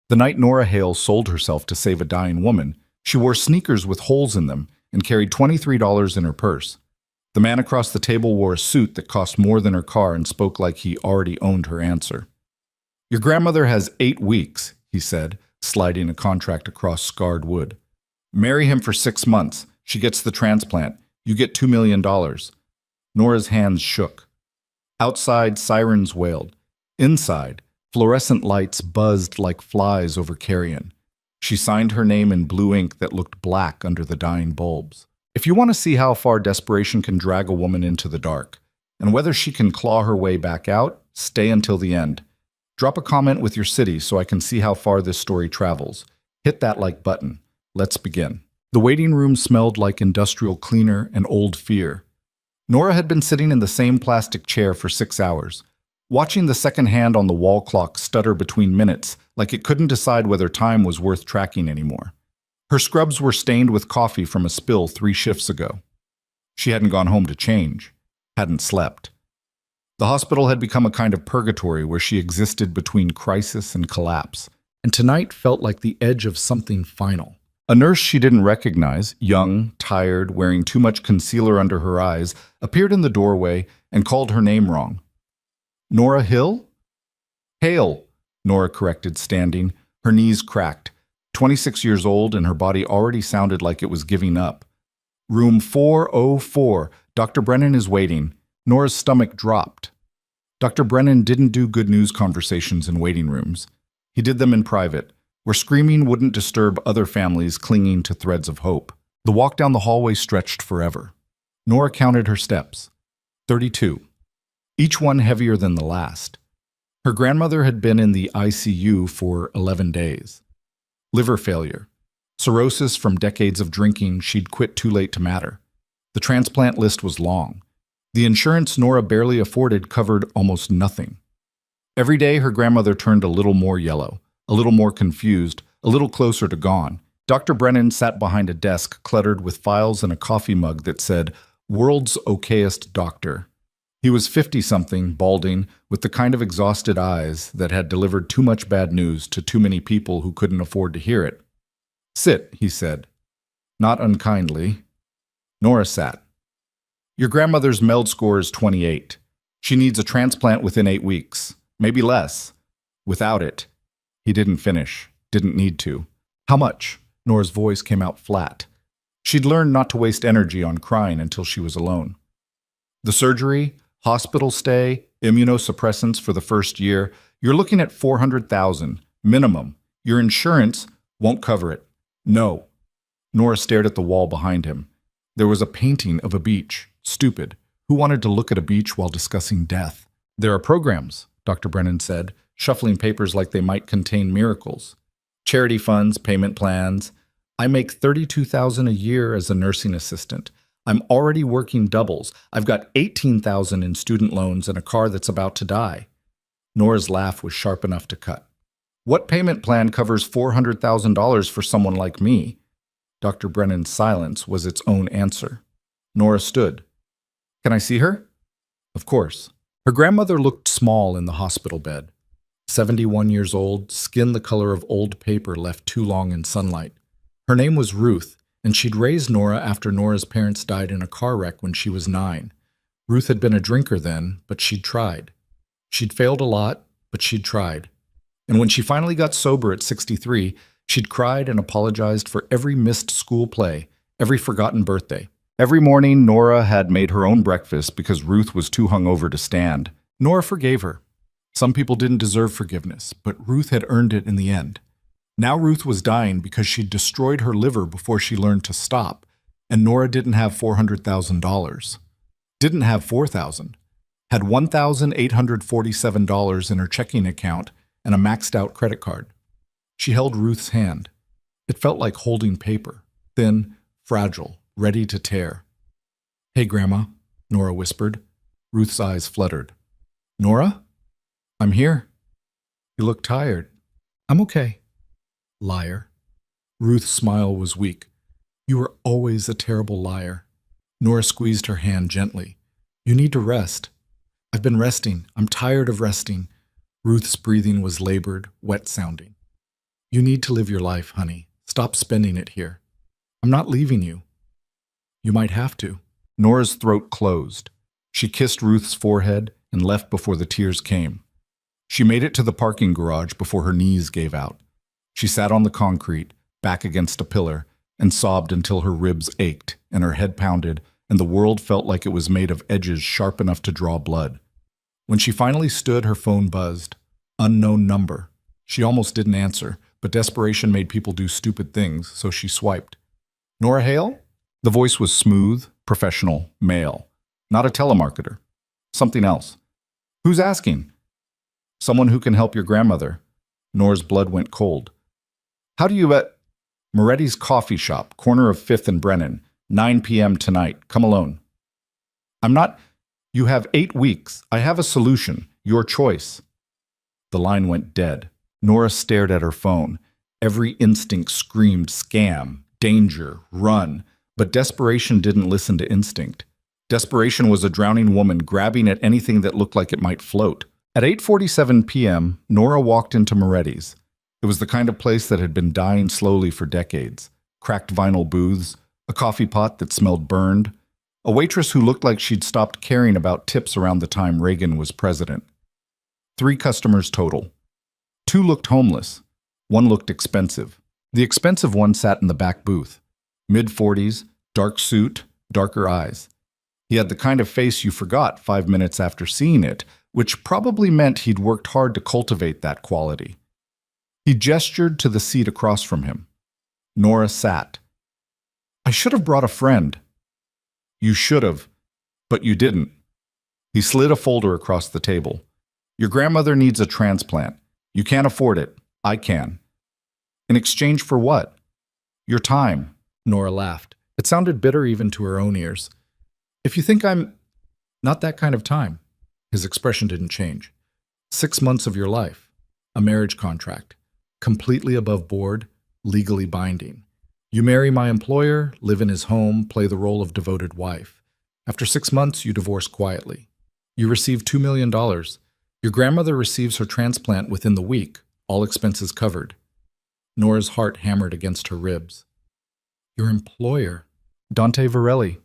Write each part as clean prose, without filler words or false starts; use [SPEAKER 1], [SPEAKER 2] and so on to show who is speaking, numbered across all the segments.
[SPEAKER 1] The night Nora Hale sold herself to save a dying woman, she wore sneakers with holes in them and carried $23 in her purse. The man across the table wore a suit that cost more than her car and spoke like he already owned her answer. "Your grandmother has 8 weeks," he said, sliding a contract across scarred wood. "Marry him for 6 months. She gets the transplant. You get $2 million. Nora's hands shook. Outside, sirens wailed. Inside, fluorescent lights buzzed like flies over carrion. She signed her name in blue ink that looked black under the dying bulbs. If you want to see how far desperation can drag a woman into the dark, and whether she can claw her way back out, stay until the end. Drop a comment with your city so I can see how far this story travels. Hit that like button. Let's begin. The waiting room smelled like industrial cleaner and old fear. Nora had been sitting in the same plastic chair for 6 hours, watching the second hand on the wall clock stutter between minutes like it couldn't decide whether time was worth tracking anymore. Her scrubs were stained with coffee from a spill 3 shifts ago. She hadn't gone home to change, hadn't slept. The hospital had become a kind of purgatory where she existed between crisis and collapse, and tonight felt like the edge of something final. A nurse she didn't recognize, young, tired, wearing too much concealer under her eyes, appeared in the doorway and called her name wrong. "Nora Hill?" "Hale," Nora corrected, standing. Her knees cracked. 26 years old, and her body already sounded like it was giving up. "Room 404. Dr. Brennan is waiting." Nora's stomach dropped. Dr. Brennan didn't do good news conversations in waiting rooms. He did them in private, where screaming wouldn't disturb other families clinging to threads of hope. The walk down the hallway stretched forever. Nora counted her steps. 32. Each one heavier than the last. Her grandmother had been in the ICU for 11 days. Liver failure. Cirrhosis from decades of drinking she'd quit too late to matter. The transplant list was long. The insurance Nora barely afforded covered almost nothing. Every day her grandmother turned a little more yellow, a little more confused, a little closer to gone. Dr. Brennan sat behind a desk cluttered with files and a coffee mug that said, "World's Okayest Doctor." He was 50-something, balding, with the kind of exhausted eyes that had delivered too much bad news to too many people who couldn't afford to hear it. "Sit," he said. Not unkindly. Nora sat. "Your grandmother's MELD score is 28. She needs a transplant within 8 weeks, maybe less. Without it." He didn't finish, didn't need to. "How much?" Nora's voice came out flat. She'd learned not to waste energy on crying until she was alone. "The surgery, hospital stay, immunosuppressants for the first year, you're looking at $400,000, minimum. Your insurance won't cover it." "No." Nora stared at the wall behind him. There was a painting of a beach. Stupid. Who wanted to look at a beach while discussing death? "There are programs," Dr. Brennan said, shuffling papers like they might contain miracles. "Charity funds, payment plans. I make $32,000 a year as a nursing assistant. I'm already working doubles. I've got $18,000 in student loans and a car that's about to die." Nora's laugh was sharp enough to cut. "What payment plan covers $400,000 for someone like me?" Dr. Brennan's silence was its own answer. Nora stood. "Can I see her?" Of course. Her grandmother looked small in the hospital bed. 71 years old, skin the color of old paper left too long in sunlight. Her name was Ruth, and she'd raised Nora after Nora's parents died in a car wreck when she was 9. Ruth had been a drinker then, but she'd tried. She'd failed a lot, but she'd tried. And when she finally got sober at 63, she'd cried and apologized for every missed school play, every forgotten birthday. Every morning, Nora had made her own breakfast because Ruth was too hungover to stand. Nora forgave her. Some people didn't deserve forgiveness, but Ruth had earned it in the end. Now Ruth was dying because she'd destroyed her liver before she learned to stop, and Nora didn't have $400,000. Didn't have $4,000. Had $1,847 in her checking account and a maxed-out credit card. She held Ruth's hand. It felt like holding paper, thin, fragile, ready to tear. "Hey, Grandma," Nora whispered. Ruth's eyes fluttered. "Nora? I'm here." "You look tired." "I'm okay." "Liar." Ruth's smile was weak. "You were always a terrible liar." Nora squeezed her hand gently. "You need to rest." "I've been resting. I'm tired of resting." Ruth's breathing was labored, wet-sounding. You need to live your life, honey. Stop spending it here. I'm not leaving you. You might have to. Nora's throat closed. She kissed Ruth's forehead and left before the tears came. She made it to the parking garage before her knees gave out. She sat on the concrete, back against a pillar, and sobbed until her ribs ached and her head pounded, and the world felt like it was made of edges sharp enough to draw blood. When she finally stood, her phone buzzed. Unknown number. She almost didn't answer, but desperation made people do stupid things, so she swiped. Nora Hale? The voice was smooth, professional, male. Not a telemarketer. Something else. Who's asking? Someone who can help your grandmother. Nora's blood went cold. How do you Moretti's Coffee Shop, corner of 5th and Brennan, 9 p.m. tonight. Come alone. I'm not... You have 8 weeks. I have a solution. Your choice. The line went dead. Nora stared at her phone. Every instinct screamed scam, danger, run. But desperation didn't listen to instinct. Desperation was a drowning woman grabbing at anything that looked like it might float. At 8:47 p.m., Nora walked into Moretti's. It was the kind of place that had been dying slowly for decades. Cracked vinyl booths, a coffee pot that smelled burned, a waitress who looked like she'd stopped caring about tips around the time Reagan was president. 3 customers total. 2 looked homeless. 1 looked expensive. The expensive one sat in the back booth. Mid-40s, dark suit, darker eyes. He had the kind of face you forgot 5 minutes after seeing it, which probably meant he'd worked hard to cultivate that quality. He gestured to the seat across from him. Nora sat. I should have brought a friend. You should have, but you didn't. He slid a folder across the table. Your grandmother needs a transplant. You can't afford it. I can. In exchange for what? Your time. Nora laughed. It sounded bitter even to her own ears. If you think I'm not that kind of time. His expression didn't change. 6 months of your life. A marriage contract. Completely above board, legally binding. You marry my employer, live in his home, play the role of devoted wife. After 6 months, you divorce quietly. You receive $2 million. Your grandmother receives her transplant within the week, all expenses covered. Nora's heart hammered against her ribs. Your employer? Dante Varelli.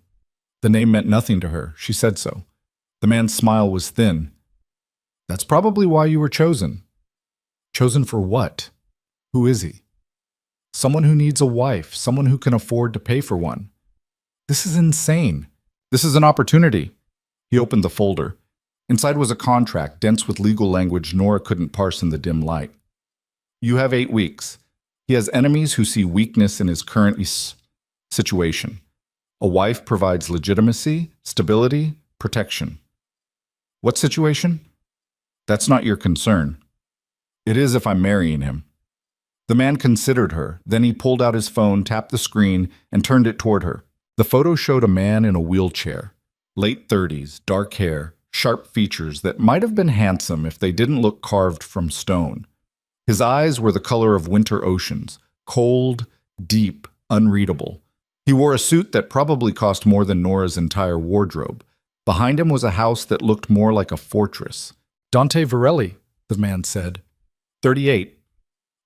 [SPEAKER 1] The name meant nothing to her. She said so. The man's smile was thin. That's probably why you were chosen. Chosen for what? Who is he? Someone who needs a wife, someone who can afford to pay for one. This is insane. This is an opportunity. He opened the folder. Inside was a contract, dense with legal language Nora couldn't parse in the dim light. You have 8 weeks. He has enemies who see weakness in his current situation. A wife provides legitimacy, stability, protection. What situation? That's not your concern. It is if I'm marrying him. The man considered her. Then he pulled out his phone, tapped the screen, and turned it toward her. The photo showed a man in a wheelchair. Late 30s, dark hair, sharp features that might have been handsome if they didn't look carved from stone. His eyes were the color of winter oceans, cold, deep, unreadable. He wore a suit that probably cost more than Nora's entire wardrobe. Behind him was a house that looked more like a fortress. Dante Varelli, the man said. 38.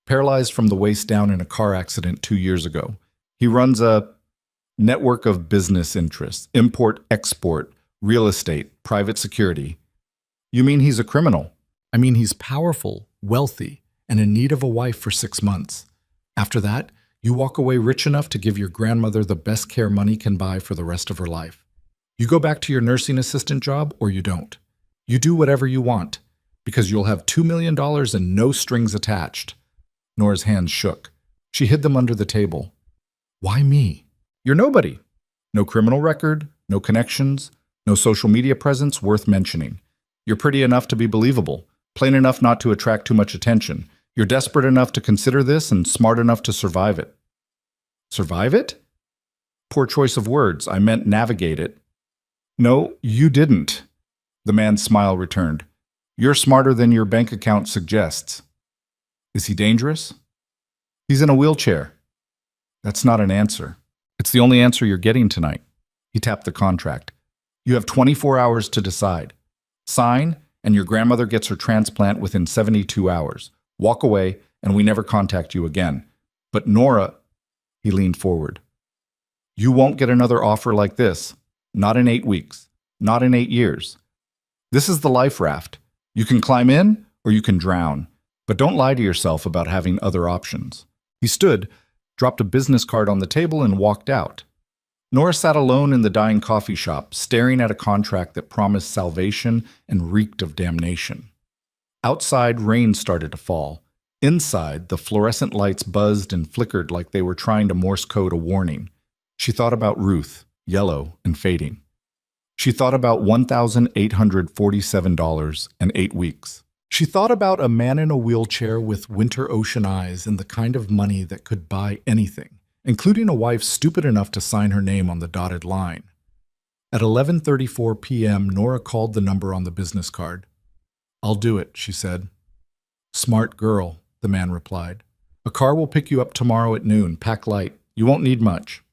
[SPEAKER 1] Paralyzed from the waist down in a car accident 2 years ago. He runs a network of business interests, import, export, real estate, private security. You mean he's a criminal? I mean he's powerful, wealthy, and in need of a wife for 6 months. After that, you walk away rich enough to give your grandmother the best care money can buy for the rest of her life. You go back to your nursing assistant job or you don't. You do whatever you want, because you'll have $2 million and no strings attached. Nora's hands shook. She hid them under the table. Why me? You're nobody. No criminal record, no connections, no social media presence worth mentioning. You're pretty enough to be believable, plain enough not to attract too much attention. You're desperate enough to consider this and smart enough to survive it. Survive it? Poor choice of words. I meant navigate it. No, you didn't. The man's smile returned. You're smarter than your bank account suggests. Is he dangerous? He's in a wheelchair. That's not an answer. It's the only answer you're getting tonight. He tapped the contract. You have 24 hours to decide. Sign, and your grandmother gets her transplant within 72 hours. Walk away, and we never contact you again. But Nora, he leaned forward, you won't get another offer like this. Not in 8 weeks. Not in 8 years. This is the life raft. You can climb in or you can drown. But don't lie to yourself about having other options. He stood, dropped a business card on the table, and walked out. Nora sat alone in the dying coffee shop, staring at a contract that promised salvation and reeked of damnation. Outside, rain started to fall. Inside, the fluorescent lights buzzed and flickered like they were trying to Morse code a warning. She thought about Ruth, yellow and fading. She thought about $1,847 and 8 weeks. She thought about a man in a wheelchair with winter ocean eyes and the kind of money that could buy anything, including a wife stupid enough to sign her name on the dotted line. At 11:34 p.m., Nora called the number on the business card. I'll do it, she said. Smart girl, the man replied. A car will pick you up tomorrow at noon. Pack light. You won't need much.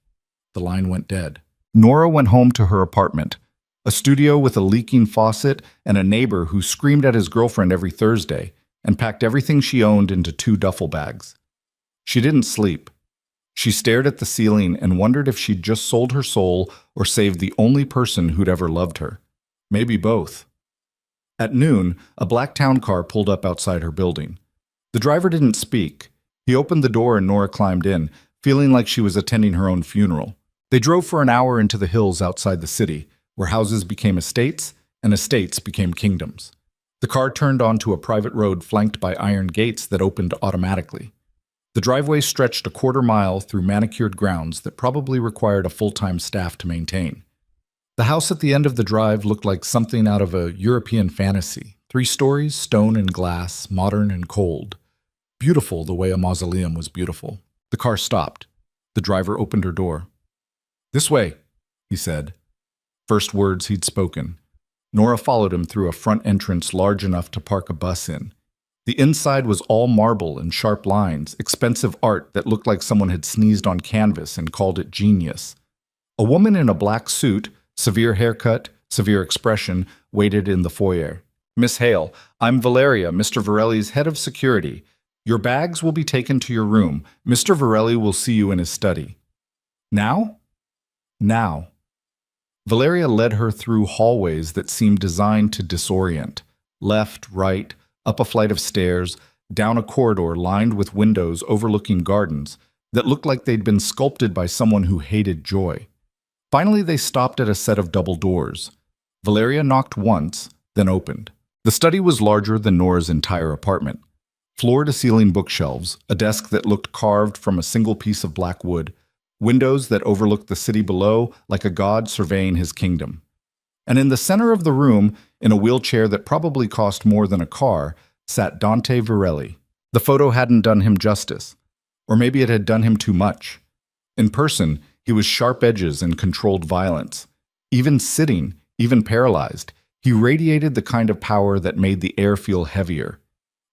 [SPEAKER 1] The line went dead. Nora went home to her apartment, a studio with a leaking faucet and a neighbor who screamed at his girlfriend every Thursday, and packed everything she owned into 2 duffel bags. She didn't sleep. She stared at the ceiling and wondered if she'd just sold her soul or saved the only person who'd ever loved her. Maybe both. At noon, a black town car pulled up outside her building. The driver didn't speak. He opened the door and Nora climbed in, feeling like she was attending her own funeral. They drove for an hour into the hills outside the city, where houses became estates and estates became kingdoms. The car turned onto a private road flanked by iron gates that opened automatically. The driveway stretched a quarter-mile through manicured grounds that probably required a full-time staff to maintain. The house at the end of the drive looked like something out of a European fantasy. 3 stories, stone and glass, modern and cold. Beautiful the way a mausoleum was beautiful. The car stopped. The driver opened her door. This way, he said. First words he'd spoken. Nora followed him through a front entrance large enough to park a bus in. The inside was all marble and sharp lines, expensive art that looked like someone had sneezed on canvas and called it genius. A woman in a black suit, severe haircut, severe expression, waited in the foyer. Miss Hale, I'm Valeria, Mr. Varelli's head of security. Your bags will be taken to your room. Mr. Varelli will see you in his study. Now? Now. Valeria led her through hallways that seemed designed to disorient. Left, right, up a flight of stairs, down a corridor lined with windows overlooking gardens that looked like they'd been sculpted by someone who hated joy. Finally, they stopped at a set of double doors. Valeria knocked once, then opened. The study was larger than Nora's entire apartment. Floor-to-ceiling bookshelves, a desk that looked carved from a single piece of black wood, windows that overlooked the city below like a god surveying his kingdom. And in the center of the room, in a wheelchair that probably cost more than a car, sat Dante Varelli. The photo hadn't done him justice, or maybe it had done him too much. In person, he was sharp edges and controlled violence. Even sitting, even paralyzed, he radiated the kind of power that made the air feel heavier.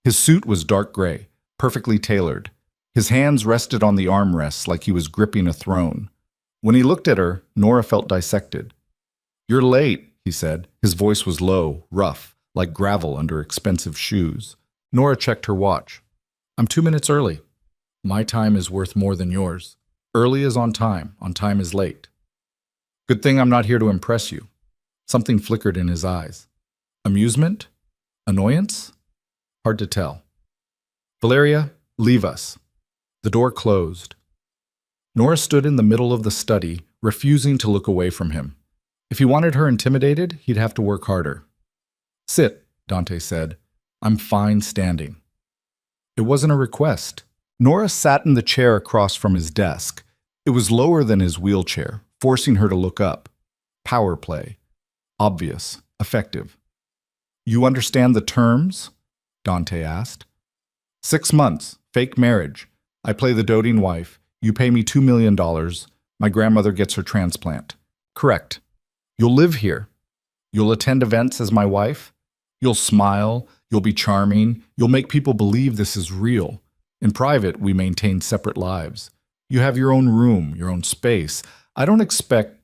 [SPEAKER 1] His suit was dark gray, perfectly tailored. His hands rested on the armrests like he was gripping a throne. When he looked at her, Nora felt dissected. You're late, he said. His voice was low, rough, like gravel under expensive shoes. Nora checked her watch. I'm 2 minutes early. My time is worth more than yours. Early is on time is late. Good thing I'm not here to impress you. Something flickered in his eyes. Amusement? Annoyance? Hard to tell. Valeria, leave us. The door closed. Nora stood in the middle of the study, refusing to look away from him. If he wanted her intimidated, he'd have to work harder. Sit, Dante said. I'm fine standing. It wasn't a request. Nora sat in the chair across from his desk. It was lower than his wheelchair, forcing her to look up. Power play. Obvious. Effective. You understand the terms? Dante asked. 6 months. Fake marriage. I play the doting wife. You pay me $2 million. My grandmother gets her transplant. Correct. You'll live here. You'll attend events as my wife. You'll smile. You'll be charming. You'll make people believe this is real. In private, we maintain separate lives. You have your own room, your own space. I don't expect,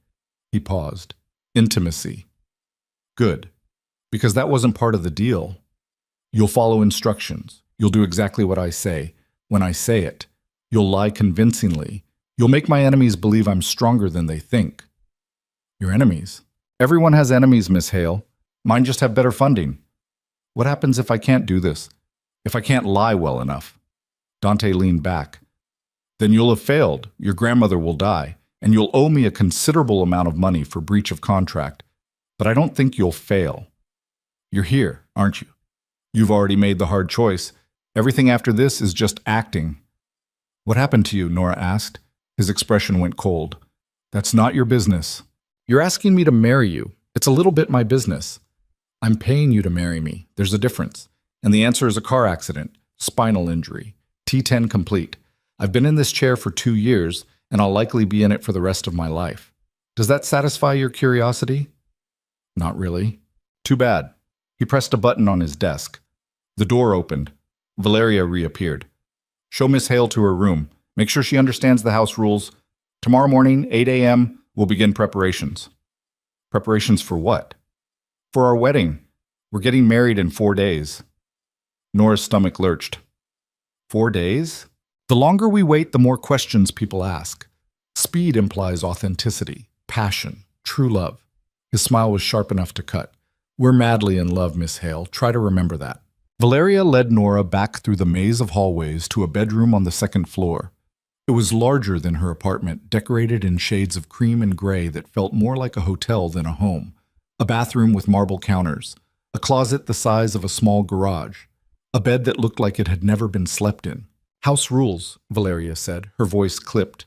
[SPEAKER 1] he paused, intimacy. Good, because that wasn't part of the deal. You'll follow instructions. You'll do exactly what I say. When I say it, you'll lie convincingly. You'll make my enemies believe I'm stronger than they think. Your enemies? Everyone has enemies, Miss Hale. Mine just have better funding. What happens if I can't do this? If I can't lie well enough? Dante leaned back. Then you'll have failed. Your grandmother will die, and you'll owe me a considerable amount of money for breach of contract. But I don't think you'll fail. You're here, aren't you? You've already made the hard choice. Everything after this is just acting. What happened to you? Nora asked. His expression went cold. That's not your business. You're asking me to marry you. It's a little bit my business. I'm paying you to marry me. There's a difference. And the answer is a car accident, spinal injury, T10 complete. I've been in this chair for 2 years, and I'll likely be in it for the rest of my life. Does that satisfy your curiosity? Not really. Too bad. He pressed a button on his desk. The door opened. Valeria reappeared. Show Miss Hale to her room. Make sure she understands the house rules. Tomorrow morning, 8 a.m., we'll begin preparations. Preparations for what? For our wedding. We're getting married in 4 days. Nora's stomach lurched. 4 days? The longer we wait, the more questions people ask. Speed implies authenticity, passion, true love. His smile was sharp enough to cut. We're madly in love, Miss Hale. Try to remember that. Valeria led Nora back through the maze of hallways to a bedroom on the second floor. It was larger than her apartment, decorated in shades of cream and gray that felt more like a hotel than a home. A bathroom with marble counters, a closet the size of a small garage, a bed that looked like it had never been slept in. House rules, Valeria said, her voice clipped.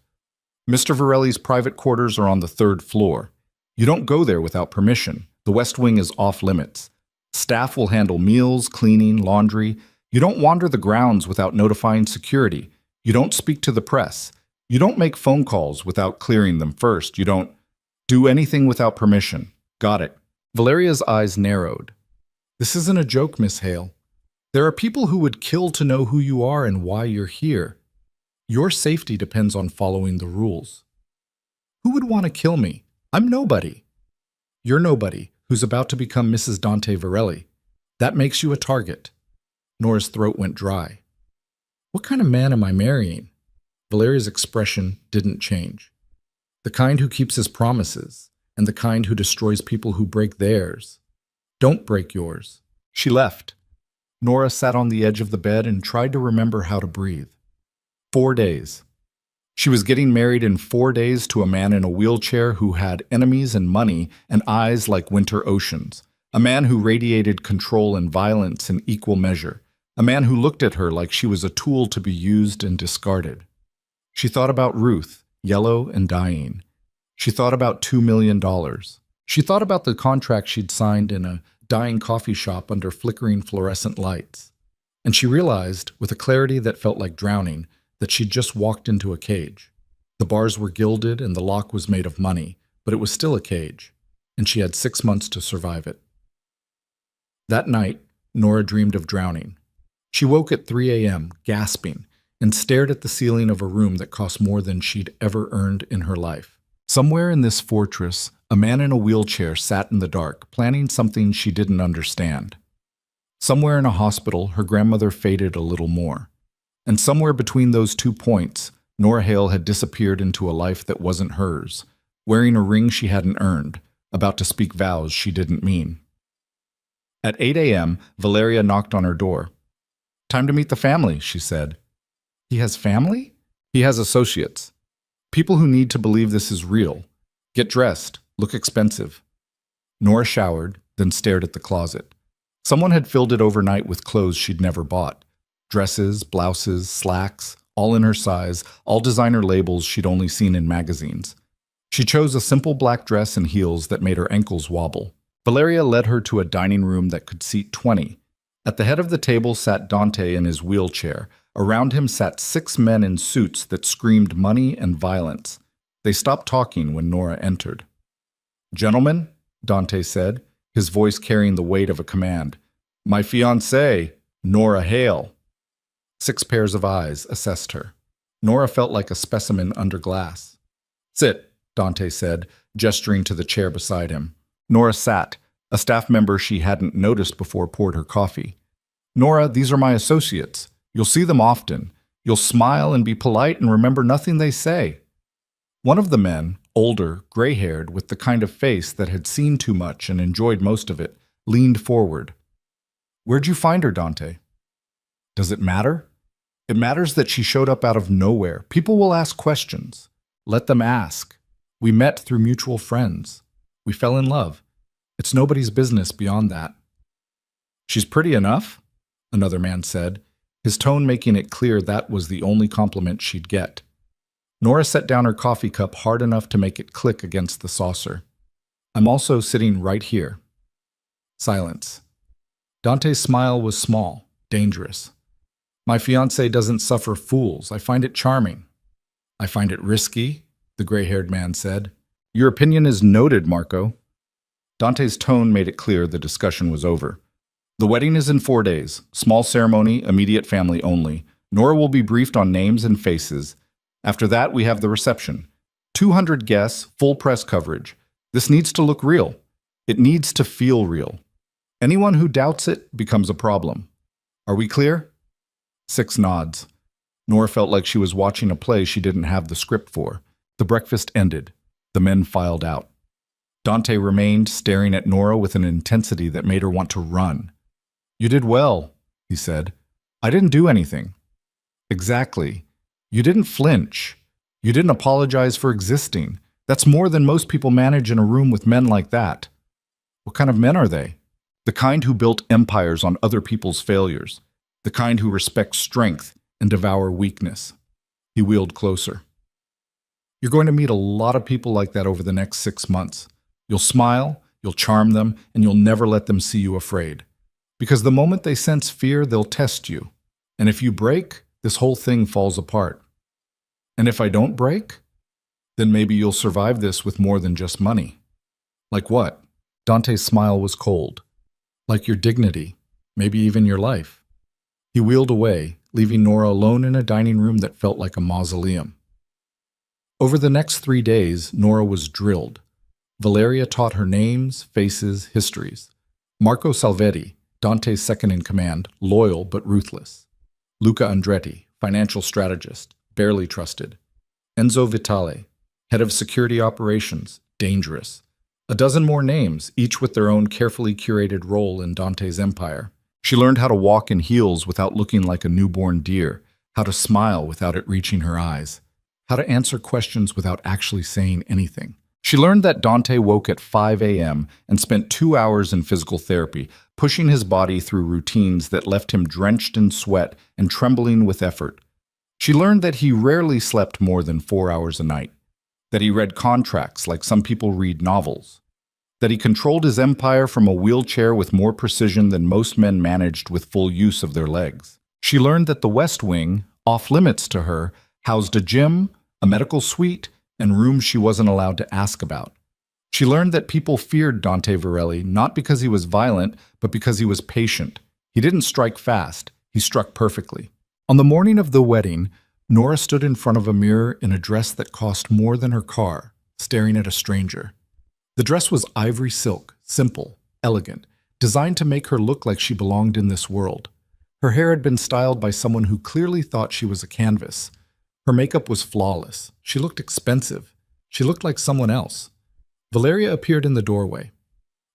[SPEAKER 1] Mr. Varelli's private quarters are on the 3rd floor. You don't go there without permission. The West Wing is off limits. Staff will handle meals, cleaning, laundry. You don't wander the grounds without notifying security. You don't speak to the press. You don't make phone calls without clearing them first. You don't do anything without permission. Got it. Valeria's eyes narrowed. This isn't a joke, Miss Hale. There are people who would kill to know who you are and why you're here. Your safety depends on following the rules. Who would want to kill me? I'm nobody. You're nobody who's about to become Mrs. Dante Varelli. That makes you a target. Nora's throat went dry. What kind of man am I marrying? Valeria's expression didn't change. The kind who keeps his promises, and the kind who destroys people who break theirs. Don't break yours. She left. Nora sat on the edge of the bed and tried to remember how to breathe. 4 days. She was getting married in 4 days to a man in a wheelchair who had enemies and money and eyes like winter oceans. A man who radiated control and violence in equal measure. A man who looked at her like she was a tool to be used and discarded. She thought about Ruth, yellow and dying. She thought about $2 million. She thought about the contract she'd signed in a dying coffee shop under flickering fluorescent lights. And she realized, with a clarity that felt like drowning, that she'd just walked into a cage. The bars were gilded and the lock was made of money, but it was still a cage, and she had 6 months to survive it. That night, Nora dreamed of drowning. She woke at 3 a.m., gasping, and stared at the ceiling of a room that cost more than she'd ever earned in her life. Somewhere in this fortress, a man in a wheelchair sat in the dark, planning something she didn't understand. Somewhere in a hospital, her grandmother faded a little more. And somewhere between those 2 points, Nora Hale had disappeared into a life that wasn't hers, wearing a ring she hadn't earned, about to speak vows she didn't mean. At 8 a.m., Valeria knocked on her door. Time to meet the family, she said. He has family? He has associates. People who need to believe this is real. Get dressed, look expensive. Nora showered, then stared at the closet. Someone had filled it overnight with clothes she'd never bought. Dresses, blouses, slacks, all in her size, all designer labels she'd only seen in magazines. She chose a simple black dress and heels that made her ankles wobble. Valeria led her to a dining room that could seat 20. At the head of the table sat Dante in his wheelchair. Around him sat 6 men in suits that screamed money and violence. They stopped talking when Nora entered. Gentlemen, Dante said, his voice carrying the weight of a command. My fiancée, Nora Hale. 6 pairs of eyes assessed her. Nora felt like a specimen under glass. Sit, Dante said, gesturing to the chair beside him. Nora sat. A staff member she hadn't noticed before poured her coffee. Nora, these are my associates. You'll see them often. You'll smile and be polite and remember nothing they say. One of the men, older, gray-haired, with the kind of face that had seen too much and enjoyed most of it, leaned forward. Where'd you find her, Dante? Does it matter? It matters that she showed up out of nowhere. People will ask questions. Let them ask. We met through mutual friends. We fell in love. It's nobody's business beyond that. She's pretty enough, another man said, his tone making it clear that was the only compliment she'd get. Nora set down her coffee cup hard enough to make it click against the saucer. I'm also sitting right here. Silence. Dante's smile was small, dangerous. My fiancé doesn't suffer fools. I find it charming. I find it risky, the gray-haired man said. Your opinion is noted, Marco. Dante's tone made it clear the discussion was over. The wedding is in 4 days. Small ceremony, immediate family only. Nora will be briefed on names and faces. After that, we have the reception. 200 guests, full press coverage. This needs to look real. It needs to feel real. Anyone who doubts it becomes a problem. Are we clear? 6 nods. Nora felt like she was watching a play she didn't have the script for. The breakfast ended. The men filed out. Dante remained staring at Nora with an intensity that made her want to run. You did well, he said. I didn't do anything. Exactly. You didn't flinch. You didn't apologize for existing. That's more than most people manage in a room with men like that. What kind of men are they? The kind who built empires on other people's failures. The kind who respect strength and devour weakness. He wheeled closer. You're going to meet a lot of people like that over the next 6 months. You'll smile, you'll charm them, and you'll never let them see you afraid. Because the moment they sense fear, they'll test you. And if you break, this whole thing falls apart. And if I don't break, then maybe you'll survive this with more than just money. Like what? Dante's smile was cold. Like your dignity, maybe even your life. He wheeled away, leaving Nora alone in a dining room that felt like a mausoleum. Over the next 3 days, Nora was drilled. Valeria taught her names, faces, histories. Marco Salvetti, Dante's second-in-command, loyal but ruthless. Luca Andretti, financial strategist, barely trusted. Enzo Vitale, head of security operations, dangerous. A dozen more names, each with their own carefully curated role in Dante's empire. She learned how to walk in heels without looking like a newborn deer, how to smile without it reaching her eyes, how to answer questions without actually saying anything. She learned that Dante woke at 5 a.m. and spent 2 hours in physical therapy, pushing his body through routines that left him drenched in sweat and trembling with effort. She learned that he rarely slept more than 4 hours a night, that he read contracts like some people read novels, that he controlled his empire from a wheelchair with more precision than most men managed with full use of their legs. She learned that the West Wing, off limits to her, housed a gym, a medical suite, and rooms she wasn't allowed to ask about. She learned that people feared Dante Varelli not because he was violent, but because he was patient. He didn't strike fast, he struck perfectly. On the morning of the wedding, Nora stood in front of a mirror in a dress that cost more than her car, staring at a stranger. The dress was ivory silk, simple, elegant, designed to make her look like she belonged in this world. Her hair had been styled by someone who clearly thought she was a canvas. Her makeup was flawless. She looked expensive. She looked like someone else. Valeria appeared in the doorway.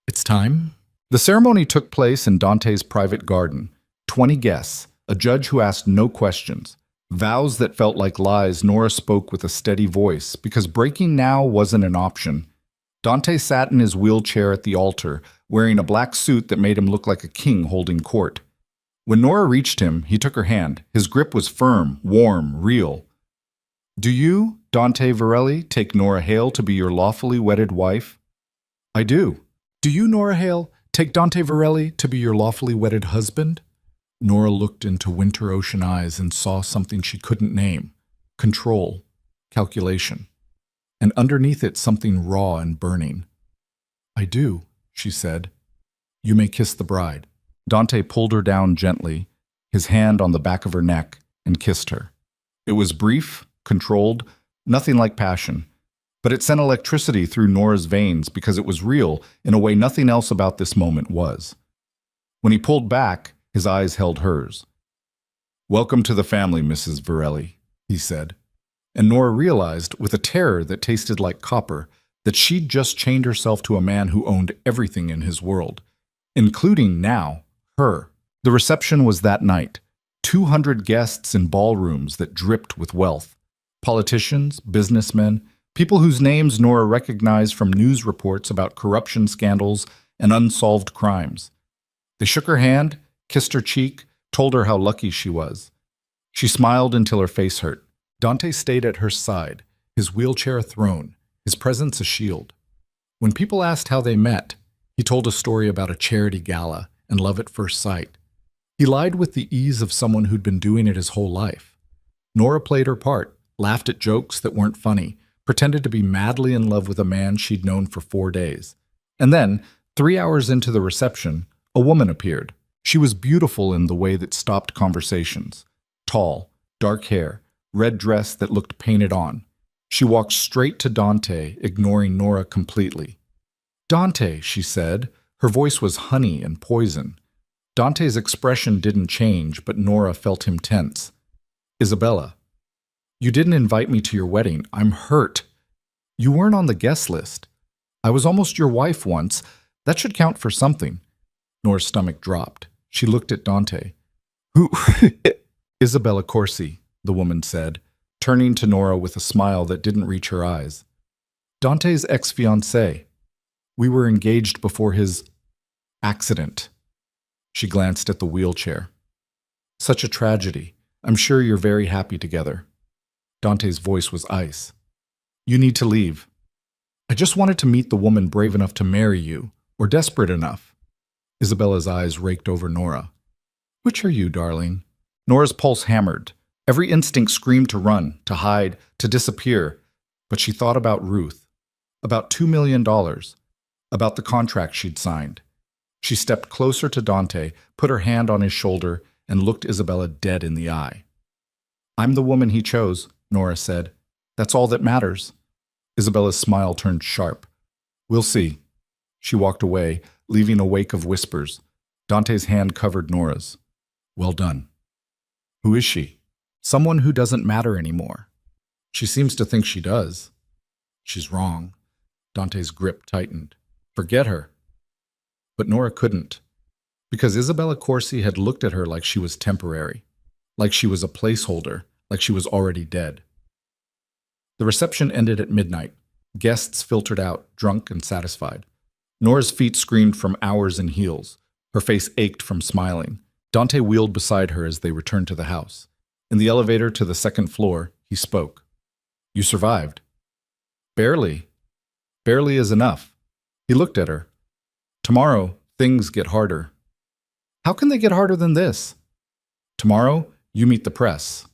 [SPEAKER 1] It's time. The ceremony took place in Dante's private garden. 20 guests, a judge who asked no questions. Vows that felt like lies. Nora spoke with a steady voice, because breaking now wasn't an option. Dante sat in his wheelchair at the altar, wearing a black suit that made him look like a king holding court. When Nora reached him, he took her hand. His grip was firm, warm, real. Do you, Dante Varelli, take Nora Hale to be your lawfully wedded wife? I do. Do you, Nora Hale, take Dante Varelli to be your lawfully wedded husband? Nora looked into winter ocean eyes and saw something she couldn't name. Control. Calculation. And underneath it something raw and burning. I do, she said. You may kiss the bride. Dante pulled her down gently, his hand on the back of her neck, and kissed her. It was brief, controlled, nothing like passion, but it sent electricity through Nora's veins because it was real in a way nothing else about this moment was. When he pulled back, his eyes held hers. "Welcome to the family, Mrs. Varelli," he said. And Nora realized, with a terror that tasted like copper, that she'd just chained herself to a man who owned everything in his world, including now her. The reception was that night. 200 guests in ballrooms that dripped with wealth. Politicians, businessmen, people whose names Nora recognized from news reports about corruption scandals and unsolved crimes. They shook her hand, kissed her cheek, told her how lucky she was. She smiled until her face hurt. Dante stayed at her side, his wheelchair a throne, his presence a shield. When people asked how they met, he told a story about a charity gala and love at first sight. He lied with the ease of someone who'd been doing it his whole life. Nora played her part, laughed at jokes that weren't funny, pretended to be madly in love with a man she'd known for 4 days. And then, 3 hours into the reception, a woman appeared. She was beautiful in the way that stopped conversations. Tall, dark hair, red dress that looked painted on. She walked straight to Dante, ignoring Nora completely. "Dante," she said. Her voice was honey and poison. Dante's expression didn't change, but Nora felt him tense. "Isabella, you didn't invite me to your wedding. I'm hurt. You weren't on the guest list. I was almost your wife once. That should count for something." Nora's stomach dropped. She looked at Dante. "Who?" "Isabella Corsi," the woman said, turning to Nora with a smile that didn't reach her eyes. "Dante's ex-fiancée. We were engaged before his accident." She glanced at the wheelchair. "Such a tragedy. I'm sure you're very happy together." Dante's voice was ice. "You need to leave. I just wanted to meet the woman brave enough to marry you, or desperate enough." Isabella's eyes raked over Nora. "Which are you, darling?" Nora's pulse hammered. Every instinct screamed to run, to hide, to disappear. But she thought about Ruth, about $2 million, about the contract she'd signed. She stepped closer to Dante, put her hand on his shoulder, and looked Isabella dead in the eye. "I'm the woman he chose," Nora said. "That's all that matters." Isabella's smile turned sharp. "We'll see." She walked away, leaving a wake of whispers. Dante's hand covered Nora's. "Well done." "Who is she?" "Someone who doesn't matter anymore." "She seems to think she does." "She's wrong." Dante's grip tightened. "Forget her." But Nora couldn't, because Isabella Corsi had looked at her like she was temporary, like she was a placeholder, like she was already dead. The reception ended at midnight. Guests filtered out, drunk and satisfied. Nora's feet screamed from hours in heels. Her face ached from smiling. Dante wheeled beside her as they returned to the house. In the elevator to the second floor, he spoke. "You survived." "Barely. Barely is enough." He looked at her. "Tomorrow, things get harder." "How can they get harder than this?" "Tomorrow, you meet the press.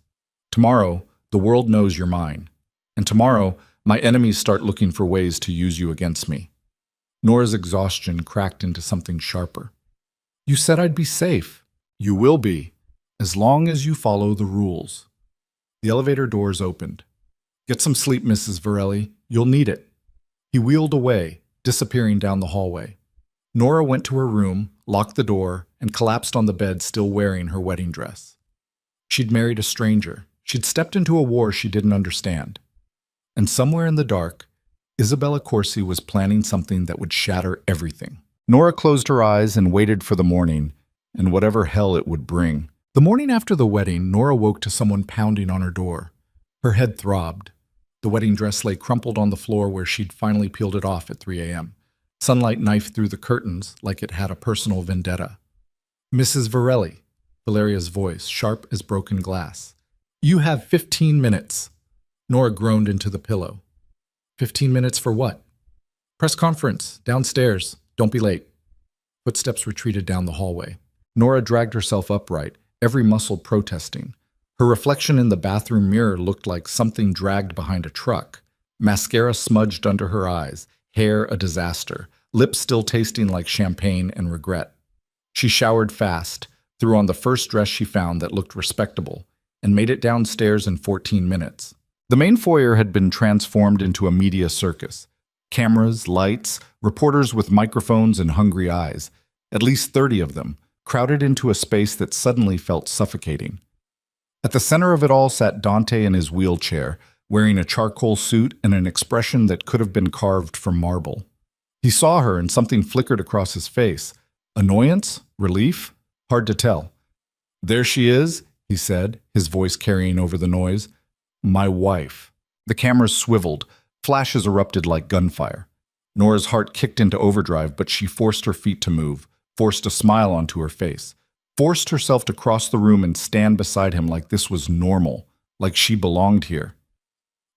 [SPEAKER 1] Tomorrow, the world knows you're mine. And tomorrow, my enemies start looking for ways to use you against me." Nora's exhaustion cracked into something sharper. "You said I'd be safe." "You will be, as long as you follow the rules." The elevator doors opened. "Get some sleep, Mrs. Varelli. You'll need it." He wheeled away, disappearing down the hallway. Nora went to her room, locked the door, and collapsed on the bed still wearing her wedding dress. She'd married a stranger. She'd stepped into a war she didn't understand. And somewhere in the dark, Isabella Corsi was planning something that would shatter everything. Nora closed her eyes and waited for the morning, and whatever hell it would bring. The morning after the wedding, Nora woke to someone pounding on her door. Her head throbbed. The wedding dress lay crumpled on the floor where she'd finally peeled it off at 3 a.m. Sunlight knifed through the curtains like it had a personal vendetta. "Mrs. Varelli," Valeria's voice, sharp as broken glass. "You have 15 minutes." Nora groaned into the pillow. 15 minutes for what? "Press conference, downstairs. Don't be late." Footsteps retreated down the hallway. Nora dragged herself upright, every muscle protesting. Her reflection in the bathroom mirror looked like something dragged behind a truck. Mascara smudged under her eyes, hair a disaster, lips still tasting like champagne and regret. She showered fast, threw on the first dress she found that looked respectable, and made it downstairs in 14 minutes. The main foyer had been transformed into a media circus. Cameras, lights, reporters with microphones and hungry eyes, at least 30 of them, crowded into a space that suddenly felt suffocating. At the center of it all sat Dante in his wheelchair, wearing a charcoal suit and an expression that could have been carved from marble. He saw her and something flickered across his face. Annoyance? Relief? Hard to tell. "There she is," he said, his voice carrying over the noise. "My wife." The cameras swiveled. Flashes erupted like gunfire. Nora's heart kicked into overdrive, but she forced her feet to move, forced a smile onto her face, forced herself to cross the room and stand beside him like this was normal, like she belonged here.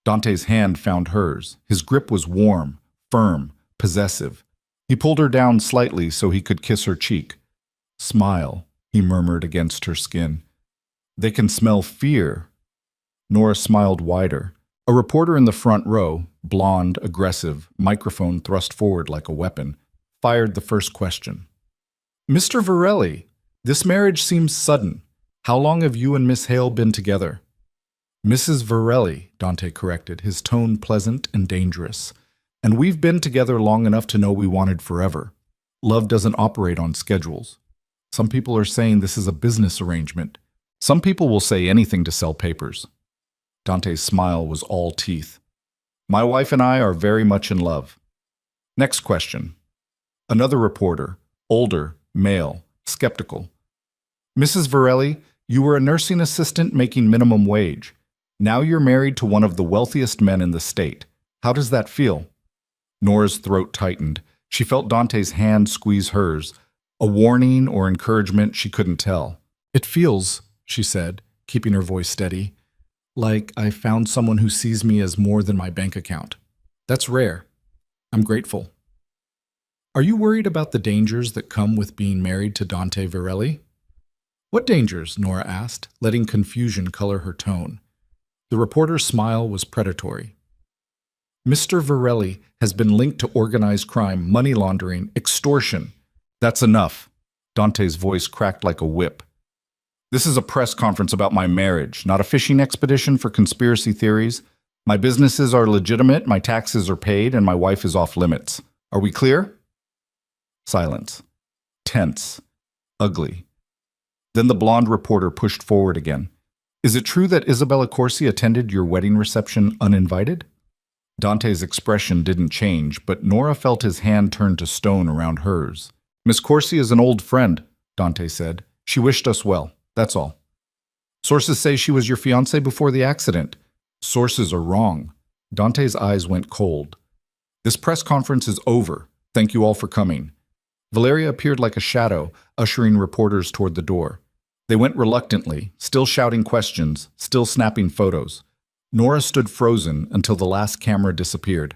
[SPEAKER 1] Dante's hand found hers. His grip was warm, firm, possessive. He pulled her down slightly so he could kiss her cheek. "Smile," he murmured against her skin. "They can smell fear." Nora smiled wider. A reporter in the front row, blonde, aggressive, microphone thrust forward like a weapon, fired the first question. "Mr. Varelli, this marriage seems sudden. How long have you and Miss Hale been together?" "Mrs. Varelli," Dante corrected, his tone pleasant and dangerous. "And we've been together long enough to know we wanted forever. Love doesn't operate on schedules. Some people are saying this is a business arrangement. Some people will say anything to sell papers." Dante's smile was all teeth. "My wife and I are very much in love." Next question. Another reporter, older, male, skeptical. "Mrs. Varelli, you were a nursing assistant making minimum wage. Now you're married to one of the wealthiest men in the state. How does that feel?" Nora's throat tightened. She felt Dante's hand squeeze hers. A warning or encouragement, she couldn't tell. "It feels," she said, keeping her voice steady, "like I found someone who sees me as more than my bank account. That's rare. I'm grateful." "Are you worried about the dangers that come with being married to Dante Varelli?" "What dangers?" Nora asked, letting confusion color her tone. The reporter's smile was predatory. "Mr. Varelli has been linked to organized crime, money laundering, extortion." "That's enough." Dante's voice cracked like a whip. "This is a press conference about my marriage, not a fishing expedition for conspiracy theories. My businesses are legitimate, my taxes are paid, and my wife is off limits. Are we clear?" Silence. Tense. Ugly. Then the blonde reporter pushed forward again. "Is it true that Isabella Corsi attended your wedding reception uninvited?" Dante's expression didn't change, but Nora felt his hand turn to stone around hers. "Miss Corsi is an old friend," Dante said. "She wished us well. That's all." "Sources say she was your fiancée before the accident." "Sources are wrong." Dante's eyes went cold. "This press conference is over. Thank you all for coming." Valeria appeared like a shadow, ushering reporters toward the door. They went reluctantly, still shouting questions, still snapping photos. Nora stood frozen until the last camera disappeared.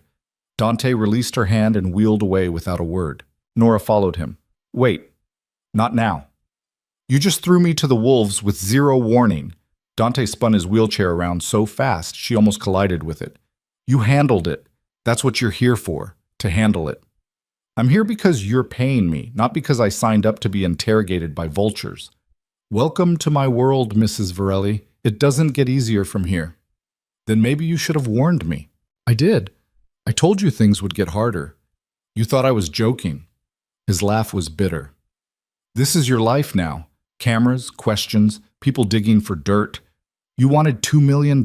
[SPEAKER 1] Dante released her hand and wheeled away without a word. Nora followed him. "Wait. Not now. You just threw me to the wolves with zero warning." Dante spun his wheelchair around so fast she almost collided with it. "You handled it. That's what you're here for, to handle it." "I'm here because you're paying me, not because I signed up to be interrogated by vultures." "Welcome to my world, Mrs. Varelli. It doesn't get easier from here." "Then maybe you should have warned me." "I did. I told you things would get harder. You thought I was joking." His laugh was bitter. "This is your life now. Cameras, questions, people digging for dirt. You wanted $2 million?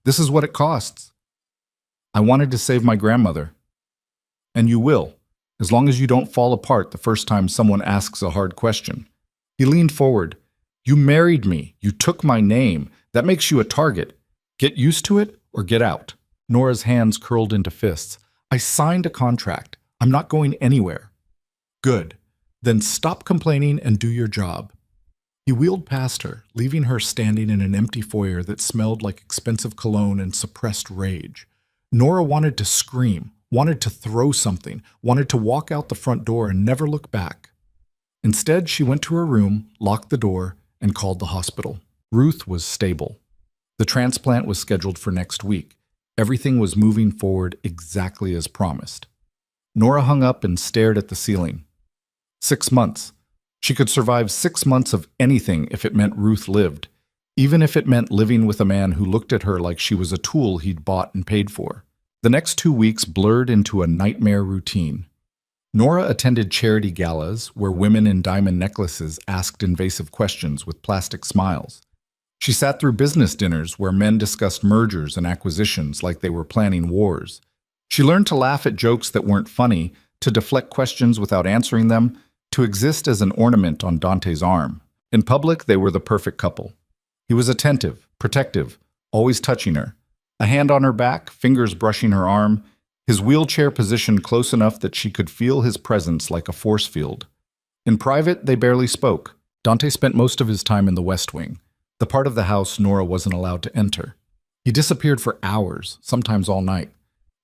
[SPEAKER 1] This is what it costs." "I wanted to save my grandmother." "And you will, as long as you don't fall apart the first time someone asks a hard question." He leaned forward. "You married me. You took my name. That makes you a target. Get used to it or get out." Nora's hands curled into fists. "I signed a contract. I'm not going anywhere." "Good. Then stop complaining and do your job." He wheeled past her, leaving her standing in an empty foyer that smelled like expensive cologne and suppressed rage. Nora wanted to scream, wanted to throw something, wanted to walk out the front door and never look back. Instead, she went to her room, locked the door, and called the hospital. Ruth was stable. The transplant was scheduled for next week. Everything was moving forward exactly as promised. Nora hung up and stared at the ceiling. 6 months. She could survive 6 months of anything if it meant Ruth lived, even if it meant living with a man who looked at her like she was a tool he'd bought and paid for. The next 2 weeks blurred into a nightmare routine. Nora attended charity galas where women in diamond necklaces asked invasive questions with plastic smiles. She sat through business dinners where men discussed mergers and acquisitions like they were planning wars. She learned to laugh at jokes that weren't funny, to deflect questions without answering them, to exist as an ornament on Dante's arm. In public, they were the perfect couple. He was attentive, protective, always touching her. A hand on her back, fingers brushing her arm, his wheelchair positioned close enough that she could feel his presence like a force field. In private, they barely spoke. Dante spent most of his time in the West Wing, the part of the house Nora wasn't allowed to enter. He disappeared for hours, sometimes all night.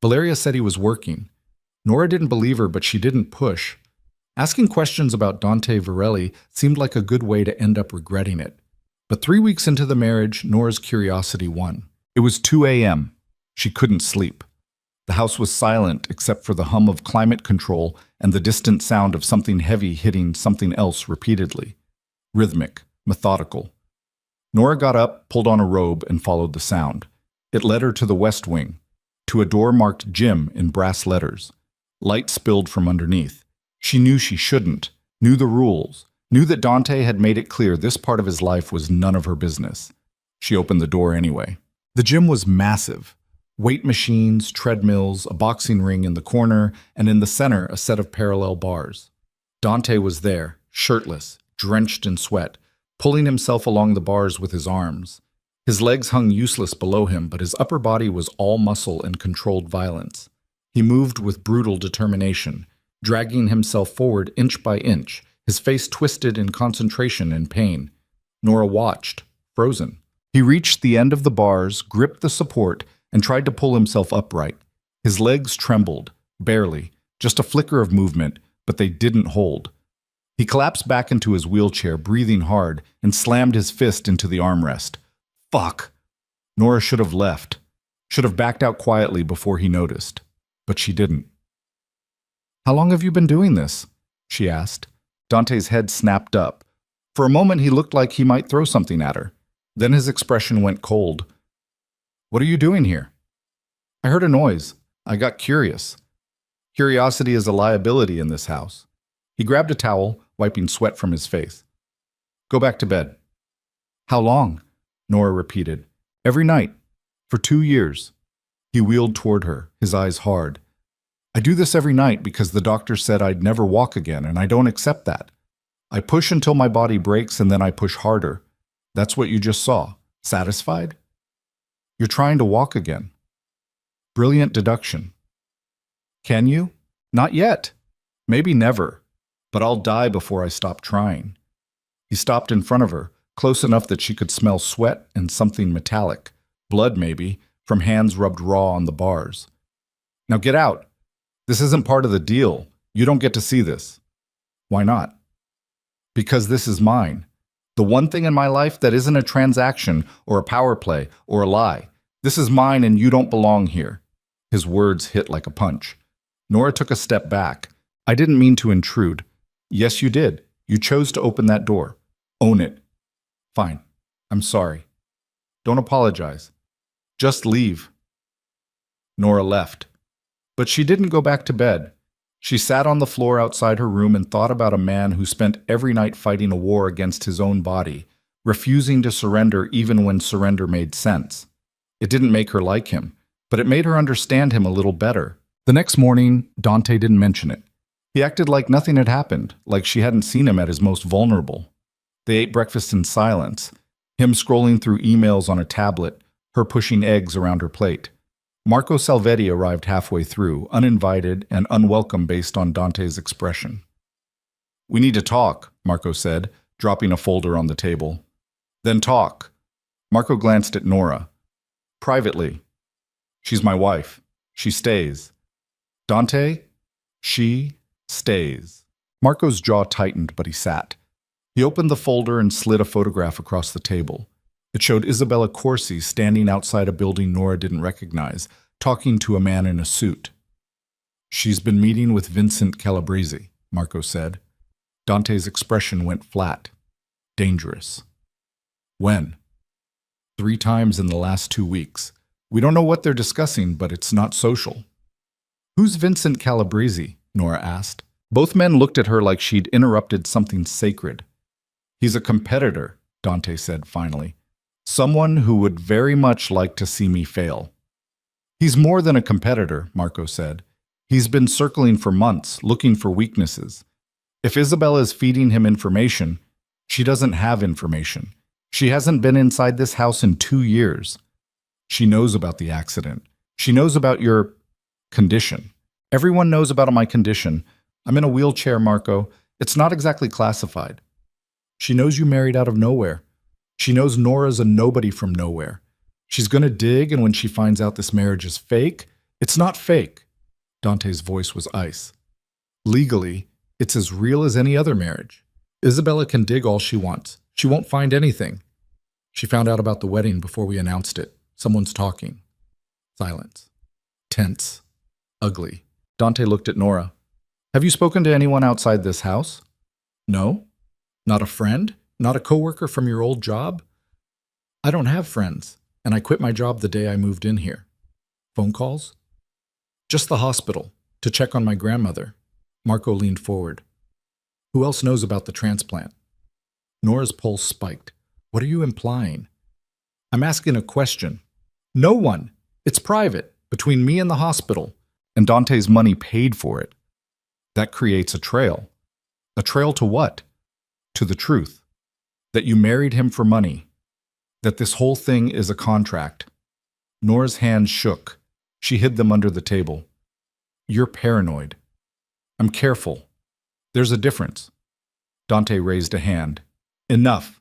[SPEAKER 1] Valeria said he was working. Nora didn't believe her, but she didn't push. Asking questions about Dante Varelli seemed like a good way to end up regretting it. But 3 weeks into the marriage, Nora's curiosity won. It was 2 a.m. She couldn't sleep. The house was silent except for the hum of climate control and the distant sound of something heavy hitting something else repeatedly. Rhythmic, methodical. Nora got up, pulled on a robe, and followed the sound. It led her to the West Wing, to a door marked Gym in brass letters. Light spilled from underneath. She knew she shouldn't, knew the rules, knew that Dante had made it clear this part of his life was none of her business. She opened the door anyway. The gym was massive. Weight machines, treadmills, a boxing ring in the corner, and in the center a set of parallel bars. Dante was there, shirtless, drenched in sweat, pulling himself along the bars with his arms. His legs hung useless below him, but his upper body was all muscle and controlled violence. He moved with brutal determination, dragging himself forward inch by inch, his face twisted in concentration and pain. Nora watched, frozen. He reached the end of the bars, gripped the support, and tried to pull himself upright. His legs trembled, barely, just a flicker of movement, but they didn't hold. He collapsed back into his wheelchair, breathing hard, and slammed his fist into the armrest. Fuck! Nora should have left, should have backed out quietly before he noticed, but she didn't. "How long have you been doing this?" she asked. Dante's head snapped up. For a moment he looked like he might throw something at her. Then his expression went cold. "What are you doing here?" "I heard a noise. I got curious." Curiosity is a liability in this house. He grabbed a towel, wiping sweat from his face. "Go back to bed." "How long?" Nora repeated. "Every night. For 2 years." He wheeled toward her, his eyes hard. "I do this every night because the doctor said I'd never walk again, and I don't accept that. I push until my body breaks, and then I push harder. That's what you just saw. Satisfied? You're trying to walk again." Brilliant deduction. "Can you?" "Not yet. Maybe never. But I'll die before I stop trying." He stopped in front of her, close enough that she could smell sweat and something metallic, blood maybe, from hands rubbed raw on the bars. "Now get out. This isn't part of the deal. You don't get to see this." "Why not?" "Because this is mine. The one thing in my life that isn't a transaction or a power play or a lie. This is mine and you don't belong here." His words hit like a punch. Nora took a step back. "I didn't mean to intrude." "Yes, you did. You chose to open that door. Own it." "Fine. I'm sorry." "Don't apologize. Just leave." Nora left. But she didn't go back to bed. She sat on the floor outside her room and thought about a man who spent every night fighting a war against his own body, refusing to surrender even when surrender made sense. It didn't make her like him, but it made her understand him a little better. The next morning, Dante didn't mention it. He acted like nothing had happened, like she hadn't seen him at his most vulnerable. They ate breakfast in silence, him scrolling through emails on a tablet, her pushing eggs around her plate. Marco Salvetti arrived halfway through, uninvited and unwelcome based on Dante's expression. "We need to talk," Marco said, dropping a folder on the table. "Then talk." Marco glanced at Nora. "Privately. She's my wife. She stays." "Dante? She stays." Marco's jaw tightened, but he sat. He opened the folder and slid a photograph across the table. It showed Isabella Corsi standing outside a building Nora didn't recognize, talking to a man in a suit. "She's been meeting with Vincent Calabrese," Marco said. Dante's expression went flat. "Dangerous." "When?" "3 times in the last 2 weeks. We don't know what they're discussing, but it's not social." "Who's Vincent Calabrese?" Nora asked. Both men looked at her like she'd interrupted something sacred. "He's a competitor," Dante said finally. Someone who would very much like to see me fail. He's more than a competitor, Marco said. He's been circling for months, looking for weaknesses. If Isabella is feeding him information, she doesn't have information. She hasn't been inside this house in 2 years. She knows about the accident. She knows about your condition. Everyone knows about my condition. I'm in a wheelchair, Marco. It's not exactly classified. She knows you married out of nowhere. She knows Nora's a nobody from nowhere. She's going to dig, and when she finds out this marriage is fake, it's not fake. Dante's voice was ice. Legally, it's as real as any other marriage. Isabella can dig all she wants. She won't find anything. She found out about the wedding before we announced it. Someone's talking. Silence. Tense. Ugly. Dante looked at Nora. Have you spoken to anyone outside this house? No? Not a friend? Not a coworker from your old job? I don't have friends, and I quit my job the day I moved in here. Phone calls? Just the hospital, to check on my grandmother. Marco leaned forward. Who else knows about the transplant? Nora's pulse spiked. What are you implying? I'm asking a question. No one. It's private, between me and the hospital. And Dante's money paid for it. That creates a trail. A trail to what? To the truth. That you married him for money. That this whole thing is a contract. Nora's hands shook. She hid them under the table. You're paranoid. I'm careful. There's a difference. Dante raised a hand. Enough.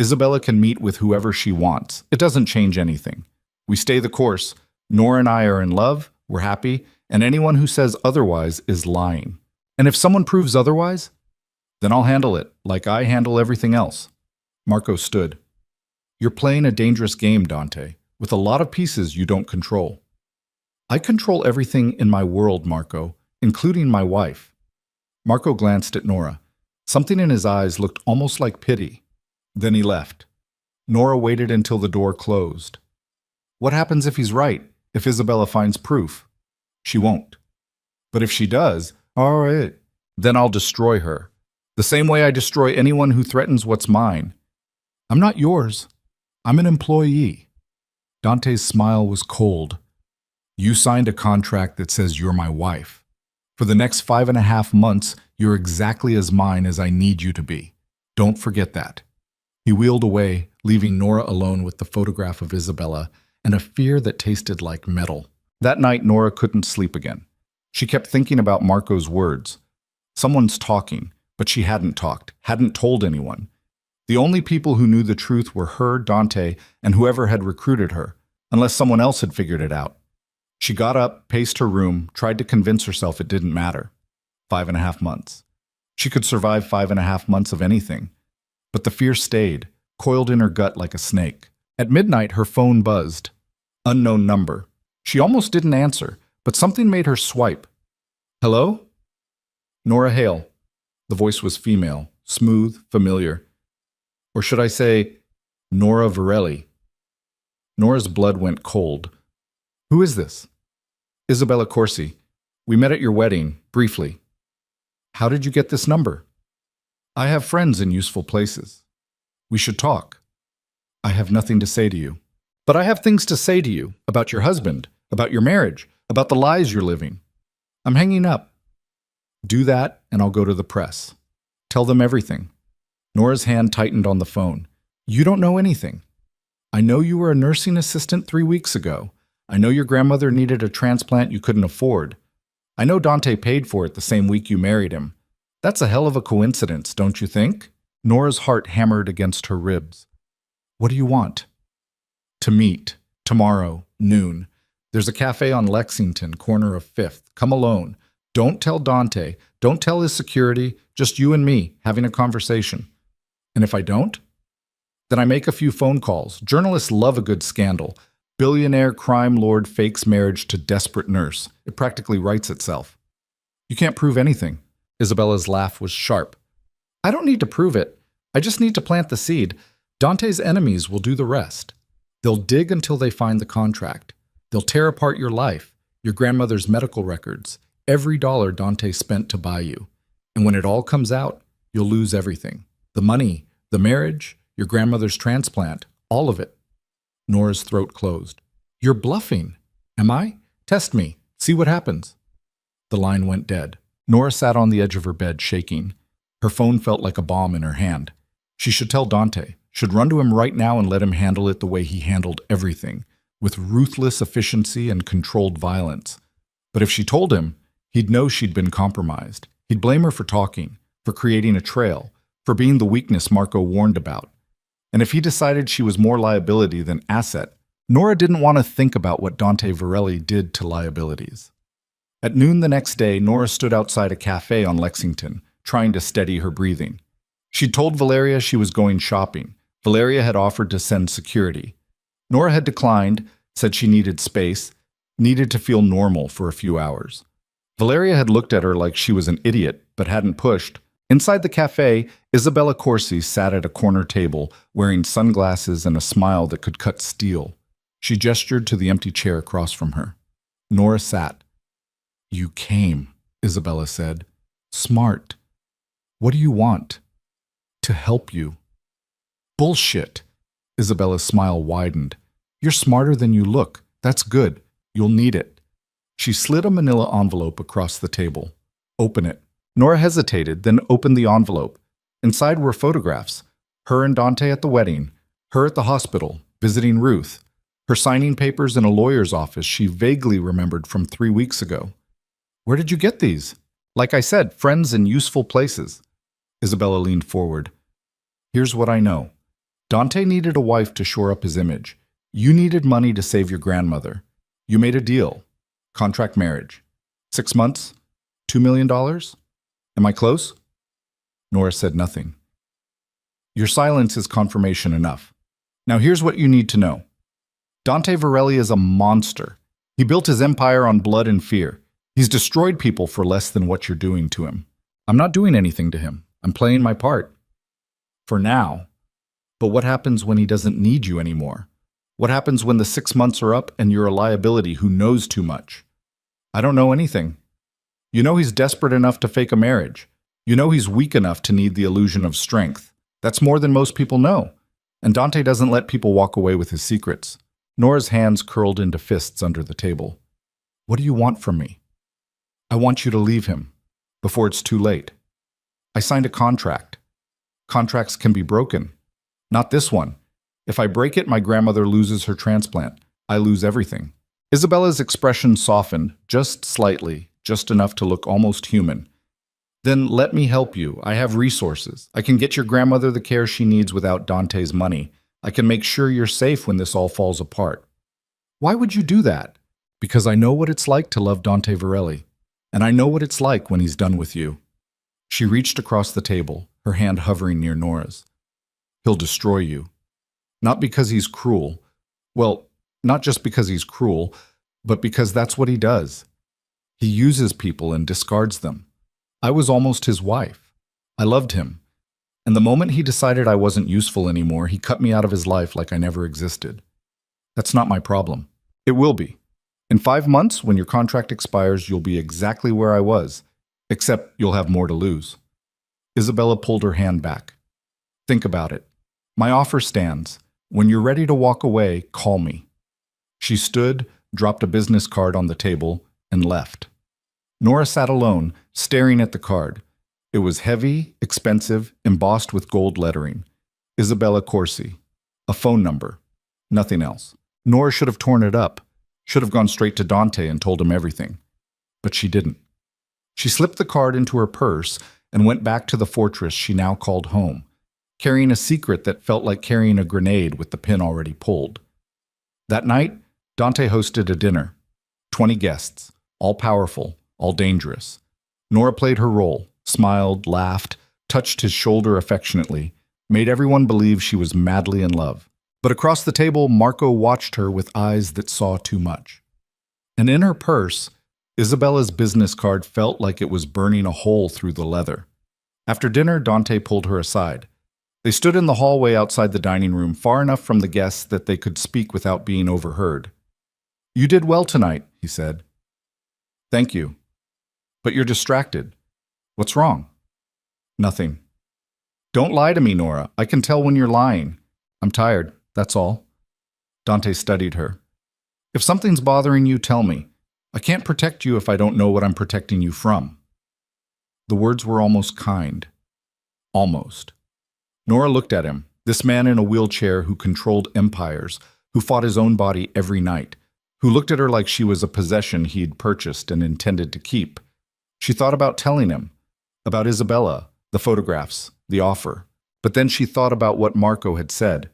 [SPEAKER 1] Isabella can meet with whoever she wants. It doesn't change anything. We stay the course. Nora and I are in love, we're happy, and anyone who says otherwise is lying. And if someone proves otherwise, then I'll handle it, like I handle everything else. Marco stood. You're playing a dangerous game, Dante, with a lot of pieces you don't control. I control everything in my world, Marco, including my wife. Marco glanced at Nora. Something in his eyes looked almost like pity. Then he left. Nora waited until the door closed. What happens if he's right, if Isabella finds proof? She won't. But if she does, all right, then I'll destroy her. The same way I destroy anyone who threatens what's mine. I'm not yours. I'm an employee. Dante's smile was cold. You signed a contract that says you're my wife. For the next 5.5 months, you're exactly as mine as I need you to be. Don't forget that. He wheeled away, leaving Nora alone with the photograph of Isabella and a fear that tasted like metal. That night, Nora couldn't sleep again. She kept thinking about Marco's words. Someone's talking, but she hadn't talked, hadn't told anyone. The only people who knew the truth were her, Dante, and whoever had recruited her, unless someone else had figured it out. She got up, paced her room, tried to convince herself it didn't matter. 5.5 months. She could survive 5.5 months of anything. But the fear stayed, coiled in her gut like a snake. At midnight, her phone buzzed. Unknown number. She almost didn't answer, but something made her swipe. Hello? Nora Hale. The voice was female, smooth, familiar. Or should I say, Nora Varelli. Nora's blood went cold. Who is this? Isabella Corsi. We met at your wedding, briefly. How did you get this number? I have friends in useful places. We should talk. I have nothing to say to you. But I have things to say to you about your husband, about your marriage, about the lies you're living. I'm hanging up. Do that, and I'll go to the press. Tell them everything. Nora's hand tightened on the phone. You don't know anything. I know you were a nursing assistant 3 weeks ago. I know your grandmother needed a transplant you couldn't afford. I know Dante paid for it the same week you married him. That's a hell of a coincidence, don't you think? Nora's heart hammered against her ribs. What do you want? To meet. Tomorrow, noon. There's a cafe on Lexington, corner of 5th. Come alone. Don't tell Dante. Don't tell his security. Just you and me, having a conversation. And if I don't? Then I make a few phone calls. Journalists love a good scandal. Billionaire crime lord fakes marriage to desperate nurse. It practically writes itself. You can't prove anything. Isabella's laugh was sharp. I don't need to prove it. I just need to plant the seed. Dante's enemies will do the rest. They'll dig until they find the contract. They'll tear apart your life, your grandmother's medical records, every dollar Dante spent to buy you. And when it all comes out, you'll lose everything. The money, the marriage, your grandmother's transplant, All of it. Nora's throat closed. You're bluffing. Am I? Test me. See what happens. The line went dead. Nora sat on the edge of her bed, shaking. Her phone felt like a bomb in her hand. She should tell Dante, should run to him right now and let him handle it the way he handled everything, with ruthless efficiency and controlled violence. But if she told him, he'd know she'd been compromised. He'd blame her for talking, for creating a trail, for being the weakness Marco warned about. And if he decided she was more liability than asset, Nora didn't want to think about what Dante Varelli did to liabilities. At noon the next day, Nora stood outside a cafe on Lexington, trying to steady her breathing. She'd told Valeria she was going shopping. Valeria had offered to send security. Nora had declined, said she needed space, needed to feel normal for a few hours. Valeria had looked at her like she was an idiot, but hadn't pushed. Inside the cafe, Isabella Corsi sat at a corner table, wearing sunglasses and a smile that could cut steel. She gestured to the empty chair across from her. Nora sat. You came, Isabella said. Smart. What do you want? To help you. Bullshit. Isabella's smile widened. You're smarter than you look. That's good. You'll need it. She slid a manila envelope across the table. Open it. Nora hesitated, then opened the envelope. Inside were photographs. Her and Dante at the wedding. Her at the hospital, visiting Ruth. Her signing papers in a lawyer's office she vaguely remembered from 3 weeks ago. Where did you get these? Like I said, friends in useful places. Isabella leaned forward. Here's what I know. Dante needed a wife to shore up his image. You needed money to save your grandmother. You made a deal. Contract marriage. 6 months? $2 million? Am I close? Nora said nothing. Your silence is confirmation enough. Now here's what you need to know. Dante Varelli is a monster. He built his empire on blood and fear. He's destroyed people for less than what you're doing to him. I'm not doing anything to him. I'm playing my part. For now. But what happens when he doesn't need you anymore? What happens when the 6 months are up and you're a liability who knows too much? I don't know anything. You know he's desperate enough to fake a marriage. You know he's weak enough to need the illusion of strength. That's more than most people know. And Dante doesn't let people walk away with his secrets. Nora's hands curled into fists under the table. What do you want from me? I want you to leave him, before it's too late. I signed a contract. Contracts can be broken. Not this one. If I break it, my grandmother loses her transplant. I lose everything. Isabella's expression softened, just slightly, just enough to look almost human. Then let me help you. I have resources. I can get your grandmother the care she needs without Dante's money. I can make sure you're safe when this all falls apart. Why would you do that? Because I know what it's like to love Dante Varelli. And I know what it's like when he's done with you. She reached across the table, her hand hovering near Nora's. He'll destroy you. Not because he's cruel. Well, not just because he's cruel, but because that's what he does. He uses people and discards them. I was almost his wife. I loved him. And the moment he decided I wasn't useful anymore, he cut me out of his life like I never existed. That's not my problem. It will be. In 5 months, when your contract expires, you'll be exactly where I was, except you'll have more to lose. Isabella pulled her hand back. Think about it. My offer stands. When you're ready to walk away, call me. She stood, dropped a business card on the table, and left. Nora sat alone, staring at the card. It was heavy, expensive, embossed with gold lettering. Isabella Corsi. A phone number. Nothing else. Nora should have torn it up. Should have gone straight to Dante and told him everything. But she didn't. She slipped the card into her purse and went back to the fortress she now called home, carrying a secret that felt like carrying a grenade with the pin already pulled. That night, Dante hosted a dinner. 20 guests, all powerful, all dangerous. Nora played her role, smiled, laughed, touched his shoulder affectionately, made everyone believe she was madly in love. But across the table, Marco watched her with eyes that saw too much. And in her purse, Isabella's business card felt like it was burning a hole through the leather. After dinner, Dante pulled her aside. They stood in the hallway outside the dining room, far enough from the guests that they could speak without being overheard. You did well tonight, he said. Thank you. But you're distracted. What's wrong? Nothing. Don't lie to me, Nora. I can tell when you're lying. I'm tired. That's all. Dante studied her. If something's bothering you, tell me. I can't protect you if I don't know what I'm protecting you from. The words were almost kind. Almost. Nora looked at him, this man in a wheelchair who controlled empires, who fought his own body every night, who looked at her like she was a possession he'd purchased and intended to keep. She thought about telling him, about Isabella, the photographs, the offer. But then she thought about what Marco had said.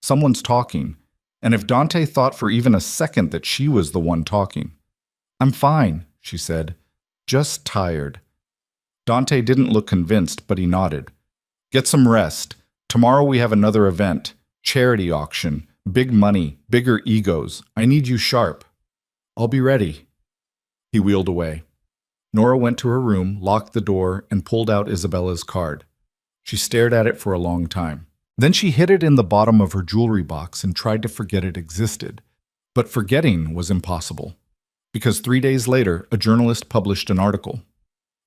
[SPEAKER 1] Someone's talking. And if Dante thought for even a second that she was the one talking. I'm fine, she said. Just tired. Dante didn't look convinced, but he nodded. Get some rest. Tomorrow we have another event. Charity auction. Big money. Bigger egos. I need you sharp. I'll be ready. He wheeled away. Nora went to her room, locked the door, and pulled out Isabella's card. She stared at it for a long time. Then she hid it in the bottom of her jewelry box and tried to forget it existed. But forgetting was impossible. Because 3 days later, a journalist published an article.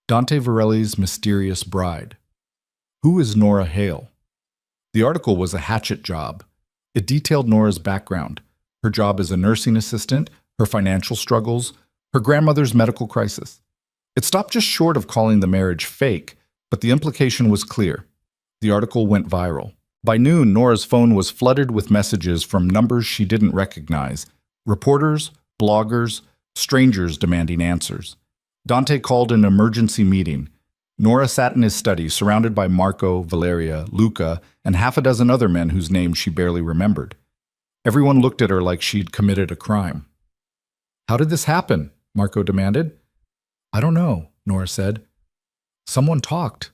[SPEAKER 1] Dante Varelli's Mysterious Bride. Who is Nora Hale? The article was a hatchet job. It detailed Nora's background, her job as a nursing assistant, her financial struggles, her grandmother's medical crisis. It stopped just short of calling the marriage fake, but the implication was clear. The article went viral. By noon, Nora's phone was flooded with messages from numbers she didn't recognize. Reporters, bloggers, strangers demanding answers. Dante called an emergency meeting. Nora sat in his study, surrounded by Marco, Valeria, Luca, and half a dozen other men whose names she barely remembered. Everyone looked at her like she'd committed a crime. How did this happen? Marco demanded. I don't know, Nora said. Someone talked.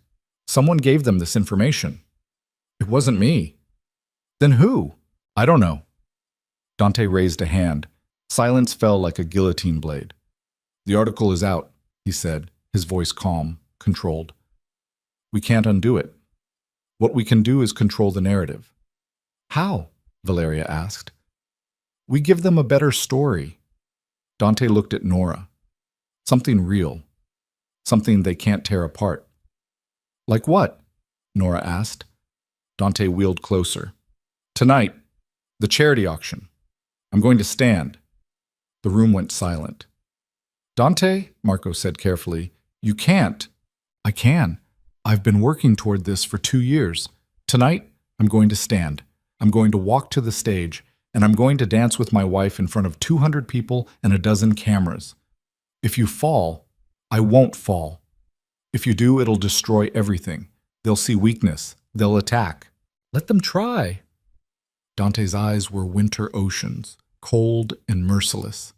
[SPEAKER 1] Someone gave them this information. It wasn't me. Then who? I don't know. Dante raised a hand. Silence fell like a guillotine blade. The article is out, he said, his voice calm, controlled. We can't undo it. What we can do is control the narrative. How? Valeria asked. We give them a better story. Dante looked at Nora. Something real. Something they can't tear apart. Like what? Nora asked. Dante wheeled closer. Tonight, the charity auction. I'm going to stand. The room went silent. Dante, Marco said carefully, you can't. I can. I've been working toward this for 2 years. Tonight, I'm going to stand. I'm going to walk to the stage, and I'm going to dance with my wife in front of 200 people and a dozen cameras. If you fall, I won't fall. If you do, it'll destroy everything. They'll see weakness. They'll attack. Let them try. Dante's eyes were winter oceans, cold and merciless.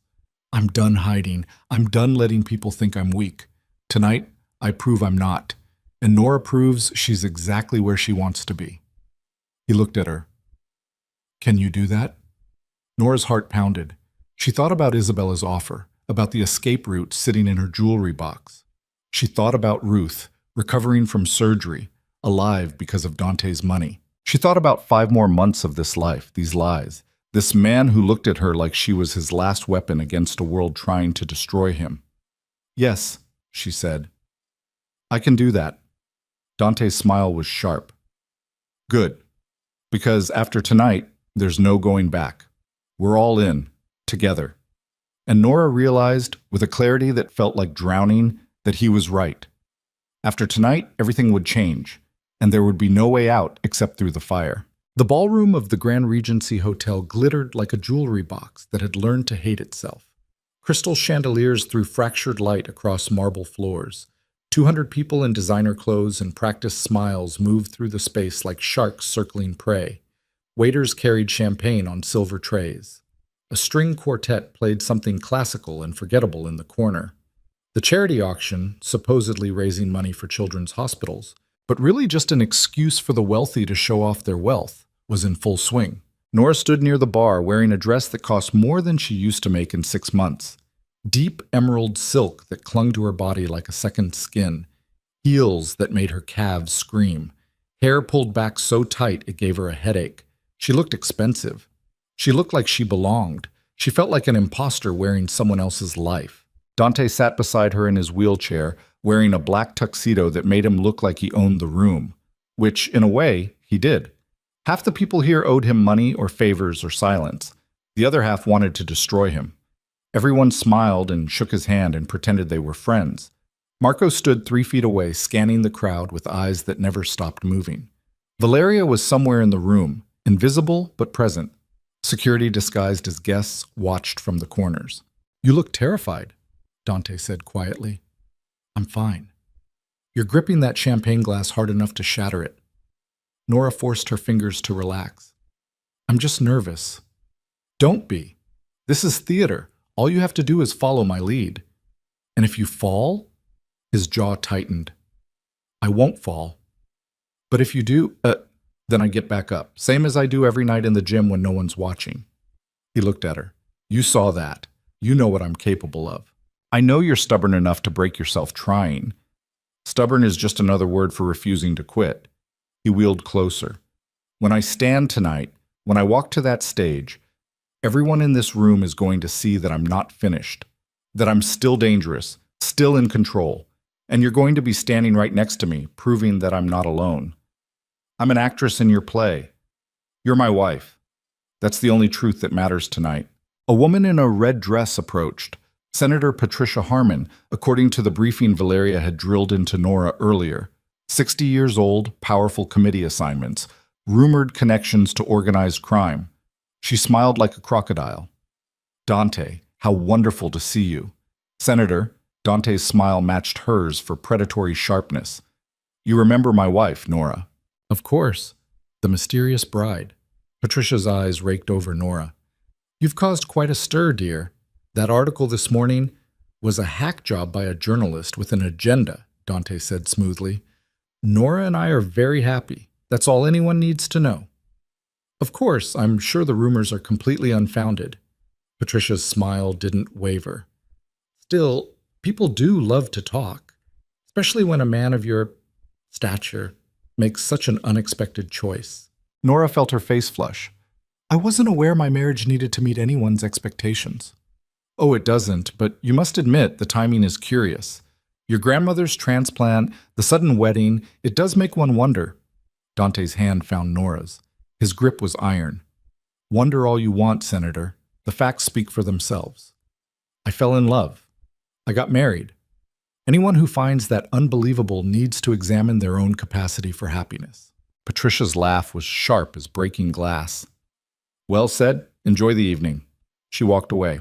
[SPEAKER 1] I'm done hiding. I'm done letting people think I'm weak. Tonight, I prove I'm not. And Nora proves she's exactly where she wants to be. He looked at her. Can you do that? Nora's heart pounded. She thought about Isabella's offer, about the escape route sitting in her jewelry box. She thought about Ruth, recovering from surgery, alive because of Dante's money. She thought about 5 more months of this life, these lies, this man who looked at her like she was his last weapon against a world trying to destroy him. Yes, she said. I can do that. Dante's smile was sharp. Good, because after tonight, there's no going back. We're all in, together. And Nora realized, with a clarity that felt like drowning, that he was right. After tonight, everything would change, and there would be no way out except through the fire. The ballroom of the Grand Regency Hotel glittered like a jewelry box that had learned to hate itself. Crystal chandeliers threw fractured light across marble floors. 200 people in designer clothes and practiced smiles moved through the space like sharks circling prey. Waiters carried champagne on silver trays. A string quartet played something classical and forgettable in the corner. The charity auction, supposedly raising money for children's hospitals, but really just an excuse for the wealthy to show off their wealth, was in full swing. Nora stood near the bar wearing a dress that cost more than she used to make in 6 months. Deep emerald silk that clung to her body like a second skin. Heels that made her calves scream. Hair pulled back so tight it gave her a headache. She looked expensive. She looked like she belonged. She felt like an imposter wearing someone else's life. Dante sat beside her in his wheelchair, wearing a black tuxedo that made him look like he owned the room, which, in a way, he did. Half the people here owed him money or favors or silence. The other half wanted to destroy him. Everyone smiled and shook his hand and pretended they were friends. Marco stood 3 feet away, scanning the crowd with eyes that never stopped moving. Valeria was somewhere in the room, invisible but present. Security disguised as guests watched from the corners. "You look terrified," Dante said quietly. "I'm fine." "You're gripping that champagne glass hard enough to shatter it." Nora forced her fingers to relax. "I'm just nervous." "Don't be. This is theater. All you have to do is follow my lead." "And if you fall?" His jaw tightened. "I won't fall. But if you do, then I get back up, same as I do every night in the gym when no one's watching." He looked at her. "You saw that. You know what I'm capable of. I know you're stubborn enough to break yourself trying. Stubborn is just another word for refusing to quit." He wheeled closer. "When I stand tonight, when I walk to that stage, everyone in this room is going to see that I'm not finished, that I'm still dangerous, still in control, and you're going to be standing right next to me, proving that I'm not alone. I'm an actress in your play. You're my wife. That's the only truth that matters tonight." A woman in a red dress approached. Senator Patricia Harmon, according to the briefing Valeria had drilled into Nora earlier. 60 years old, powerful committee assignments, rumored connections to organized crime. She smiled like a crocodile. "Dante, how wonderful to see you." "Senator," Dante's smile matched hers for predatory sharpness. "You remember my wife, Nora?" "Of course. The mysterious bride." Patricia's eyes raked over Nora. "You've caused quite a stir, dear. That article this morning was a hack job by a journalist with an agenda," Dante said smoothly. "Nora and I are very happy. That's all anyone needs to know." "Of course, I'm sure the rumors are completely unfounded." Patricia's smile didn't waver. "Still, people do love to talk, especially when a man of your stature makes such an unexpected choice." Nora felt her face flush. "I wasn't aware my marriage needed to meet anyone's expectations." "Oh, it doesn't, but you must admit the timing is curious. Your grandmother's transplant, the sudden wedding, it does make one wonder." Dante's hand found Nora's. His grip was iron. "Wonder all you want, Senator. The facts speak for themselves. I fell in love. I got married. Anyone who finds that unbelievable needs to examine their own capacity for happiness." Patricia's laugh was sharp as breaking glass. "Well said. Enjoy the evening." She walked away.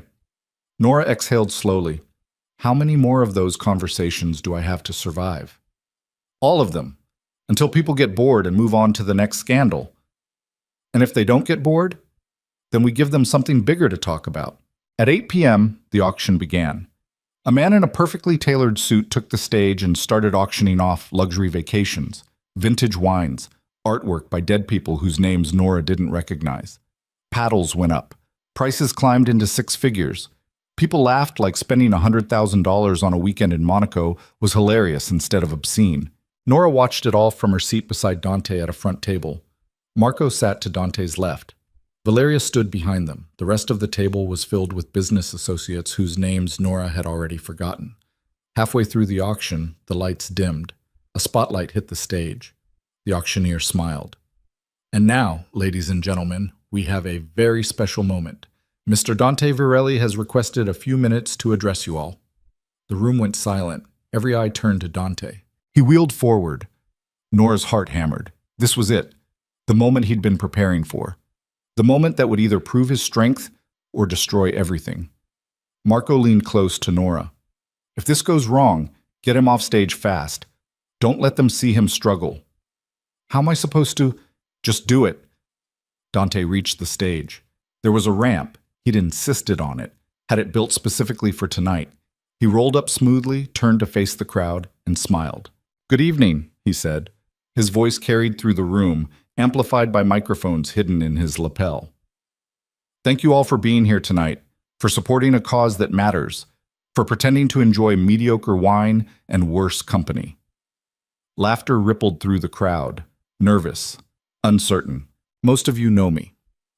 [SPEAKER 1] Nora exhaled slowly. "How many more of those conversations do I have to survive?" "All of them, until people get bored and move on to the next scandal. And if they don't get bored, then we give them something bigger to talk about." At 8 p.m., the auction began. A man in a perfectly tailored suit took the stage and started auctioning off luxury vacations, vintage wines, artwork by dead people whose names Nora didn't recognize. Paddles went up. Prices climbed into 6 figures. People laughed like spending $100,000 on a weekend in Monaco was hilarious instead of obscene. Nora watched it all from her seat beside Dante at a front table. Marco sat to Dante's left. Valeria stood behind them. The rest of the table was filled with business associates whose names Nora had already forgotten. Halfway through the auction, the lights dimmed. A spotlight hit the stage. The auctioneer smiled. "And now, ladies and gentlemen, we have a very special moment. Mr. Dante Virelli has requested a few minutes to address you all." The room went silent. Every eye turned to Dante. He wheeled forward. Nora's heart hammered. This was it. The moment he'd been preparing for. The moment that would either prove his strength or destroy everything. Marco leaned close to Nora. "If this goes wrong, get him off stage fast. Don't let them see him struggle." "How am I supposed to?" "Just do it." Dante reached the stage. There was a ramp. He'd insisted on it, had it built specifically for tonight. He rolled up smoothly, turned to face the crowd, and smiled. "Good evening," he said. His voice carried through the room, amplified by microphones hidden in his lapel. "Thank you all for being here tonight, for supporting a cause that matters, for pretending to enjoy mediocre wine and worse company." Laughter rippled through the crowd, nervous, uncertain. "Most of you know me.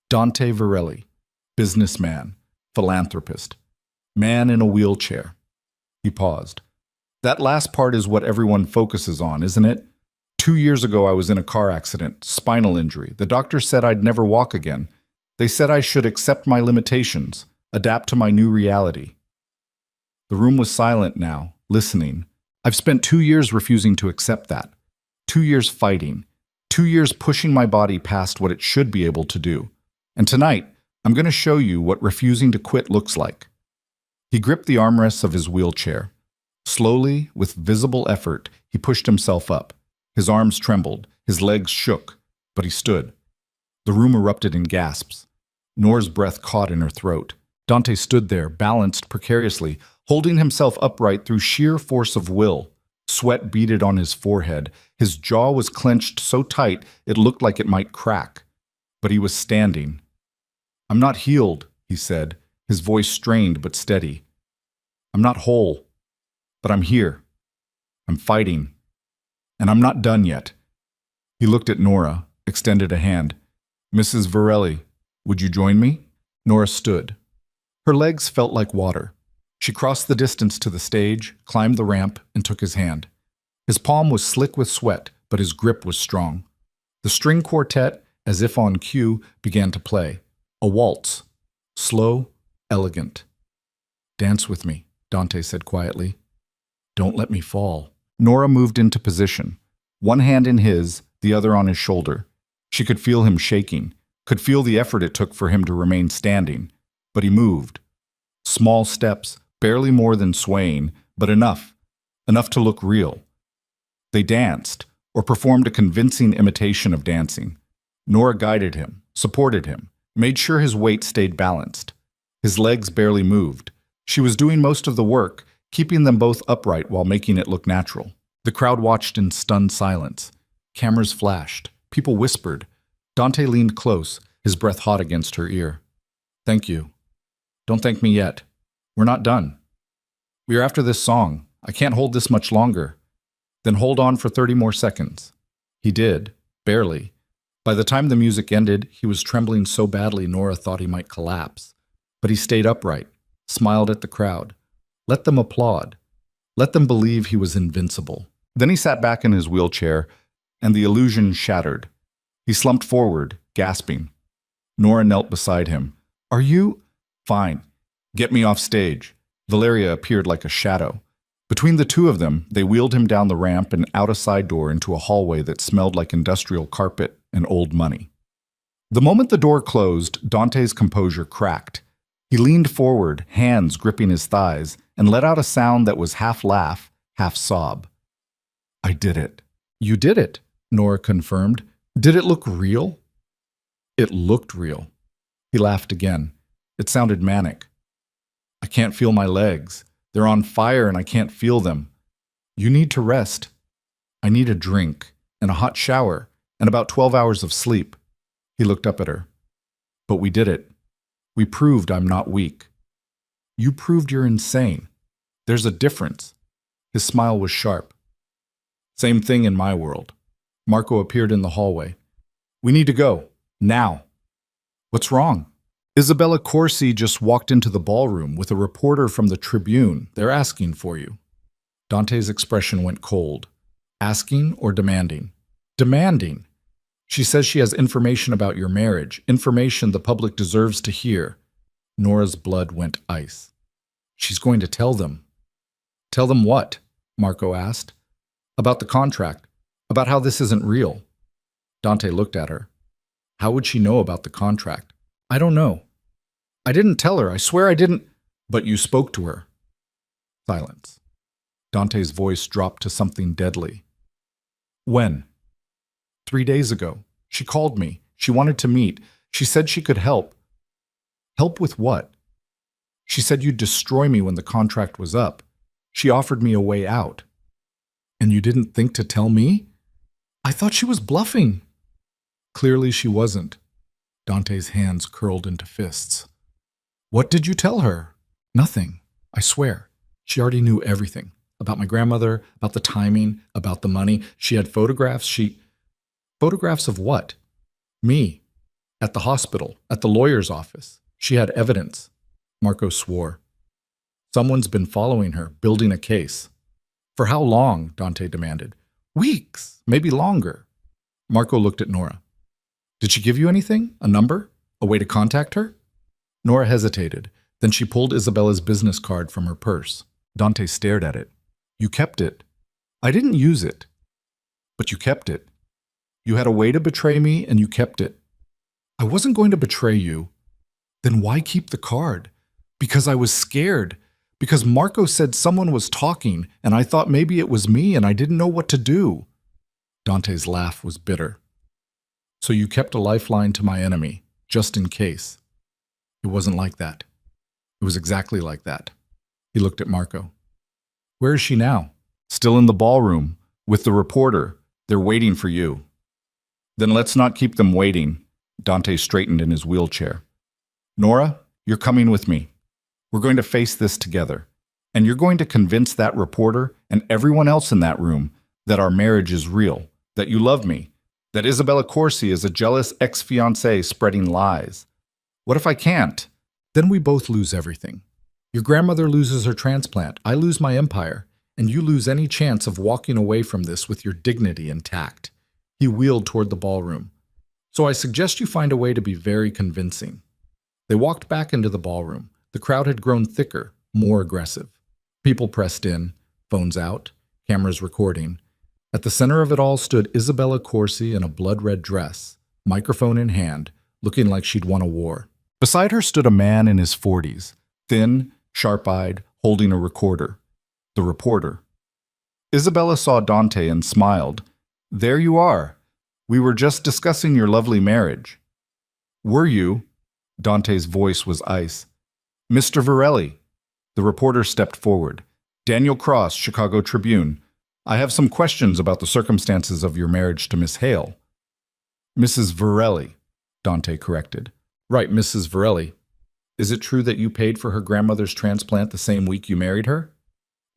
[SPEAKER 1] Dante Virelli, businessman, philanthropist, man in a wheelchair." He paused. "That last part is what everyone focuses on, isn't it? 2 years ago, I was in a car accident, spinal injury. The doctor said I'd never walk again. They said I should accept my limitations, adapt to my new reality. The room was silent now, listening. I've spent 2 years refusing to accept that. 2 years fighting. 2 years pushing my body past what it should be able to do. And tonight, I'm going to show you what refusing to quit looks like. He gripped the armrests of his wheelchair. Slowly, with visible effort, he pushed himself up. His arms trembled, his legs shook, but he stood. The room erupted in gasps. Nora's breath caught in her throat. Dante stood there, balanced precariously, holding himself upright through sheer force of will. Sweat beaded on his forehead. His jaw was clenched so tight it looked like it might crack. But he was standing. "I'm not healed," he said, his voice strained but steady. "I'm not whole, but I'm here. I'm fighting. And I'm not done yet." He looked at Nora, extended a hand. "Mrs. Varelli, would you join me?" Nora stood. Her legs felt like water. She crossed the distance to the stage, climbed the ramp, and took his hand. His palm was slick with sweat, but his grip was strong. The string quartet, as if on cue, began to play. A waltz. Slow, elegant. "Dance with me," Dante said quietly. "Don't let me fall." Nora moved into position, one hand in his, the other on his shoulder. She could feel him shaking, could feel the effort it took for him to remain standing. But he moved. Small steps, barely more than swaying, but enough to look real. They danced, or performed a convincing imitation of dancing. Nora guided him, supported him, made sure his weight stayed balanced. His legs barely moved. She was doing most of the work, keeping them both upright while making it look natural. The crowd watched in stunned silence. Cameras flashed. People whispered. Dante leaned close, his breath hot against her ear. "Thank you. Don't thank me yet. We're not done. We are after this song. I can't hold this much longer." "Then hold on for 30 more seconds." He did, barely. By the time the music ended, he was trembling so badly Nora thought he might collapse. But he stayed upright, smiled at the crowd. Let them applaud. Let them believe he was invincible. Then he sat back in his wheelchair, and the illusion shattered. He slumped forward, gasping. Nora knelt beside him. "Are you—" "Fine. Get me off stage." Valeria appeared like a shadow. Between the two of them, they wheeled him down the ramp and out a side door into a hallway that smelled like industrial carpet and old money. The moment the door closed, Dante's composure cracked. He leaned forward, hands gripping his thighs, and let out a sound that was half laugh, half sob. "I did it." "You did it," Nora confirmed. "Did it look real?" "It looked real." He laughed again. It sounded manic. "I can't feel my legs. They're on fire and I can't feel them. You need to rest." "I need a drink, and a hot shower, and about 12 hours of sleep." He looked up at her. "But we did it. We proved I'm not weak." "You proved you're insane. There's a difference." His smile was sharp. "Same thing in my world." Marco appeared in the hallway. "We need to go. Now." "What's wrong?" "Isabella Corsi just walked into the ballroom with a reporter from the Tribune. They're asking for you." Dante's expression went cold. "Asking or demanding?" "Demanding. She says she has information about your marriage, information the public deserves to hear." Nora's blood went ice. "She's going to tell them." "Tell them what?" Marco asked. "About the contract. About how this isn't real." Dante looked at her. "How would she know about the contract?" "I don't know. I didn't tell her. I swear I didn't." "But you spoke to her." Silence. Dante's voice dropped to something deadly. "When?" 3 days ago. She called me. She wanted to meet. She said she could help." "Help with what?" "She said you'd destroy me when the contract was up. She offered me a way out." "And you didn't think to tell me?" "I thought she was bluffing." Clearly she wasn't. Dante's hands curled into fists. "What did you tell her?" "Nothing. I swear. She already knew everything. About my grandmother, about the timing, about the money. She had photographs. Photographs of what?" "Me. At the hospital. At the lawyer's office. She had evidence." Marco swore. "Someone's been following her, building a case." "For how long?" Dante demanded. Weeks, maybe longer. Marco looked at Nora. Did she give you anything? A number? A way to contact her? Nora hesitated. Then she pulled Isabella's business card from her purse. Dante stared at it. You kept it. I didn't use it. But you kept it. You had a way to betray me, and you kept it. I wasn't going to betray you. Then why keep the card? Because I was scared. Because Marco said someone was talking, and I thought maybe it was me, and I didn't know what to do. Dante's laugh was bitter. So you kept a lifeline to my enemy, just in case. It wasn't like that. It was exactly like that. He looked at Marco. Where is she now? Still in the ballroom, with the reporter. They're waiting for you. Then let's not keep them waiting. Dante straightened in his wheelchair. Nora, you're coming with me. We're going to face this together. And you're going to convince that reporter and everyone else in that room that our marriage is real, that you love me, that Isabella Corsi is a jealous ex-fiancée spreading lies. What if I can't? Then we both lose everything. Your grandmother loses her transplant, I lose my empire, and you lose any chance of walking away from this with your dignity intact. He wheeled toward the ballroom. So I suggest you find a way to be very convincing. They walked back into the ballroom. The crowd had grown thicker, more aggressive. People pressed in, phones out, cameras recording. At the center of it all stood Isabella Corsi in a blood-red dress, microphone in hand, looking like she'd won a war. Beside her stood a man in his 40s, thin, sharp-eyed, holding a recorder. The reporter. Isabella saw Dante and smiled. There you are. We were just discussing your lovely marriage. Were you? Dante's voice was ice. Mr. Varelli. The reporter stepped forward. Daniel Cross, Chicago Tribune. I have some questions about the circumstances of your marriage to Miss Hale. Mrs. Varelli, Dante corrected. Right, Mrs. Varelli. Is it true that you paid for her grandmother's transplant the same week you married her?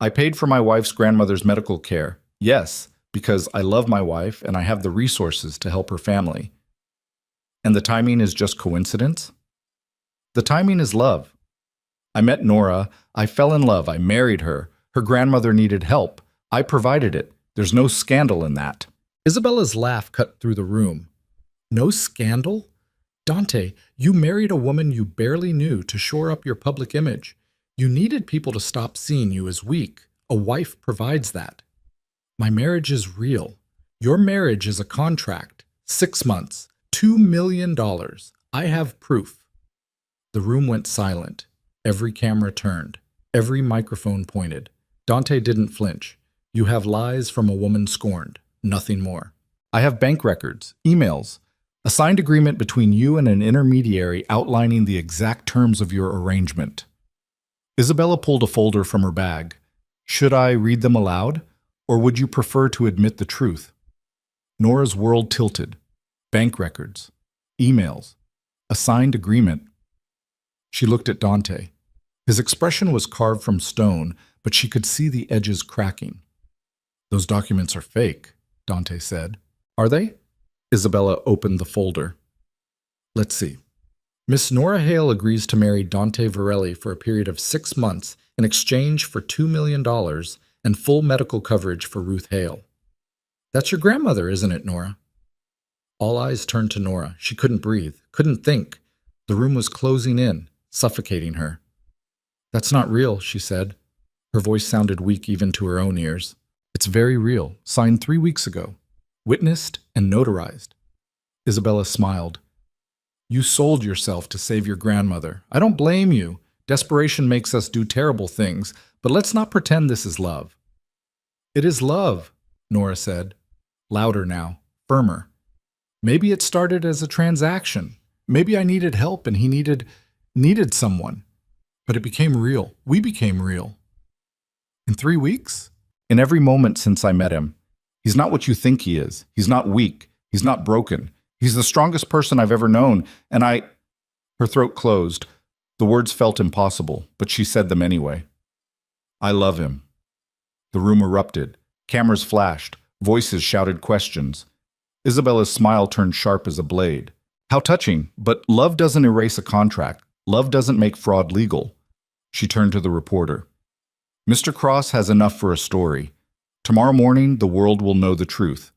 [SPEAKER 1] I paid for my wife's grandmother's medical care. Yes, because I love my wife and I have the resources to help her family. And the timing is just coincidence? The timing is love. I met Nora, I fell in love, I married her. Her grandmother needed help. I provided it. There's no scandal in that. Isabella's laugh cut through the room. No scandal? Dante, you married a woman you barely knew to shore up your public image. You needed people to stop seeing you as weak. A wife provides that. My marriage is real. Your marriage is a contract. 6 months. $2 million. I have proof. The room went silent. Every camera turned. Every microphone pointed. Dante didn't flinch. You have lies from a woman scorned. Nothing more. I have bank records, emails, a signed agreement between you and an intermediary outlining the exact terms of your arrangement. Isabella pulled a folder from her bag. Should I read them aloud, or would you prefer to admit the truth? Nora's world tilted. Bank records, emails, a signed agreement. She looked at Dante. His expression was carved from stone, but she could see the edges cracking. Those documents are fake, Dante said. Are they? Isabella opened the folder. Let's see. Miss Nora Hale agrees to marry Dante Varelli for a period of 6 months in exchange for $2 million and full medical coverage for Ruth Hale. That's your grandmother, isn't it, Nora? All eyes turned to Nora. She couldn't breathe, couldn't think. The room was closing in, suffocating her. That's not real, she said. Her voice sounded weak even to her own ears. It's very real, signed 3 weeks ago. Witnessed and notarized. Isabella smiled. You sold yourself to save your grandmother. I don't blame you. Desperation makes us do terrible things, but let's not pretend this is love. It is love, Nora said. Louder now, firmer. Maybe it started as a transaction. Maybe I needed help and he needed someone. But it became real. We became real. In 3 weeks? In every moment since I met him. He's not what you think he is. He's not weak. He's not broken. He's the strongest person I've ever known, and Her throat closed. The words felt impossible, but she said them anyway. I love him. The room erupted. Cameras flashed. Voices shouted questions. Isabella's smile turned sharp as a blade. How touching, but love doesn't erase a contract. Love doesn't make fraud legal. She turned to the reporter. Mr. Cross has enough for a story. Tomorrow morning, the world will know the truth,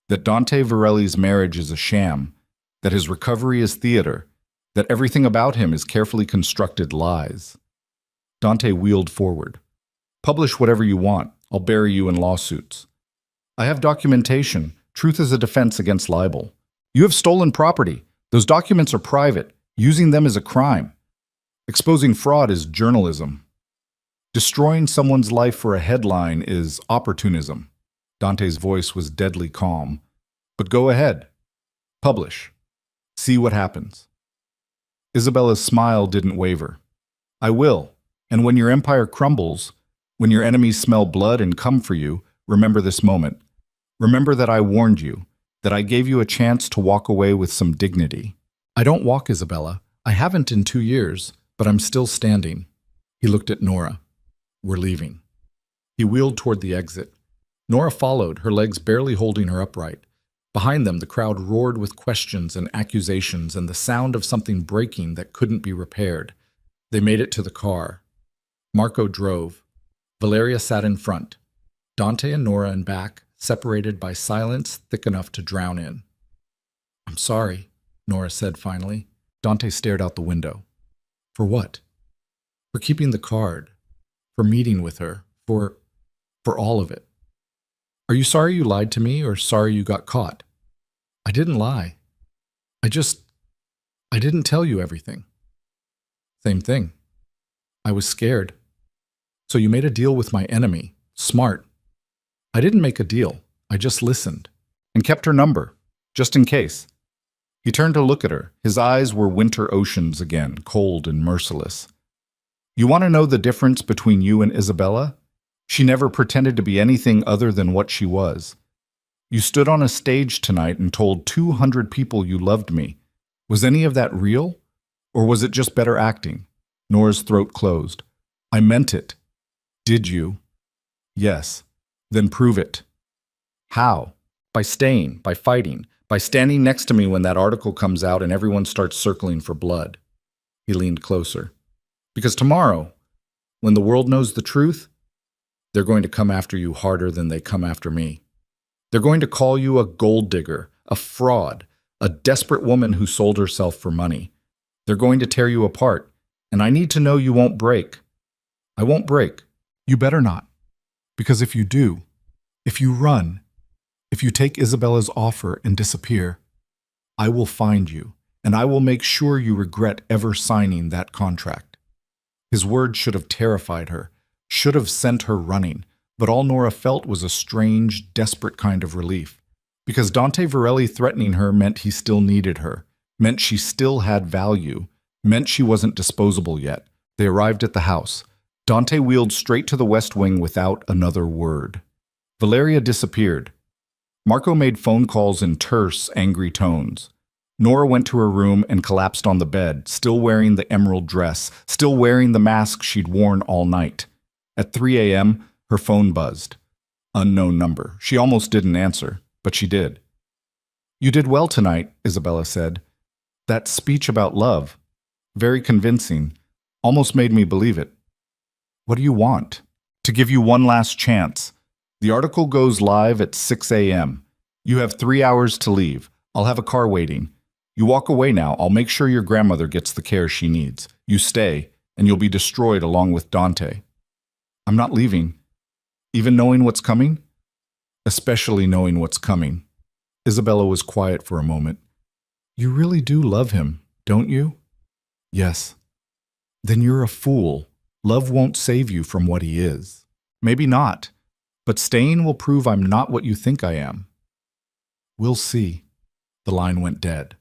[SPEAKER 1] that Dante Varelli's marriage is a sham, that his recovery is theater, that everything about him is carefully constructed lies. Dante wheeled forward. Publish whatever you want. I'll bury you in lawsuits. I have documentation. Truth is a defense against libel. You have stolen property. Those documents are private. Using them is a crime. Exposing fraud is journalism. Destroying someone's life for a headline is opportunism. Dante's voice was deadly calm. But go ahead. Publish. See what happens. Isabella's smile didn't waver. I will. And when your empire crumbles, when your enemies smell blood and come for you, remember this moment. Remember that I warned you, that I gave you a chance to walk away with some dignity. I don't walk, Isabella. I haven't in 2 years, but I'm still standing. He looked at Nora. We're leaving. He wheeled toward the exit. Nora followed, her legs barely holding her upright. Behind them, the crowd roared with questions and accusations and the sound of something breaking that couldn't be repaired. They made it to the car. Marco drove. Valeria sat in front. Dante and Nora in back, separated by silence thick enough to drown in. I'm sorry, Nora said finally. Dante stared out the window. For what? For keeping the card. For meeting with her. For all of it. Are you sorry you lied to me or sorry you got caught? I didn't lie. I didn't tell you everything. Same thing. I was scared. So you made a deal with my enemy. Smart. I didn't make a deal. I just listened. And kept her number, just in case. He turned to look at her. His eyes were winter oceans again, cold and merciless. You want to know the difference between you and Isabella? She never pretended to be anything other than what she was. You stood on a stage tonight and told 200 people you loved me. Was any of that real? Or was it just better acting? Nora's throat closed. I meant it. Did you? Yes. Then prove it. How? By staying, by fighting, by standing next to me when that article comes out and everyone starts circling for blood. He leaned closer. Because tomorrow, when the world knows the truth, they're going to come after you harder than they come after me. They're going to call you a gold digger, a fraud, a desperate woman who sold herself for money. They're going to tear you apart, and I need to know you won't break. I won't break. You better not. Because if you do, if you run, if you take Isabella's offer and disappear, I will find you, and I will make sure you regret ever signing that contract. His words should have terrified her, should have sent her running, but all Nora felt was a strange, desperate kind of relief. Because Dante Varelli threatening her meant he still needed her, meant she still had value, meant she wasn't disposable yet. They arrived at the house. Dante wheeled straight to the West Wing without another word. Valeria disappeared. Marco made phone calls in terse, angry tones. Nora went to her room and collapsed on the bed, still wearing the emerald dress, still wearing the mask she'd worn all night. At 3 a.m., her phone buzzed. Unknown number. She almost didn't answer, but she did. You did well tonight, Isabella said. That speech about love. Very convincing. Almost made me believe it. What do you want? To give you one last chance. The article goes live at 6 a.m. You have 3 hours to leave. I'll have a car waiting. You walk away now. I'll make sure your grandmother gets the care she needs. You stay, and you'll be destroyed along with Dante. I'm not leaving. Even knowing what's coming? Especially knowing what's coming. Isabella was quiet for a moment. You really do love him, don't you? Yes. Then you're a fool. Love won't save you from what he is. Maybe not, but staying will prove I'm not what you think I am. We'll see. The line went dead.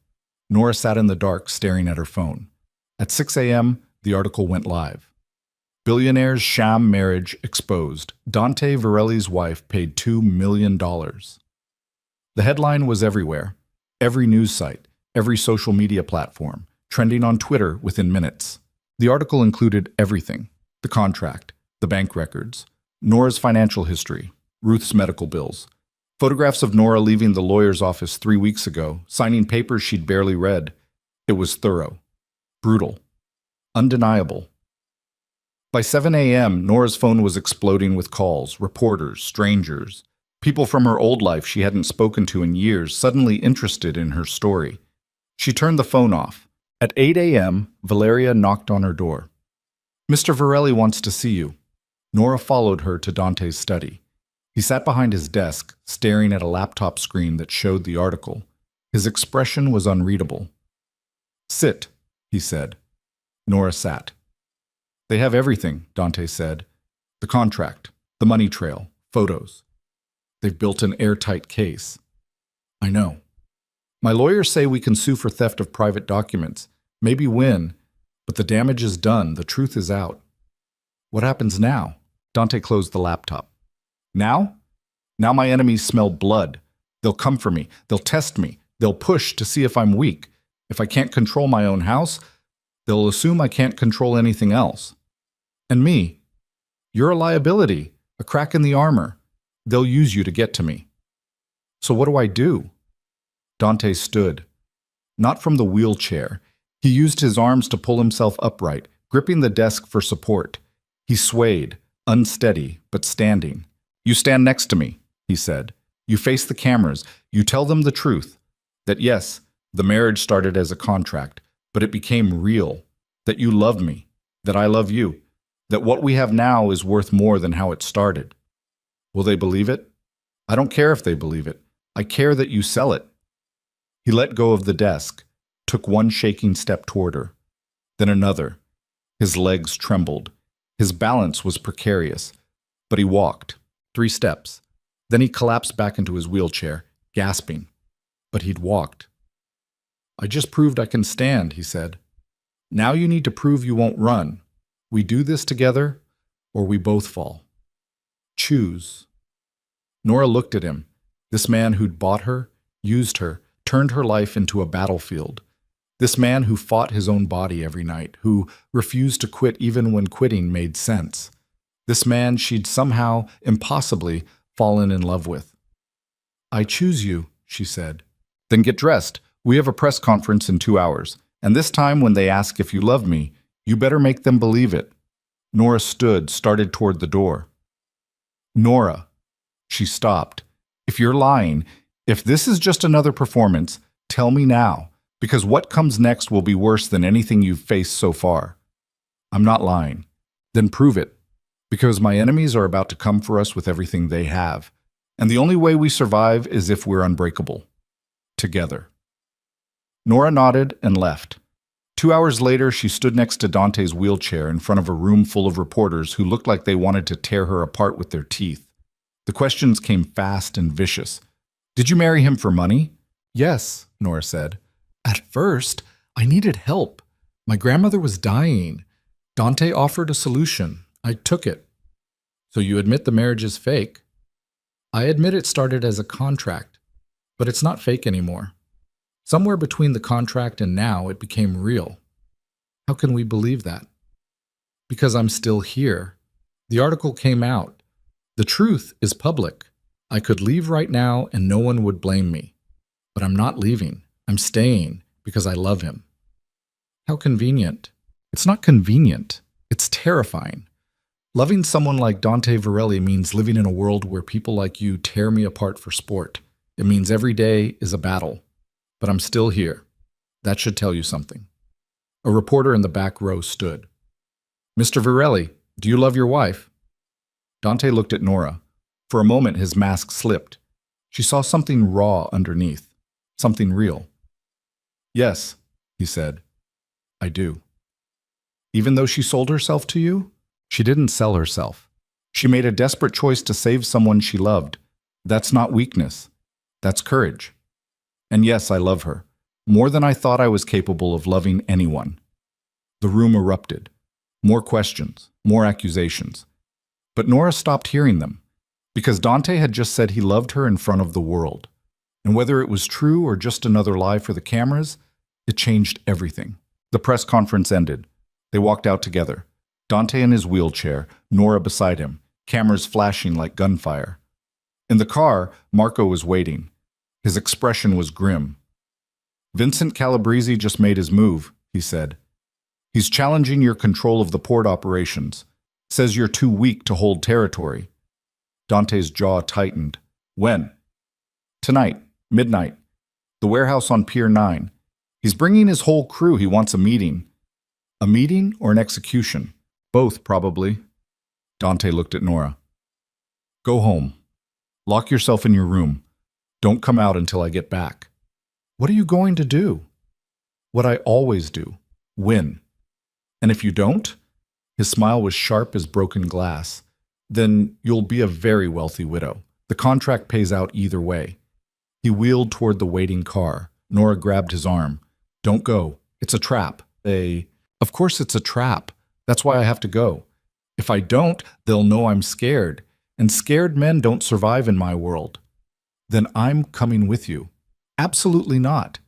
[SPEAKER 1] Nora sat in the dark, staring at her phone. At 6 a.m., the article went live. Billionaire's sham marriage exposed. Dante Varelli's wife paid $2 million. The headline was everywhere. Every news site, every social media platform, trending on Twitter within minutes. The article included everything. The contract, the bank records, Nora's financial history, Ruth's medical bills, photographs of Nora leaving the lawyer's office 3 weeks ago, signing papers she'd barely read. It was thorough, brutal, undeniable. By 7 a.m., Nora's phone was exploding with calls, reporters, strangers, people from her old life she hadn't spoken to in years, suddenly interested in her story. She turned the phone off. At 8 a.m., Valeria knocked on her door. "Mr. Varelli wants to see you." Nora followed her to Dante's study. He sat behind his desk, staring at a laptop screen that showed the article. His expression was unreadable. "Sit," he said. Nora sat. "They have everything," Dante said. "The contract, the money trail, photos. They've built an airtight case." "I know. My lawyers say we can sue for theft of private documents, maybe win, but the damage is done, the truth is out." "What happens now?" Dante closed the laptop. "Now? Now my enemies smell blood. They'll come for me. They'll test me. They'll push to see if I'm weak. If I can't control my own house, they'll assume I can't control anything else. And me. You're a liability, a crack in the armor. They'll use you to get to me." "So what do I do?" Dante stood. Not from the wheelchair. He used his arms to pull himself upright, gripping the desk for support. He swayed, unsteady, but standing. "You stand next to me," he said. "You face the cameras. You tell them the truth. That yes, the marriage started as a contract, but it became real. That you love me. That I love you. That what we have now is worth more than how it started." "Will they believe it?" "I don't care if they believe it. I care that you sell it." He let go of the desk, took one shaking step toward her, then another. His legs trembled. His balance was precarious, but he walked 3 steps. Then he collapsed back into his wheelchair, gasping. But he'd walked. "I just proved I can stand," he said. "Now you need to prove you won't run. We do this together, or we both fall. Choose." Nora looked at him, this man who'd bought her, used her, turned her life into a battlefield. This man who fought his own body every night, who refused to quit even when quitting made sense. This man she'd somehow, impossibly, fallen in love with. "I choose you," she said. "Then get dressed. We have a press conference in 2 hours. And this time when they ask if you love me, you better make them believe it." Nora stood, started toward the door. "Nora." She stopped. "If you're lying, if this is just another performance, tell me now, because what comes next will be worse than anything you've faced so far." "I'm not lying." "Then prove it. Because my enemies are about to come for us with everything they have. And the only way we survive is if we're unbreakable. Together." Nora nodded and left. 2 hours later, she stood next to Dante's wheelchair in front of a room full of reporters who looked like they wanted to tear her apart with their teeth. The questions came fast and vicious. "Did you marry him for money?" "Yes," Nora said. "At first, I needed help. My grandmother was dying. Dante offered a solution. I took it." "So you admit the marriage is fake?" "I admit it started as a contract, but it's not fake anymore. Somewhere between the contract and now, it became real." "How can we believe that?" "Because I'm still here. The article came out. The truth is public. I could leave right now and no one would blame me. But I'm not leaving. I'm staying because I love him." "How convenient." "It's not convenient. It's terrifying. Loving someone like Dante Varelli means living in a world where people like you tear me apart for sport. It means every day is a battle. But I'm still here. That should tell you something." A reporter in the back row stood. "Mr. Varelli, do you love your wife?" Dante looked at Nora. For a moment, his mask slipped. She saw something raw underneath, something real. "Yes," he said. "I do." "Even though she sold herself to you?" "She didn't sell herself. She made a desperate choice to save someone she loved. That's not weakness. That's courage. And yes, I love her, more than I thought I was capable of loving anyone." The room erupted. More questions, more accusations. But Nora stopped hearing them, because Dante had just said he loved her in front of the world. And whether it was true or just another lie for the cameras, it changed everything. The press conference ended. They walked out together. Dante in his wheelchair, Nora beside him, cameras flashing like gunfire. In the car, Marco was waiting. His expression was grim. "Vincent Calabrese just made his move," he said. "He's challenging your control of the port operations. Says you're too weak to hold territory. Dante's jaw tightened. When? Tonight, midnight. The warehouse on Pier 9. He's bringing his whole crew. He wants a meeting. A meeting or an execution? Both, probably. Dante looked at Nora. Go home. Lock yourself in your room. Don't come out until I get back. What are you going to do? What I always do. Win. And if you don't? His smile was sharp as broken glass. Then you'll be a very wealthy widow. The contract pays out either way. He wheeled toward the waiting car. Nora grabbed his arm. Don't go. It's a trap. Of course it's a trap. That's why I have to go. If I don't, they'll know I'm scared. And scared men don't survive in my world. Then I'm coming with you. Absolutely not.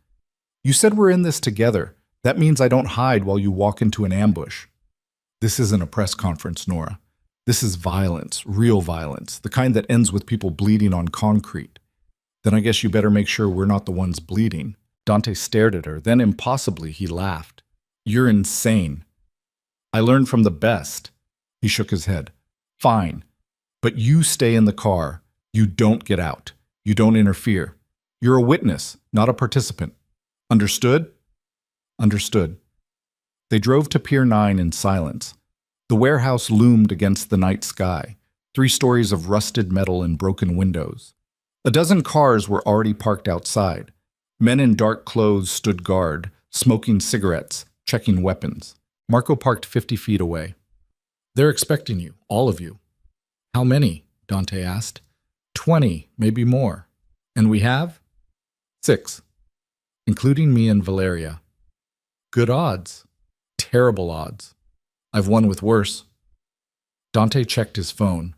[SPEAKER 1] You said we're in this together. That means I don't hide while you walk into an ambush. This isn't a press conference, Nora. This is violence, real violence, the kind that ends with people bleeding on concrete. Then I guess you better make sure we're not the ones bleeding. Dante stared at her, then impossibly he laughed. You're insane. I learned from the best. He shook his head. Fine. But you stay in the car. You don't get out. You don't interfere. You're a witness, not a participant. Understood? Understood. They drove to Pier 9 in silence. The warehouse loomed against the night sky, 3 stories of rusted metal and broken windows. A dozen cars were already parked outside. Men in dark clothes stood guard, smoking cigarettes, checking weapons. Marco parked 50 feet away. They're expecting you, all of you. How many? Dante asked. 20, maybe more. And we have? 6, including me and Valeria. Good odds. Terrible odds. I've won with worse. Dante checked his phone.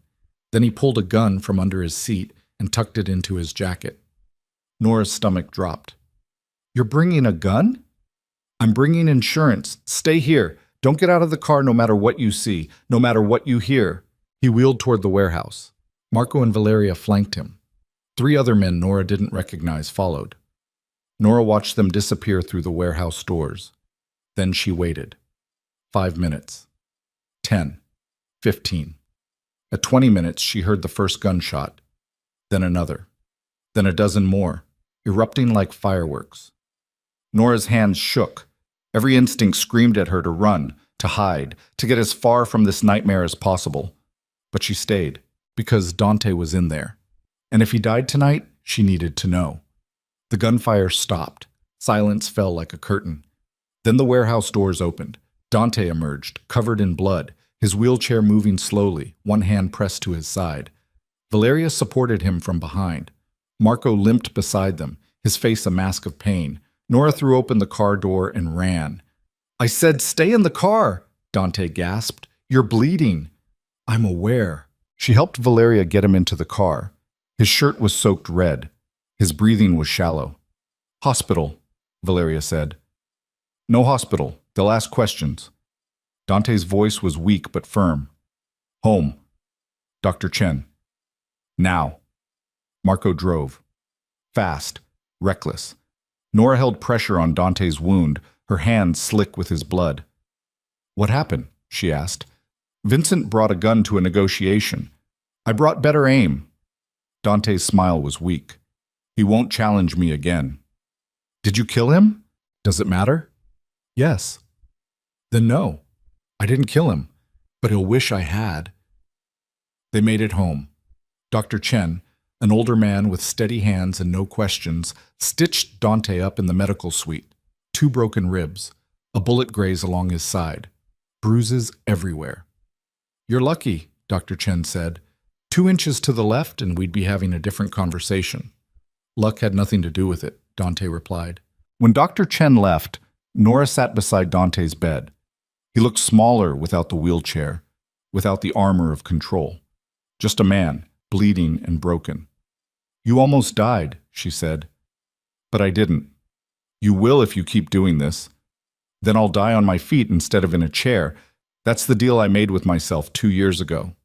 [SPEAKER 1] Then he pulled a gun from under his seat and tucked it into his jacket. Nora's stomach dropped. You're bringing a gun? I'm bringing insurance. Stay here. Don't get out of the car no matter what you see, no matter what you hear. He wheeled toward the warehouse. Marco and Valeria flanked him. 3 other men Nora didn't recognize followed. Nora watched them disappear through the warehouse doors. Then she waited. 5 minutes. 10. 15. At 20 minutes, she heard the first gunshot. Then another. Then a dozen more, erupting like fireworks. Nora's hands shook. Every instinct screamed at her to run, to hide, to get as far from this nightmare as possible. But she stayed, because Dante was in there. And if he died tonight, she needed to know. The gunfire stopped. Silence fell like a curtain. Then the warehouse doors opened. Dante emerged, covered in blood, his wheelchair moving slowly, one hand pressed to his side. Valeria supported him from behind. Marco limped beside them, his face a mask of pain. Nora threw open the car door and ran. I said, stay in the car, Dante gasped. You're bleeding. I'm aware. She helped Valeria get him into the car. His shirt was soaked red. His breathing was shallow. Hospital, Valeria said. No hospital. They'll ask questions. Dante's voice was weak but firm. Home. Dr. Chen. Now. Marco drove. Fast. Reckless. Nora held pressure on Dante's wound, her hands slick with his blood. What happened? She asked. Vincent brought a gun to a negotiation. I brought better aim. Dante's smile was weak. He won't challenge me again. Did you kill him? Does it matter? Yes. Then no. I didn't kill him, but he'll wish I had. They made it home. Dr. Chen, an older man with steady hands and no questions, stitched Dante up in the medical suite. 2 broken ribs, a bullet graze along his side, bruises everywhere. You're lucky, Dr. Chen said. 2 inches to the left and we'd be having a different conversation. Luck had nothing to do with it, Dante replied. When Dr. Chen left, Nora sat beside Dante's bed. He looked smaller without the wheelchair, without the armor of control. Just a man, bleeding and broken. You almost died, she said. But I didn't. You will if you keep doing this. Then I'll die on my feet instead of in a chair. That's the deal I made with myself 2 years ago.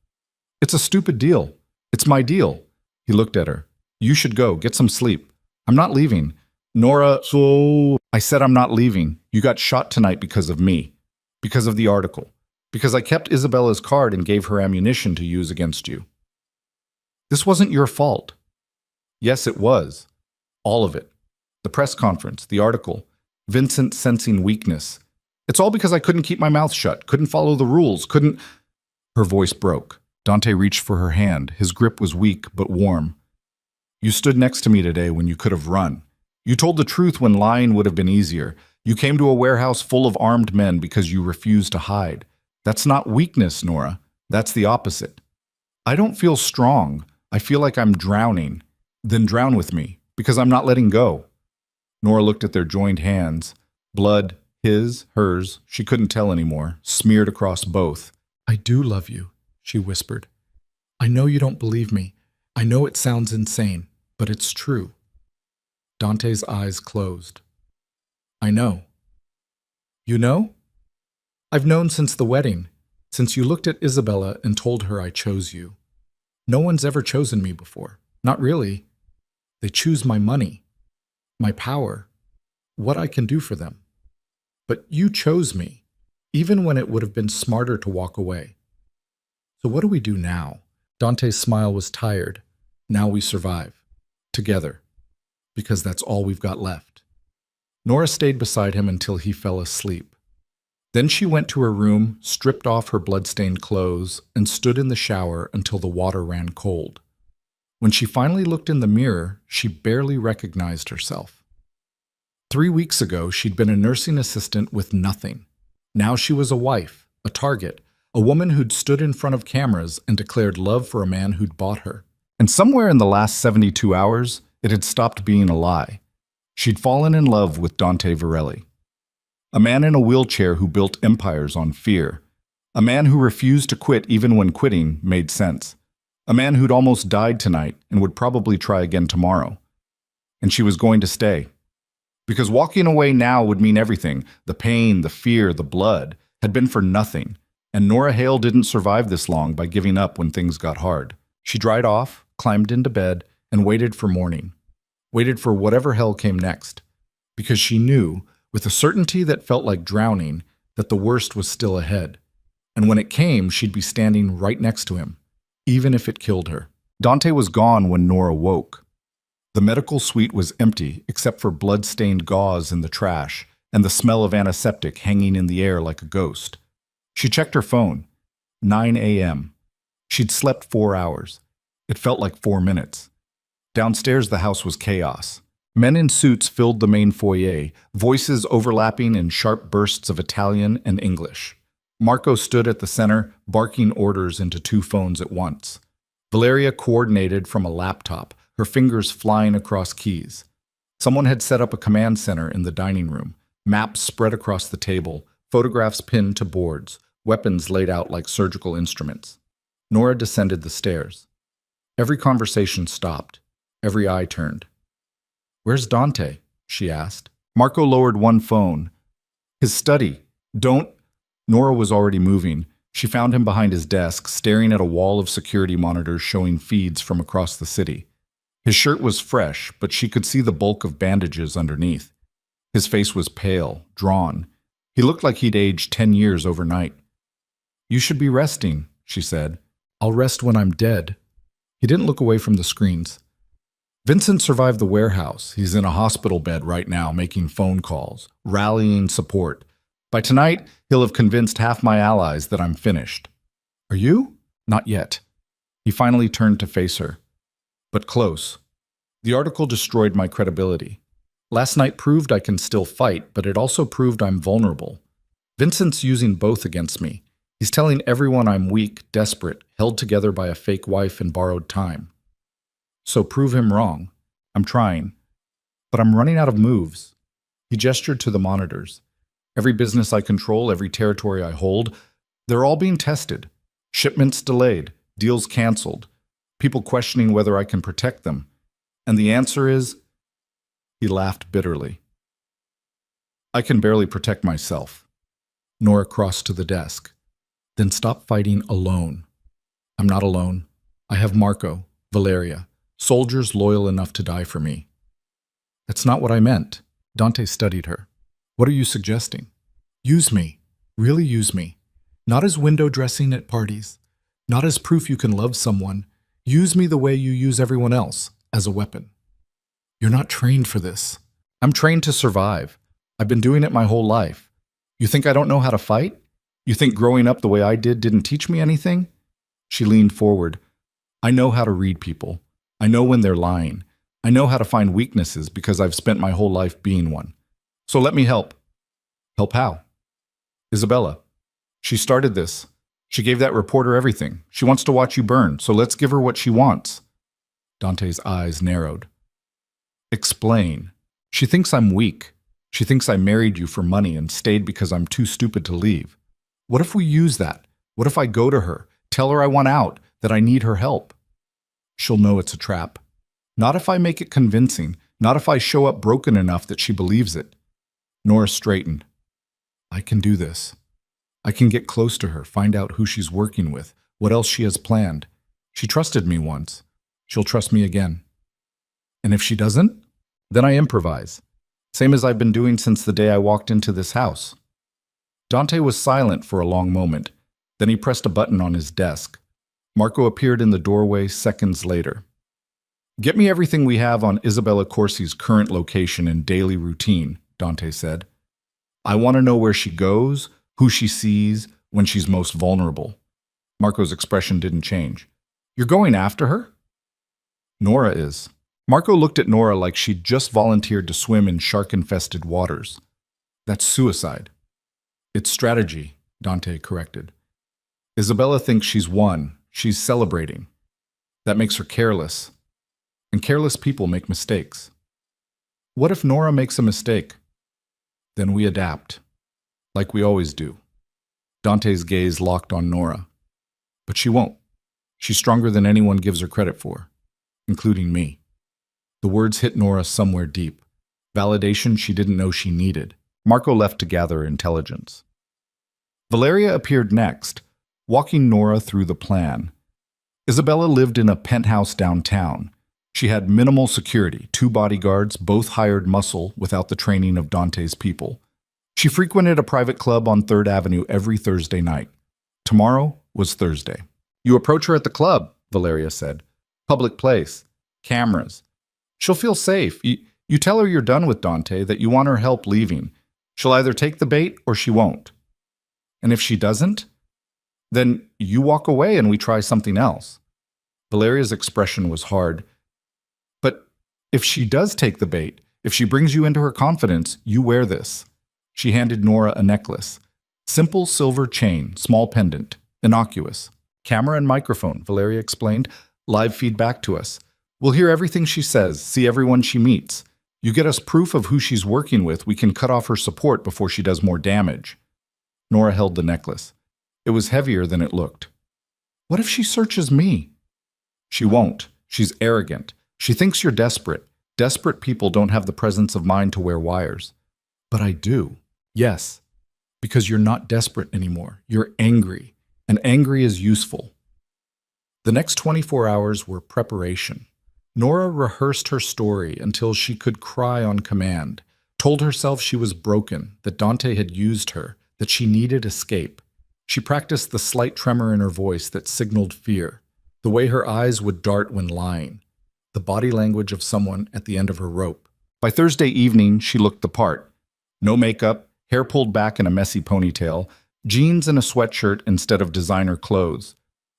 [SPEAKER 1] It's a stupid deal. It's my deal. He looked at her. You should go. Get some sleep. I'm not leaving. Nora, so I said I'm not leaving. You got shot tonight because of me. Because of the article. Because I kept Isabella's card and gave her ammunition to use against you. This wasn't your fault. Yes, it was. All of it. The press conference, the article, Vincent sensing weakness. It's all because I couldn't keep my mouth shut, couldn't follow the rules, couldn't... Her voice broke. Dante reached for her hand. His grip was weak but warm. You stood next to me today when you could have run. You told the truth when lying would have been easier. You came to a warehouse full of armed men because you refused to hide. That's not weakness, Nora. That's the opposite. I don't feel strong. I feel like I'm drowning. Then drown with me, because I'm not letting go. Nora looked at their joined hands. Blood, his, hers, she couldn't tell anymore, smeared across both. I do love you, she whispered. I know you don't believe me. I know it sounds insane, but it's true. Dante's eyes closed. I know. You know? I've known since the wedding, since you looked at Isabella and told her I chose you. No one's ever chosen me before. Not really. They choose my money, my power, what I can do for them. But you chose me, even when it would have been smarter to walk away. So what do we do now? Dante's smile was tired. Now we survive. Together. Because that's all we've got left. Nora stayed beside him until he fell asleep. Then she went to her room, stripped off her blood-stained clothes, and stood in the shower until the water ran cold. When she finally looked in the mirror, she barely recognized herself. 3 weeks ago, she'd been a nursing assistant with nothing. Now she was a wife, a target, a woman who'd stood in front of cameras and declared love for a man who'd bought her. And somewhere in the last 72 hours, it had stopped being a lie. She'd fallen in love with Dante Varelli. A man in a wheelchair who built empires on fear. A man who refused to quit even when quitting made sense. A man who'd almost died tonight and would probably try again tomorrow. And she was going to stay. Because walking away now would mean everything. The pain, the fear, the blood had been for nothing. And Nora Hale didn't survive this long by giving up when things got hard. She dried off, climbed into bed, and waited for morning. Waited for whatever hell came next. Because she knew, with a certainty that felt like drowning, that the worst was still ahead. And when it came, she'd be standing right next to him, even if it killed her. Dante was gone when Nora woke. The medical suite was empty, except for blood-stained gauze in the trash and the smell of antiseptic hanging in the air like a ghost. She checked her phone. 9 a.m. She'd slept 4 hours. It felt like 4 minutes. Downstairs, the house was chaos. Men in suits filled the main foyer, voices overlapping in sharp bursts of Italian and English. Marco stood at the center, barking orders into 2 phones at once. Valeria coordinated from a laptop, her fingers flying across keys. Someone had set up a command center in the dining room, maps spread across the table, photographs pinned to boards, weapons laid out like surgical instruments. Nora descended the stairs. Every conversation stopped. Every eye turned. Where's Dante? She asked. Marco lowered one phone. His study. Don't... Nora was already moving. She found him behind his desk, staring at a wall of security monitors showing feeds from across the city. His shirt was fresh, but she could see the bulk of bandages underneath. His face was pale, drawn. He looked like he'd aged 10 years overnight. You should be resting, she said. I'll rest when I'm dead. He didn't look away from the screens. Vincent survived the warehouse. He's in a hospital bed right now, making phone calls, rallying support. By tonight, he'll have convinced half my allies that I'm finished. Are you? Not yet. He finally turned to face her. But close. The article destroyed my credibility. Last night proved I can still fight, but it also proved I'm vulnerable. Vincent's using both against me. He's telling everyone I'm weak, desperate, held together by a fake wife and borrowed time. So prove him wrong. I'm trying. But I'm running out of moves. He gestured to the monitors. Every business I control, every territory I hold, they're all being tested. Shipments delayed, deals canceled, people questioning whether I can protect them. And the answer is... He laughed bitterly. I can barely protect myself. Nora crossed to the desk. Then stop fighting alone. I'm not alone. I have Marco, Valeria, soldiers loyal enough to die for me. That's not what I meant. Dante studied her. What are you suggesting? Use me. Really use me. Not as window dressing at parties. Not as proof you can love someone. Use me the way you use everyone else, as a weapon. You're not trained for this. I'm trained to survive. I've been doing it my whole life. You think I don't know how to fight? You think growing up the way I did didn't teach me anything? She leaned forward. I know how to read people. I know when they're lying. I know how to find weaknesses because I've spent my whole life being one. So let me help. Help how? Isabella. She started this. She gave that reporter everything. She wants to watch you burn, so let's give her what she wants. Dante's eyes narrowed. Explain. She thinks I'm weak. She thinks I married you for money and stayed because I'm too stupid to leave. What if we use that? What if I go to her, tell her I want out, that I need her help? She'll know it's a trap. Not if I make it convincing, not if I show up broken enough that she believes it. Nora straightened. I can do this. I can get close to her, find out who she's working with, what else she has planned. She trusted me once. She'll trust me again. And if she doesn't, then I improvise. Same as I've been doing since the day I walked into this house. Dante was silent for a long moment. Then he pressed a button on his desk. Marco appeared in the doorway seconds later. Get me everything we have on Isabella Corsi's current location and daily routine, Dante said. I want to know where she goes, who she sees, when she's most vulnerable. Marco's expression didn't change. You're going after her? Nora is. Marco looked at Nora like she'd just volunteered to swim in shark-infested waters. That's suicide. It's strategy, Dante corrected. Isabella thinks she's won. She's celebrating. That makes her careless. And careless people make mistakes. What if Nora makes a mistake? Then we adapt. Like we always do. Dante's gaze locked on Nora. But she won't. She's stronger than anyone gives her credit for, including me. The words hit Nora somewhere deep. Validation she didn't know she needed. Marco left to gather intelligence. Valeria appeared next, walking Nora through the plan. Isabella lived in a penthouse downtown. She had minimal security, 2 bodyguards, both hired muscle without the training of Dante's people. She frequented a private club on 3rd Avenue every Thursday night. Tomorrow was Thursday. You approach her at the club, Valeria said. Public place. Cameras. She'll feel safe. You tell her you're done with Dante, that you want her help leaving. She'll either take the bait or she won't. And if she doesn't, then you walk away and we try something else. Valeria's expression was hard. But if she does take the bait, if she brings you into her confidence, you wear this. She handed Nora a necklace. Simple silver chain, small pendant, innocuous. Camera and microphone, Valeria explained. Live feedback to us. We'll hear everything she says, see everyone she meets. You get us proof of who she's working with, we can cut off her support before she does more damage. Nora held the necklace. It was heavier than it looked. What if she searches me? She won't. She's arrogant. She thinks you're desperate. Desperate people don't have the presence of mind to wear wires. But I do. Yes. Because you're not desperate anymore. You're angry. And angry is useful. The next 24 hours were preparation. Nora rehearsed her story until she could cry on command, told herself she was broken, that Dante had used her, that she needed escape. She practiced the slight tremor in her voice that signaled fear, the way her eyes would dart when lying, the body language of someone at the end of her rope. By Thursday evening, she looked the part. No makeup, hair pulled back in a messy ponytail, jeans and a sweatshirt instead of designer clothes.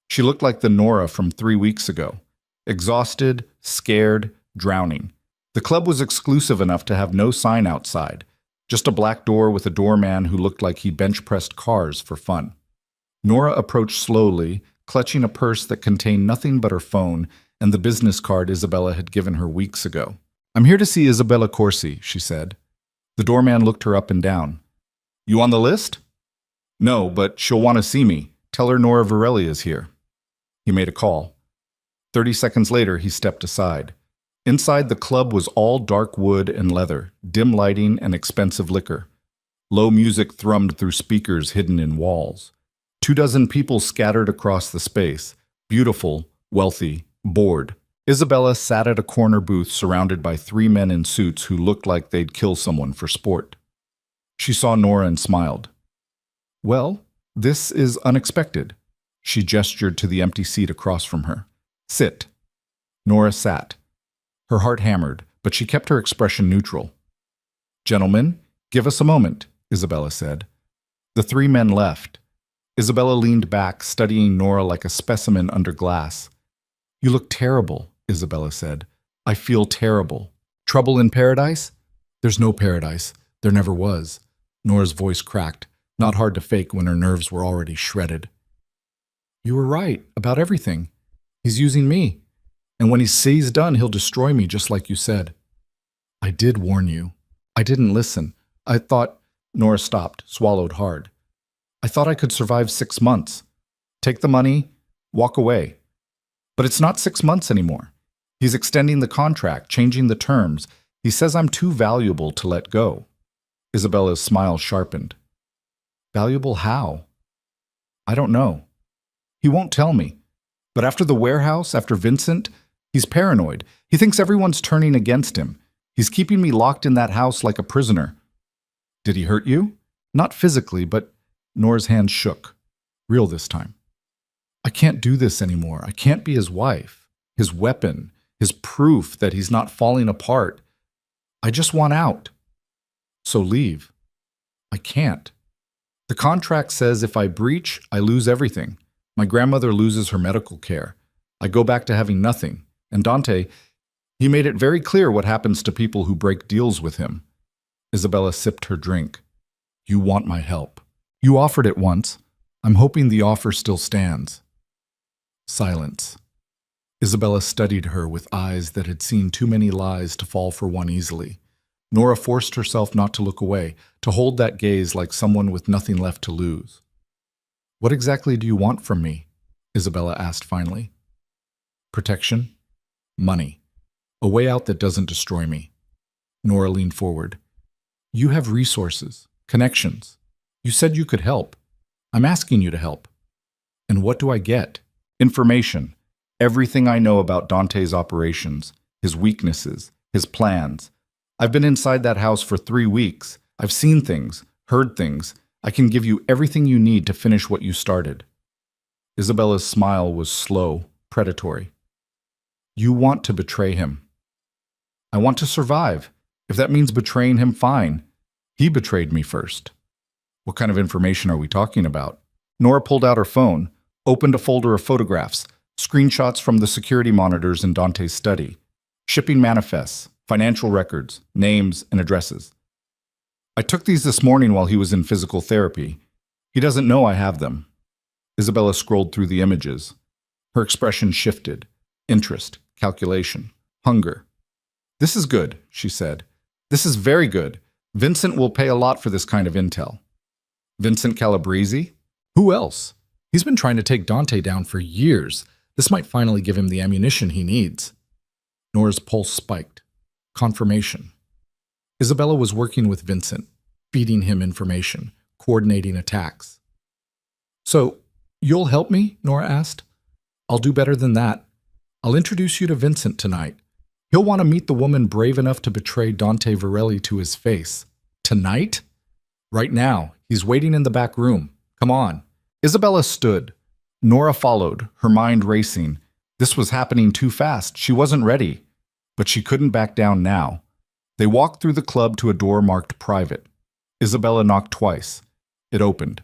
[SPEAKER 1] She looked like the Nora from 3 weeks ago. Exhausted, scared, drowning. The club was exclusive enough to have no sign outside, just a black door with a doorman who looked like he bench-pressed cars for fun. Nora approached slowly, clutching a purse that contained nothing but her phone and the business card Isabella had given her weeks ago. I'm here to see Isabella Corsi, she said. The doorman looked her up and down. You on the list? No, but she'll want to see me. Tell her Nora Varelli is here. He made a call. 30 seconds later, he stepped aside. Inside, the club was all dark wood and leather, dim lighting and expensive liquor. Low music thrummed through speakers hidden in walls. 24 people scattered across the space, beautiful, wealthy, bored. Isabella sat at a corner booth surrounded by 3 men in suits who looked like they'd kill someone for sport. She saw Nora and smiled. Well, This is unexpected. She gestured to the empty seat across from her. Sit. Nora sat. Her heart hammered, but she kept her expression neutral. Gentlemen, give us a moment, Isabella said. The three men left. Isabella leaned back, studying Nora like a specimen under glass. You look terrible, Isabella said. I feel terrible. Trouble in paradise? There's no paradise. There never was. Nora's voice cracked, not hard to fake when her nerves were already shredded. You were right about everything. He's using me. And when he sees done, he'll destroy me, just like you said. I did warn you. I didn't listen. I thought... Nora stopped, swallowed hard. I thought I could survive 6 months. Take the money, walk away. But it's not 6 months anymore. He's extending the contract, changing the terms. He says I'm too valuable to let go. Isabella's smile sharpened. Valuable how? I don't know. He won't tell me. But after the warehouse, after Vincent, he's paranoid. He thinks everyone's turning against him. He's keeping me locked in that house like a prisoner. Did he hurt you? Not physically, but Nora's hand shook. Real this time. I can't do this anymore. I can't be his wife, his weapon, his proof that he's not falling apart. I just want out. So leave. I can't. The contract says if I breach, I lose everything. My grandmother loses her medical care. I go back to having nothing. And Dante, he made it very clear what happens to people who break deals with him. Isabella sipped her drink. You want my help. You offered it once. I'm hoping the offer still stands. Silence. Isabella studied her with eyes that had seen too many lies to fall for one easily. Nora forced herself not to look away, to hold that gaze like someone with nothing left to lose. What exactly do you want from me? Isabella asked finally. Protection? Money. A way out that doesn't destroy me. Nora leaned forward. You have resources, connections. You said you could help. I'm asking you to help. And what do I get? Information. Everything I know about Dante's operations, his weaknesses, his plans. I've been inside that house for 3 weeks. I've seen things, heard things. I can give you everything you need to finish what you started. Isabella's smile was slow, predatory. You want to betray him. I want to survive. If that means betraying him, fine. He betrayed me first. What kind of information are we talking about? Nora pulled out her phone, opened a folder of photographs, screenshots from the security monitors in Dante's study, shipping manifests, financial records, names, and addresses. I took these this morning while he was in physical therapy. He doesn't know I have them. Isabella scrolled through the images. Her expression shifted. Interest, calculation, hunger. This is good, she said. This is very good. Vincent will pay a lot for this kind of intel. Vincent Calabrese? Who else? He's been trying to take Dante down for years. This might finally give him the ammunition he needs. Nora's pulse spiked. Confirmation. Isabella was working with Vincent, feeding him information, coordinating attacks. So, you'll help me? Nora asked. I'll do better than that. I'll introduce you to Vincent tonight. He'll want to meet the woman brave enough to betray Dante Varelli to his face. Tonight? Right now. He's waiting in the back room. Come on. Isabella stood. Nora followed, her mind racing. This was happening too fast. She wasn't ready. But she couldn't back down now. They walked through the club to a door marked private. Isabella knocked twice. It opened.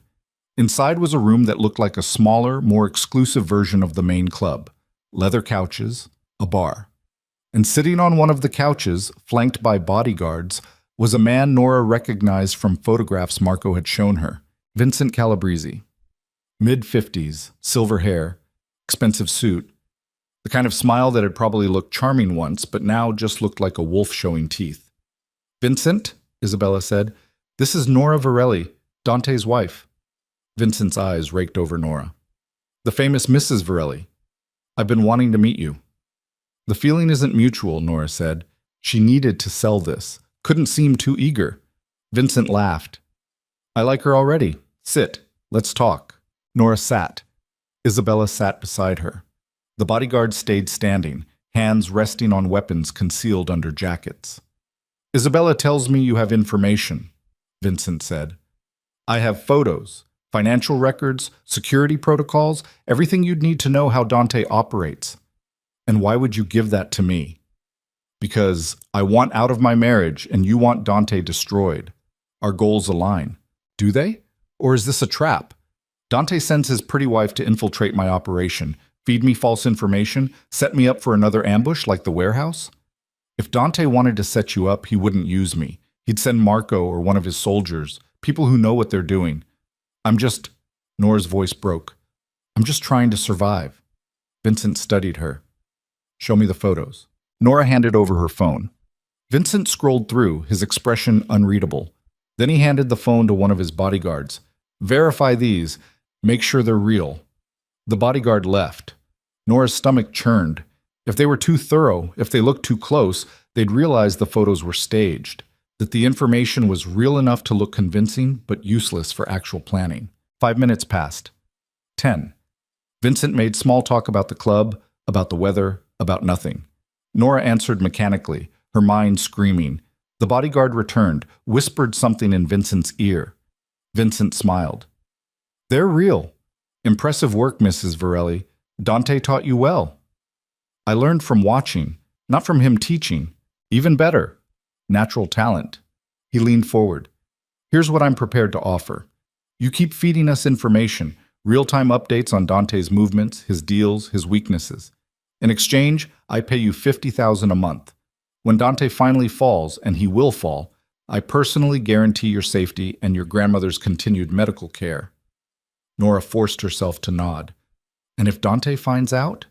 [SPEAKER 1] Inside was a room that looked like a smaller, more exclusive version of the main club. Leather couches, a bar. And sitting on one of the couches, flanked by bodyguards, was a man Nora recognized from photographs Marco had shown her, Vincent Calabrese. Mid-50s, silver hair, expensive suit, the kind of smile that had probably looked charming once, but now just looked like a wolf showing teeth. Vincent, Isabella said, this is Nora Varelli, Dante's wife. Vincent's eyes raked over Nora. The famous Mrs. Varelli. I've been wanting to meet you. The feeling isn't mutual, Nora said. She needed to sell this. Couldn't seem too eager. Vincent laughed. I like her already. Sit. Let's talk. Nora sat. Isabella sat beside her. The bodyguard stayed standing, hands resting on weapons concealed under jackets. Isabella tells me you have information, Vincent said. I have photos Financial records, security protocols, everything you'd need to know how Dante operates. And why would you give that to me? Because I want out of my marriage and you want Dante destroyed. Our goals align. Do they? Or is this a trap? Dante sends his pretty wife to infiltrate my operation, feed me false information, set me up for another ambush like the warehouse? If Dante wanted to set you up, he wouldn't use me. He'd send Marco or one of his soldiers, people who know what they're doing. Nora's voice broke. I'm just trying to survive. Vincent studied her. Show me the photos. Nora handed over her phone. Vincent scrolled through, his expression unreadable. Then he handed the phone to one of his bodyguards. Verify these. Make sure they're real. The bodyguard left. Nora's stomach churned. If they were too thorough, if they looked too close, they'd realize the photos were staged, that the information was real enough to look convincing, but useless for actual planning. 5 minutes passed. 10. Vincent made small talk about the club, about the weather, about nothing. Nora answered mechanically, her mind screaming. The bodyguard returned, whispered something in Vincent's ear. Vincent smiled. They're real. Impressive work, Mrs. Varelli. Dante taught you well. I learned from watching, not from him teaching. Even better. Natural talent. He leaned forward. Here's what I'm prepared to offer. You keep feeding us information, real-time updates on Dante's movements, his deals, his weaknesses. In exchange, I pay you $50,000 a month. When Dante finally falls, and he will fall, I personally guarantee your safety and your grandmother's continued medical care. Nora forced herself to nod. And if Dante finds out?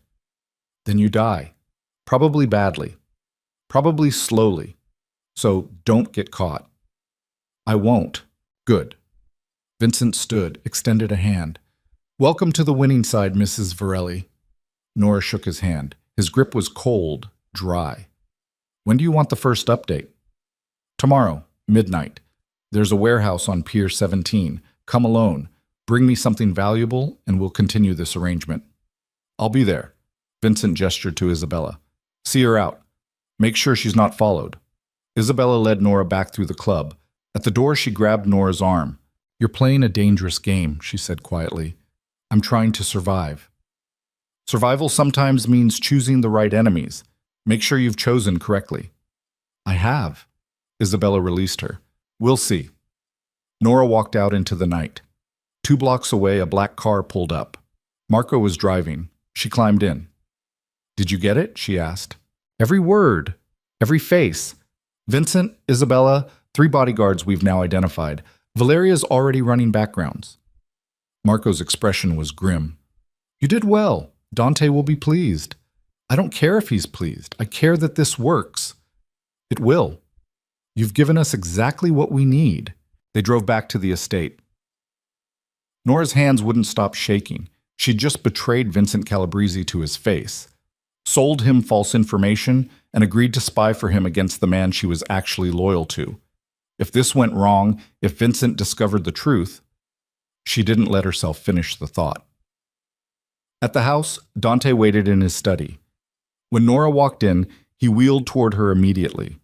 [SPEAKER 1] Then you die. Probably badly. Probably slowly. So don't get caught. I won't. Good. Vincent stood, extended a hand. Welcome to the winning side, Mrs. Varelli. Nora shook his hand. His grip was cold, dry. When do you want the first update? Tomorrow, midnight. There's a warehouse on Pier 17. Come alone. Bring me something valuable, and we'll continue this arrangement. I'll be there. Vincent gestured to Isabella. See her out. Make sure she's not followed. Isabella led Nora back through the club. At the door, she grabbed Nora's arm. You're playing a dangerous game, she said quietly. I'm trying to survive. Survival sometimes means choosing the right enemies. Make sure you've chosen correctly. I have. Isabella released her. We'll see. Nora walked out into the night. 2 blocks away, a black car pulled up. Marco was driving. She climbed in. Did you get it? She asked. Every word. Every face. Vincent, Isabella, 3 bodyguards we've now identified. Valeria's already running backgrounds. Marco's expression was grim. You did well. Dante will be pleased. I don't care if he's pleased. I care that this works. It will. You've given us exactly what we need. They drove back to the estate. Nora's hands wouldn't stop shaking. She'd just betrayed Vincent Calabrese to his face, sold him false information, and agreed to spy for him against the man she was actually loyal to. If this went wrong, if Vincent discovered the truth, she didn't let herself finish the thought. At the house, Dante waited in his study. When Nora walked in, he wheeled toward her immediately.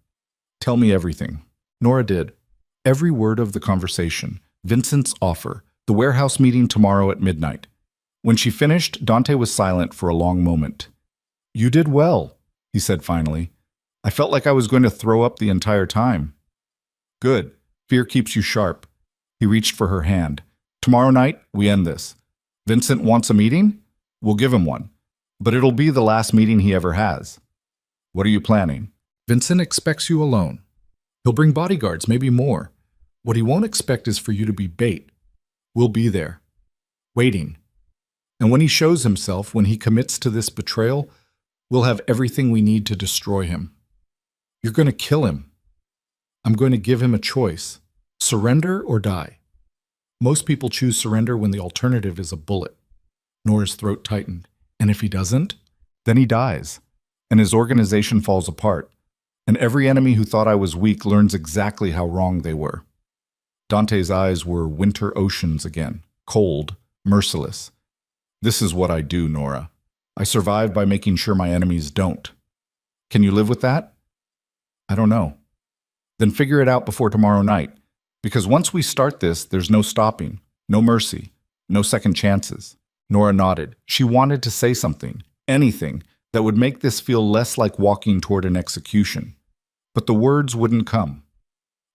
[SPEAKER 1] Tell me everything. Nora did. Every word of the conversation, Vincent's offer, the warehouse meeting tomorrow at midnight. When she finished, Dante was silent for a long moment. You did well, he said finally. I felt like I was going to throw up the entire time. Good. Fear keeps you sharp. He reached for her hand. Tomorrow night, we end this. Vincent wants a meeting? We'll give him one. But it'll be the last meeting he ever has. What are you planning? Vincent expects you alone. He'll bring bodyguards, maybe more. What he won't expect is for you to be bait. We'll be there, waiting. And when he shows himself, when he commits to this betrayal, we'll have everything we need to destroy him. You're going to kill him. I'm going to give him a choice. Surrender or die. Most people choose surrender when the alternative is a bullet. Nora's throat tightened. And if he doesn't, then he dies. And his organization falls apart. And every enemy who thought I was weak learns exactly how wrong they were. Dante's eyes were winter oceans again, cold, merciless. This is what I do, Nora. I survive by making sure my enemies don't. Can you live with that? I don't know. Then figure it out before tomorrow night. Because once we start this, there's no stopping. No mercy. No second chances. Nora nodded. She wanted to say something, anything, that would make this feel less like walking toward an execution. But the words wouldn't come.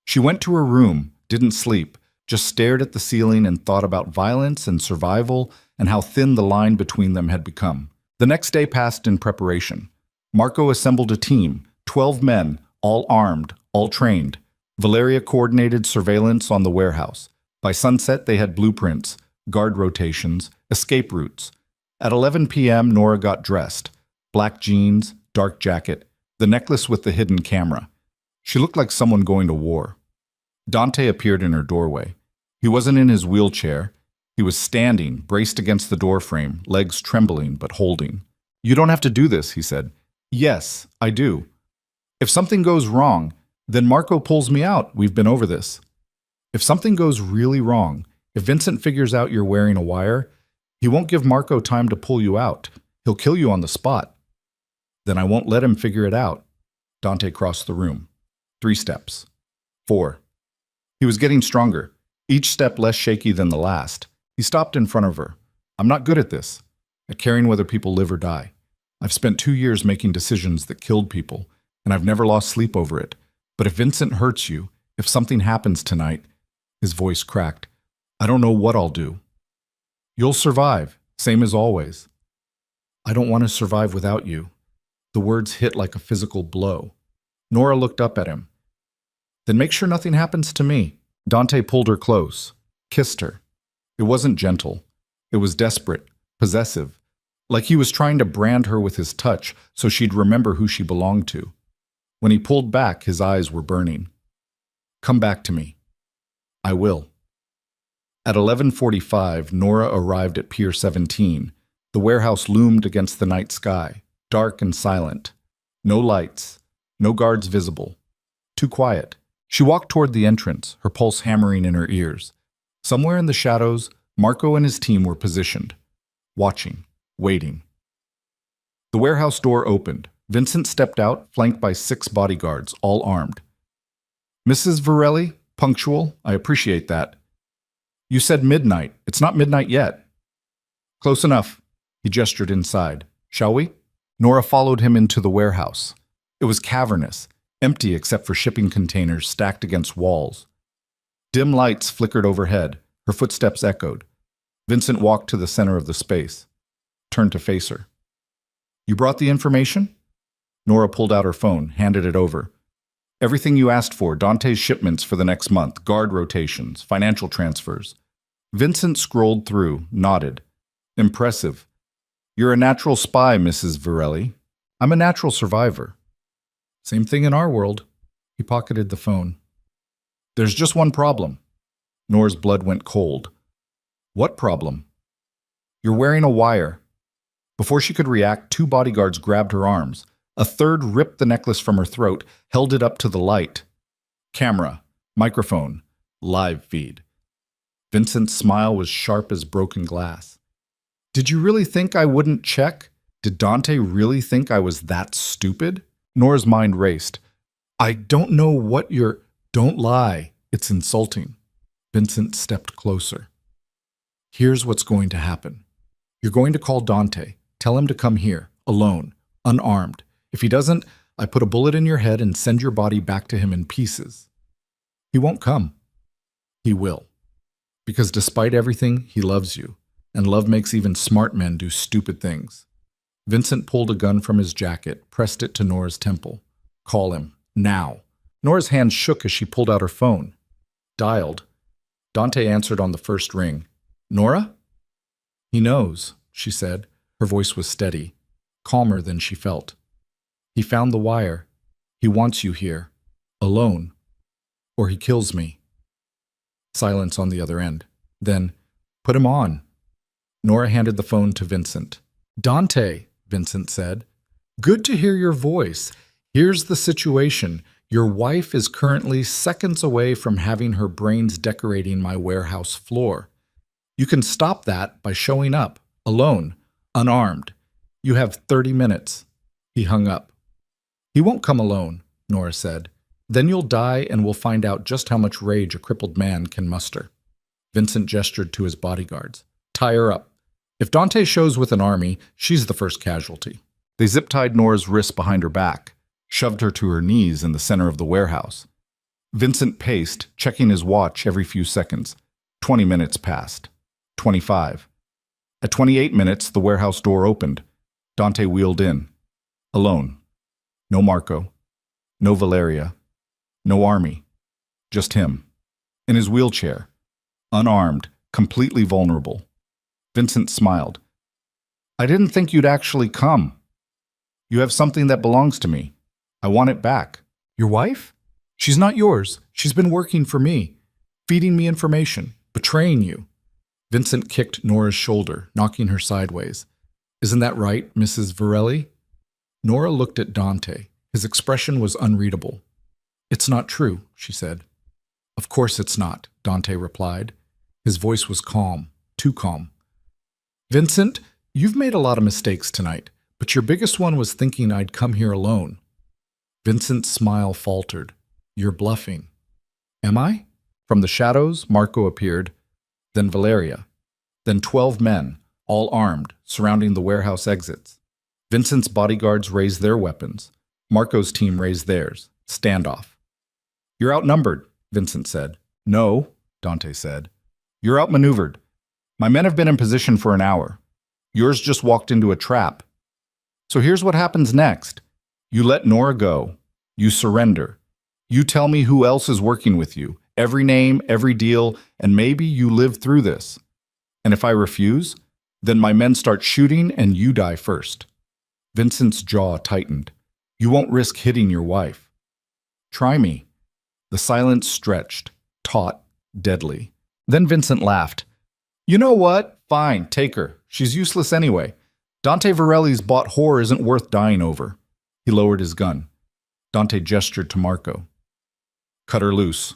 [SPEAKER 1] She went to her room, didn't sleep, just stared at the ceiling and thought about violence and survival and how thin the line between them had become. The next day passed in preparation. Marco assembled a team, 12 men, all armed, all trained. Valeria coordinated surveillance on the warehouse. By sunset, they had blueprints, guard rotations, escape routes. At 11 p.m., Nora got dressed. Black jeans, dark jacket, the necklace with the hidden camera. She looked like someone going to war. Dante appeared in her doorway. He wasn't in his wheelchair. He was standing, braced against the doorframe, legs trembling but holding. "You don't have to do this," he said. "Yes, I do. If something goes wrong, then Marco pulls me out. We've been over this. If something goes really wrong, if Vincent figures out you're wearing a wire, he won't give Marco time to pull you out. He'll kill you on the spot. Then I won't let him figure it out." Dante crossed the room. 3 steps. 4. He was getting stronger, each step less shaky than the last. He stopped in front of her. "I'm not good at this, at caring whether people live or die. I've spent 2 years making decisions that killed people, and I've never lost sleep over it. But if Vincent hurts you, if something happens tonight," his voice cracked, "I don't know what I'll do. You'll survive, same as always." "I don't want to survive without you." The words hit like a physical blow. Nora looked up at him. "Then make sure nothing happens to me." Dante pulled her close, kissed her. It wasn't gentle. It was desperate, possessive, like he was trying to brand her with his touch so she'd remember who she belonged to. When he pulled back, his eyes were burning. "Come back to me." "I will." At 11:45, Nora arrived at Pier 17. The warehouse loomed against the night sky, dark and silent. No lights, no guards visible. Too quiet. She walked toward the entrance, her pulse hammering in her ears. Somewhere in the shadows, Marco and his team were positioned, watching, waiting. The warehouse door opened. Vincent stepped out, flanked by 6 bodyguards, all armed. "Mrs. Varelli, punctual, I appreciate that. You said midnight. It's not midnight yet." "Close enough." He gestured inside. "Shall we?" Nora followed him into the warehouse. It was cavernous, empty except for shipping containers stacked against walls. Dim lights flickered overhead. Her footsteps echoed. Vincent walked to the center of the space, turned to face her. "You brought the information?" Nora pulled out her phone, handed it over. "Everything you asked for, Dante's shipments for the next month, guard rotations, financial transfers." Vincent scrolled through, nodded. "Impressive. You're a natural spy, Mrs. Varelli. I'm a natural survivor." "Same thing in our world." He pocketed the phone. "There's just one problem." Nora's blood went cold. "What problem?" "You're wearing a wire." Before she could react, 2 bodyguards grabbed her arms. A third ripped the necklace from her throat, held it up to the light. Camera, microphone, live feed. Vincent's smile was sharp as broken glass. "Did you really think I wouldn't check? Did Dante really think I was that stupid?" Nora's mind raced. "I don't know what you're—" "Don't lie. It's insulting." Vincent stepped closer. "Here's what's going to happen. You're going to call Dante. Tell him to come here, alone, unarmed. If he doesn't, I put a bullet in your head and send your body back to him in pieces." "He won't come." "He will. Because despite everything, he loves you. And love makes even smart men do stupid things." Vincent pulled a gun from his jacket, pressed it to Nora's temple. "Call him. Now." Nora's hand shook as she pulled out her phone. Dialed. Dante answered on the first ring. "Nora?" "He knows," she said. Her voice was steady, calmer than she felt. "He found the wire. He wants you here, alone, or he kills me." Silence on the other end. Then, "Put him on." Nora handed the phone to Vincent. "Dante," Vincent said. "Good to hear your voice. Here's the situation. Your wife is currently seconds away from having her brains decorating my warehouse floor. You can stop that by showing up, alone, unarmed. You have 30 minutes. He hung up. "He won't come alone," Nora said. "Then you'll die and we'll find out just how much rage a crippled man can muster." Vincent gestured to his bodyguards. Tie her up. If Dante shows with an army, she's the first casualty. They zip-tied Nora's wrists behind her back, shoved her to her knees in the center of the warehouse. Vincent paced, checking his watch every few seconds. 20 minutes passed. 25. At 28 minutes, the warehouse door opened. Dante wheeled in. Alone. No Marco. No Valeria. No army. Just him. In his wheelchair. Unarmed, completely vulnerable. Vincent smiled. I didn't think you'd actually come. You have something that belongs to me. I want it back. Your wife? She's not yours. She's been working for me, feeding me information, betraying you. Vincent kicked Nora's shoulder, knocking her sideways. Isn't that right, Mrs. Varelli? Nora looked at Dante. His expression was unreadable. It's not true, she said. Of course it's not, Dante replied. His voice was calm, too calm. Vincent, you've made a lot of mistakes tonight, but your biggest one was thinking I'd come here alone. Vincent's smile faltered. You're bluffing. Am I? From the shadows, Marco appeared, then Valeria, then 12 men, all armed, surrounding the warehouse exits. Vincent's bodyguards raised their weapons. Marco's team raised theirs. Standoff. You're outnumbered, Vincent said. No, Dante said. You're outmaneuvered. My men have been in position for an hour. Yours just walked into a trap. So here's what happens next. You let Nora go. You surrender. You tell me who else is working with you, every name, every deal, and maybe you live through this. And if I refuse, then my men start shooting and you die first. Vincent's jaw tightened. You won't risk hitting your wife. Try me. The silence stretched, taut, deadly. Then Vincent laughed. You know what? Fine, take her. She's useless anyway. Dante Varelli's bought whore isn't worth dying over. He lowered his gun. Dante gestured to Marco. Cut her loose.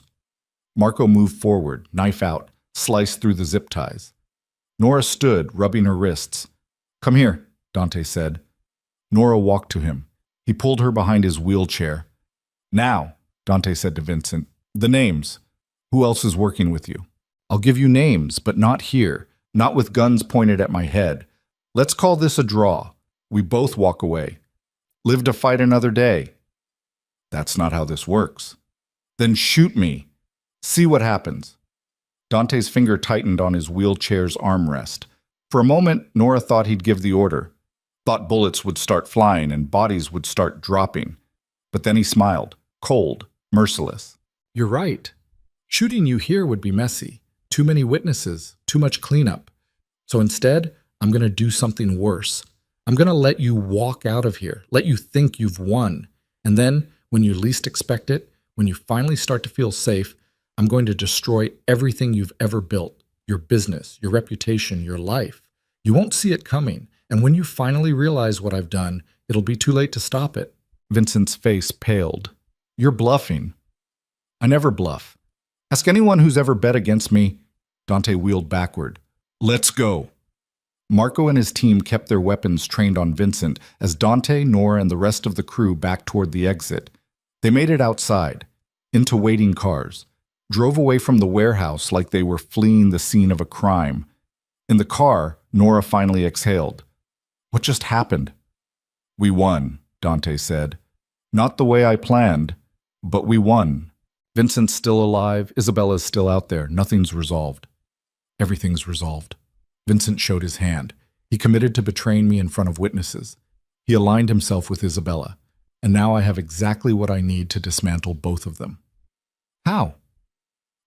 [SPEAKER 1] Marco moved forward, knife out, sliced through the zip ties. Nora stood, rubbing her wrists. Come here, Dante said. Nora walked to him. He pulled her behind his wheelchair. Now, Dante said to Vincent, the names. Who else is working with you? I'll give you names, but not here, not with guns pointed at my head. Let's call this a draw. We both walk away. Live to fight another day. That's not how this works. Then shoot me. See what happens. Dante's finger tightened on his wheelchair's armrest. For a moment, Nora thought he'd give the order. Thought bullets would start flying and bodies would start dropping. But then he smiled, cold, merciless. You're right. Shooting you here would be messy. Too many witnesses, too much cleanup. So instead, I'm going to do something worse. I'm going to let you walk out of here, let you think you've won. And then, when you least expect it, when you finally start to feel safe, I'm going to destroy everything you've ever built, your business, your reputation, your life. You won't see it coming, and when you finally realize what I've done, it'll be too late to stop it. Vincent's face paled. You're bluffing. I never bluff. Ask anyone who's ever bet against me. Dante wheeled backward. Let's go. Marco and his team kept their weapons trained on Vincent as Dante, Nora, and the rest of the crew backed toward the exit. They made it outside, into waiting cars, drove away from the warehouse like they were fleeing the scene of a crime. In the car, Nora finally exhaled. What just happened? We won, Dante said. Not the way I planned, but we won. Vincent's still alive, Isabella's still out there, nothing's resolved. Everything's resolved. Vincent showed his hand. He committed to betraying me in front of witnesses. He aligned himself with Isabella, and now I have exactly what I need to dismantle both of them. How?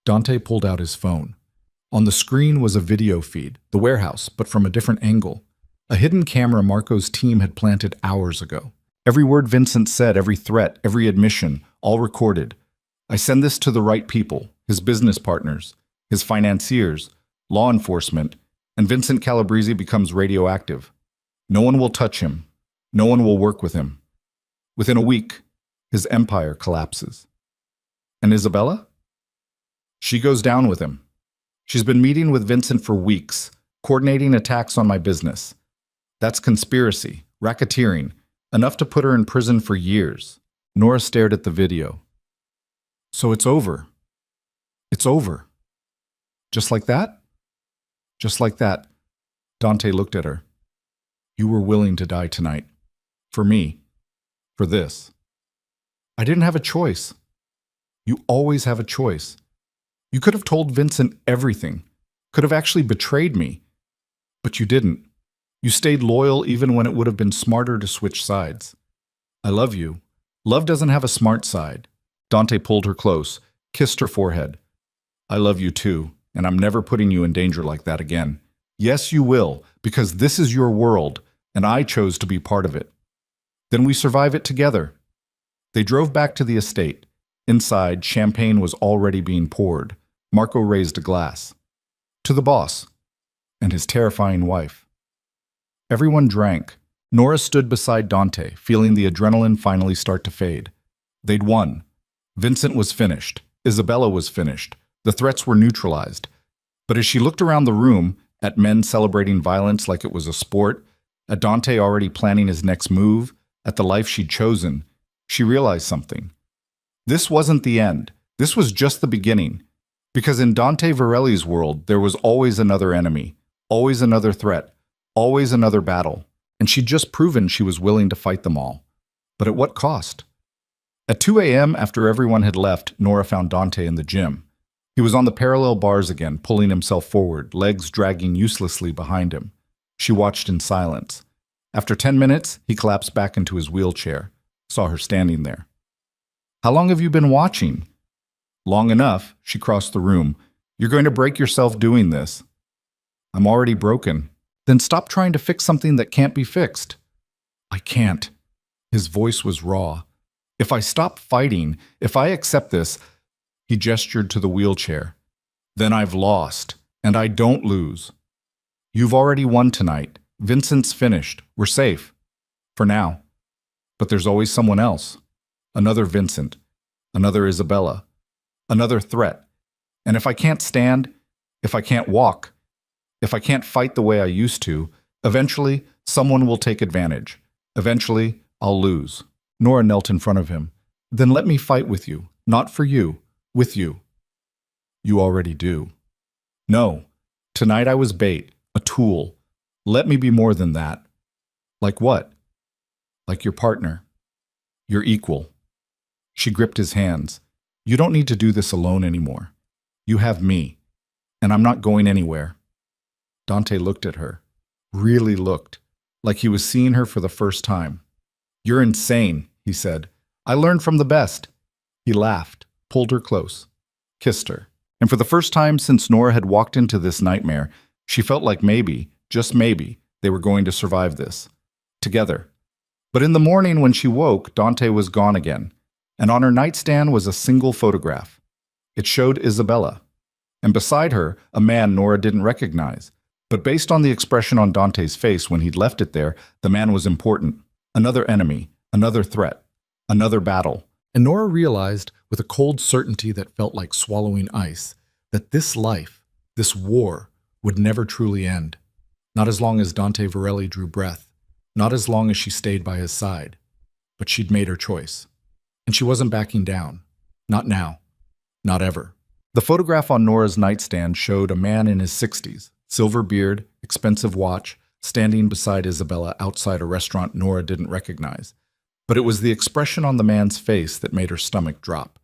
[SPEAKER 1] Dante pulled out his phone. On the screen was a video feed, the warehouse, but from a different angle. A hidden camera Marco's team had planted hours ago. Every word Vincent said, every threat, every admission, all recorded. I send this to the right people, his business partners, his financiers, law enforcement, and Vincent Calabrese becomes radioactive. No one will touch him. No one will work with him. Within a week, his empire collapses. And Isabella? She goes down with him. She's been meeting with Vincent for weeks, coordinating attacks on my business. That's conspiracy, racketeering, enough to put her in prison for years. Nora stared at the video. So it's over. It's over. Just like that? Just like that. Dante looked at her. You were willing to die tonight. For me. For this. I didn't have a choice. You always have a choice. You could have told Vincent everything, could have actually betrayed me. But you didn't. You stayed loyal even when it would have been smarter to switch sides. I love you. Love doesn't have a smart side. Dante pulled her close, kissed her forehead. I love you too, and I'm never putting you in danger like that again. Yes, you will, because this is your world, and I chose to be part of it. Then we survive it together. They drove back to the estate. Inside, champagne was already being poured. Marco raised a glass. To the boss and his terrifying wife. Everyone drank. Nora stood beside Dante, feeling the adrenaline finally start to fade. They'd won. Vincent was finished. Isabella was finished. The threats were neutralized. But as she looked around the room, at men celebrating violence like it was a sport, at Dante already planning his next move, at the life she'd chosen, she realized something. This wasn't the end. This was just the beginning. Because in Dante Varelli's world, there was always another enemy, always another threat, always another battle, and she'd just proven she was willing to fight them all. But at what cost? At 2 a.m., after everyone had left, Nora found Dante in the gym. He was on the parallel bars again, pulling himself forward, legs dragging uselessly behind him. She watched in silence. After 10 minutes, he collapsed back into his wheelchair, saw her standing there. How long have you been watching? Long enough, she crossed the room. You're going to break yourself doing this. I'm already broken. Then stop trying to fix something that can't be fixed. I can't. His voice was raw. If I stop fighting, if I accept this, he gestured to the wheelchair. Then I've lost, and I don't lose. You've already won tonight. Vincent's finished. We're safe. For now. But there's always someone else. Another Vincent. Another Isabella. Another threat. And if I can't stand, if I can't walk, if I can't fight the way I used to, eventually someone will take advantage. Eventually, I'll lose. Nora knelt in front of him. Then let me fight with you. Not for you. With you. You already do. No. Tonight I was bait. A tool. Let me be more than that. Like what? Like your partner. Your equal. She gripped his hands. You don't need to do this alone anymore. You have me. And I'm not going anywhere. Dante looked at her. Really looked. Like he was seeing her for the first time. You're insane, he said. I learned from the best. He laughed, pulled her close, kissed her. And for the first time since Nora had walked into this nightmare, she felt like maybe, just maybe, they were going to survive this. Together. But in the morning when she woke, Dante was gone again. And on her nightstand was a single photograph. It showed Isabella. And beside her, a man Nora didn't recognize. But based on the expression on Dante's face when he'd left it there, the man was important. Another enemy, another threat, another battle. And Nora realized, with a cold certainty that felt like swallowing ice, that this life, this war, would never truly end. Not as long as Dante Varelli drew breath. Not as long as she stayed by his side. But she'd made her choice. And she wasn't backing down. Not now. Not ever. The photograph on Nora's nightstand showed a man in his 60s, silver beard, expensive watch, standing beside Isabella outside a restaurant Nora didn't recognize. But it was the expression on the man's face that made her stomach drop.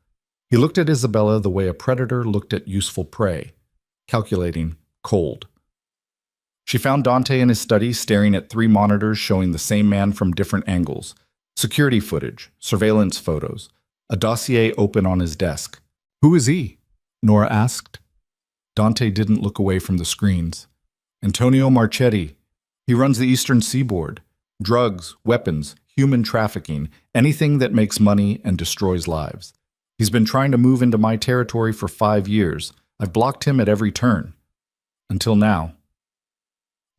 [SPEAKER 1] He looked at Isabella the way a predator looked at useful prey, calculating, cold. She found Dante in his study staring at 3 monitors showing the same man from different angles. Security footage, surveillance photos, a dossier open on his desk. Who is he? Nora asked. Dante didn't look away from the screens. Antonio Marchetti. He runs the Eastern Seaboard. Drugs, weapons, human trafficking, anything that makes money and destroys lives. He's been trying to move into my territory for 5 years. I've blocked him at every turn. Until now.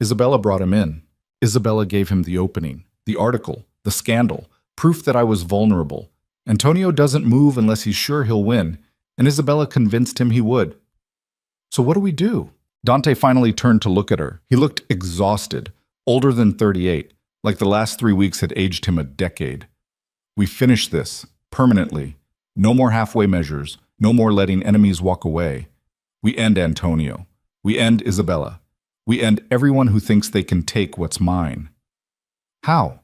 [SPEAKER 1] Isabella brought him in. Isabella gave him the opening, the article, the scandal, proof that I was vulnerable. Antonio doesn't move unless he's sure he'll win, and Isabella convinced him he would. So what do we do? Dante finally turned to look at her. He looked exhausted, older than 38, like the last 3 weeks had aged him a decade. We finish this, permanently. No more halfway measures, no more letting enemies walk away. We end Antonio. We end Isabella. We end everyone who thinks they can take what's mine. How?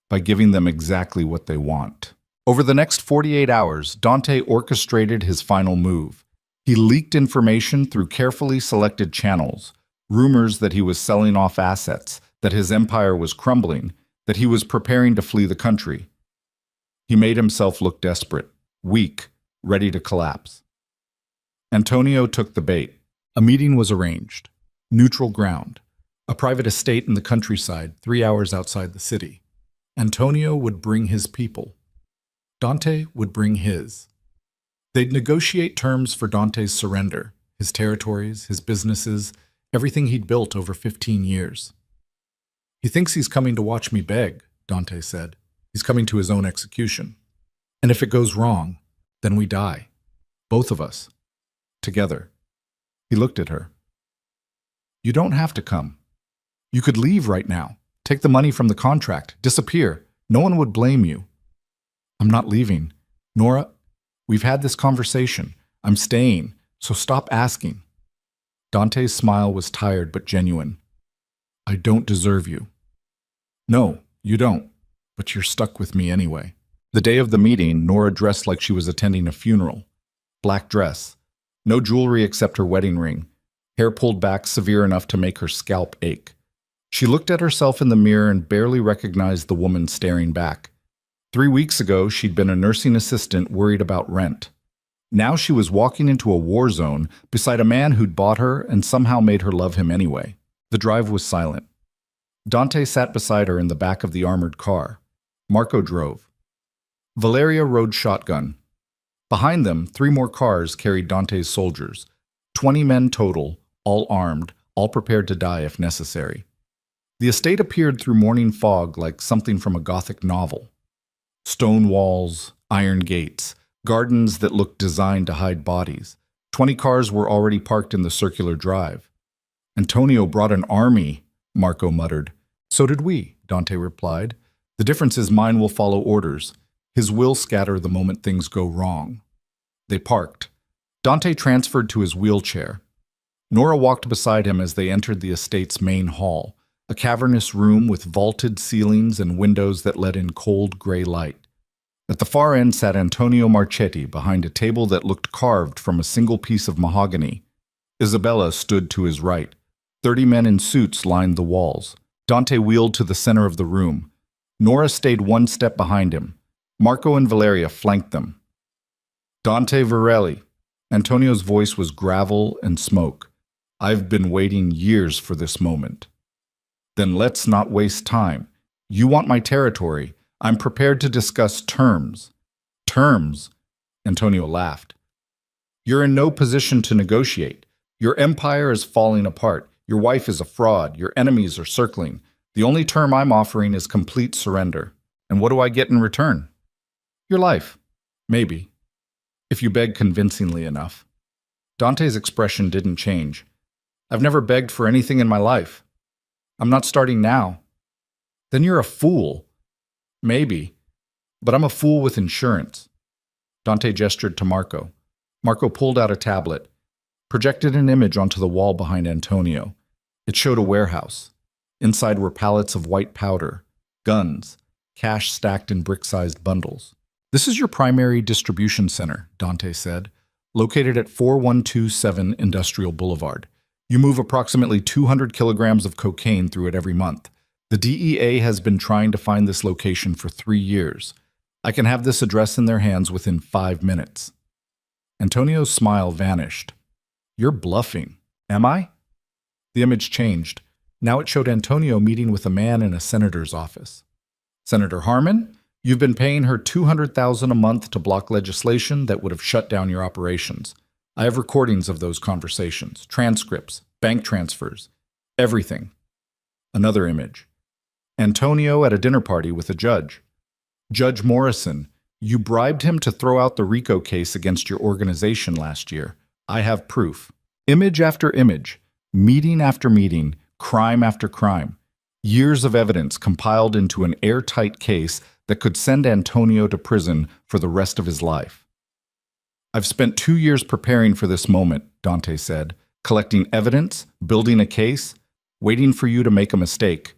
[SPEAKER 1] By giving them exactly what they want. Over the next 48 hours, Dante orchestrated his final move. He leaked information through carefully selected channels, rumors that he was selling off assets, that his empire was crumbling, that he was preparing to flee the country. He made himself look desperate, weak, ready to collapse. Antonio took the bait. A meeting was arranged. Neutral ground. A private estate in the countryside, 3 hours outside the city. Antonio would bring his people. Dante would bring his. They'd negotiate terms for Dante's surrender, his territories, his businesses, everything he'd built over 15 years. He thinks he's coming to watch me beg, Dante said. He's coming to his own execution. And if it goes wrong, then we die. Both of us. Together. He looked at her. You don't have to come. You could leave right now. Take the money from the contract. Disappear. No one would blame you. I'm not leaving. Nora, we've had this conversation. I'm staying, so stop asking. Dante's smile was tired but genuine. I don't deserve you. No, you don't, but you're stuck with me anyway. The day of the meeting, Nora dressed like she was attending a funeral. Black dress. No jewelry except her wedding ring. Hair pulled back severe enough to make her scalp ache. She looked at herself in the mirror and barely recognized the woman staring back. 3 weeks ago, she'd been a nursing assistant worried about rent. Now she was walking into a war zone beside a man who'd bought her and somehow made her love him anyway. The drive was silent. Dante sat beside her in the back of the armored car. Marco drove. Valeria rode shotgun. Behind them, 3 more cars carried Dante's soldiers. 20 men total, all armed, all prepared to die if necessary. The estate appeared through morning fog like something from a Gothic novel. Stone walls, iron gates, gardens that looked designed to hide bodies. 20 cars were already parked in the circular drive. Antonio brought an army, Marco muttered. So did we, Dante replied. The difference is mine will follow orders. His will scatter the moment things go wrong. They parked. Dante transferred to his wheelchair. Nora walked beside him as they entered the estate's main hall, a cavernous room with vaulted ceilings and windows that let in cold gray light. At the far end sat Antonio Marchetti behind a table that looked carved from a single piece of mahogany. Isabella stood to his right. 30 men in suits lined the walls. Dante wheeled to the center of the room. Nora stayed 1 step behind him. Marco and Valeria flanked them. Dante Varelli. Antonio's voice was gravel and smoke. I've been waiting years for this moment. Then let's not waste time. You want my territory. I'm prepared to discuss terms. Terms? Antonio laughed. You're in no position to negotiate. Your empire is falling apart. Your wife is a fraud. Your enemies are circling. The only term I'm offering is complete surrender. And what do I get in return? Your life. Maybe. If you beg convincingly enough. Dante's expression didn't change. I've never begged for anything in my life. I'm not starting now. Then you're a fool. Maybe. But I'm a fool with insurance. Dante gestured to Marco. Marco pulled out a tablet, projected an image onto the wall behind Antonio. It showed a warehouse. Inside were pallets of white powder, guns, cash stacked in brick-sized bundles. This is your primary distribution center, Dante said, located at 4127 Industrial Boulevard. You move approximately 200 kilograms of cocaine through it every month. The DEA has been trying to find this location for 3 years. I can have this address in their hands within 5 minutes. Antonio's smile vanished. You're bluffing. Am I? The image changed. Now it showed Antonio meeting with a man in a senator's office. Senator Harmon, you've been paying her $200,000 a month to block legislation that would have shut down your operations. I have recordings of those conversations, transcripts, bank transfers, everything. Another image. Antonio at a dinner party with a judge. Judge Morrison, you bribed him to throw out the RICO case against your organization last year. I have proof. Image after image, meeting after meeting, crime after crime. Years of evidence compiled into an airtight case that could send Antonio to prison for the rest of his life. I've spent 2 years preparing for this moment, Dante said, collecting evidence, building a case, waiting for you to make a mistake.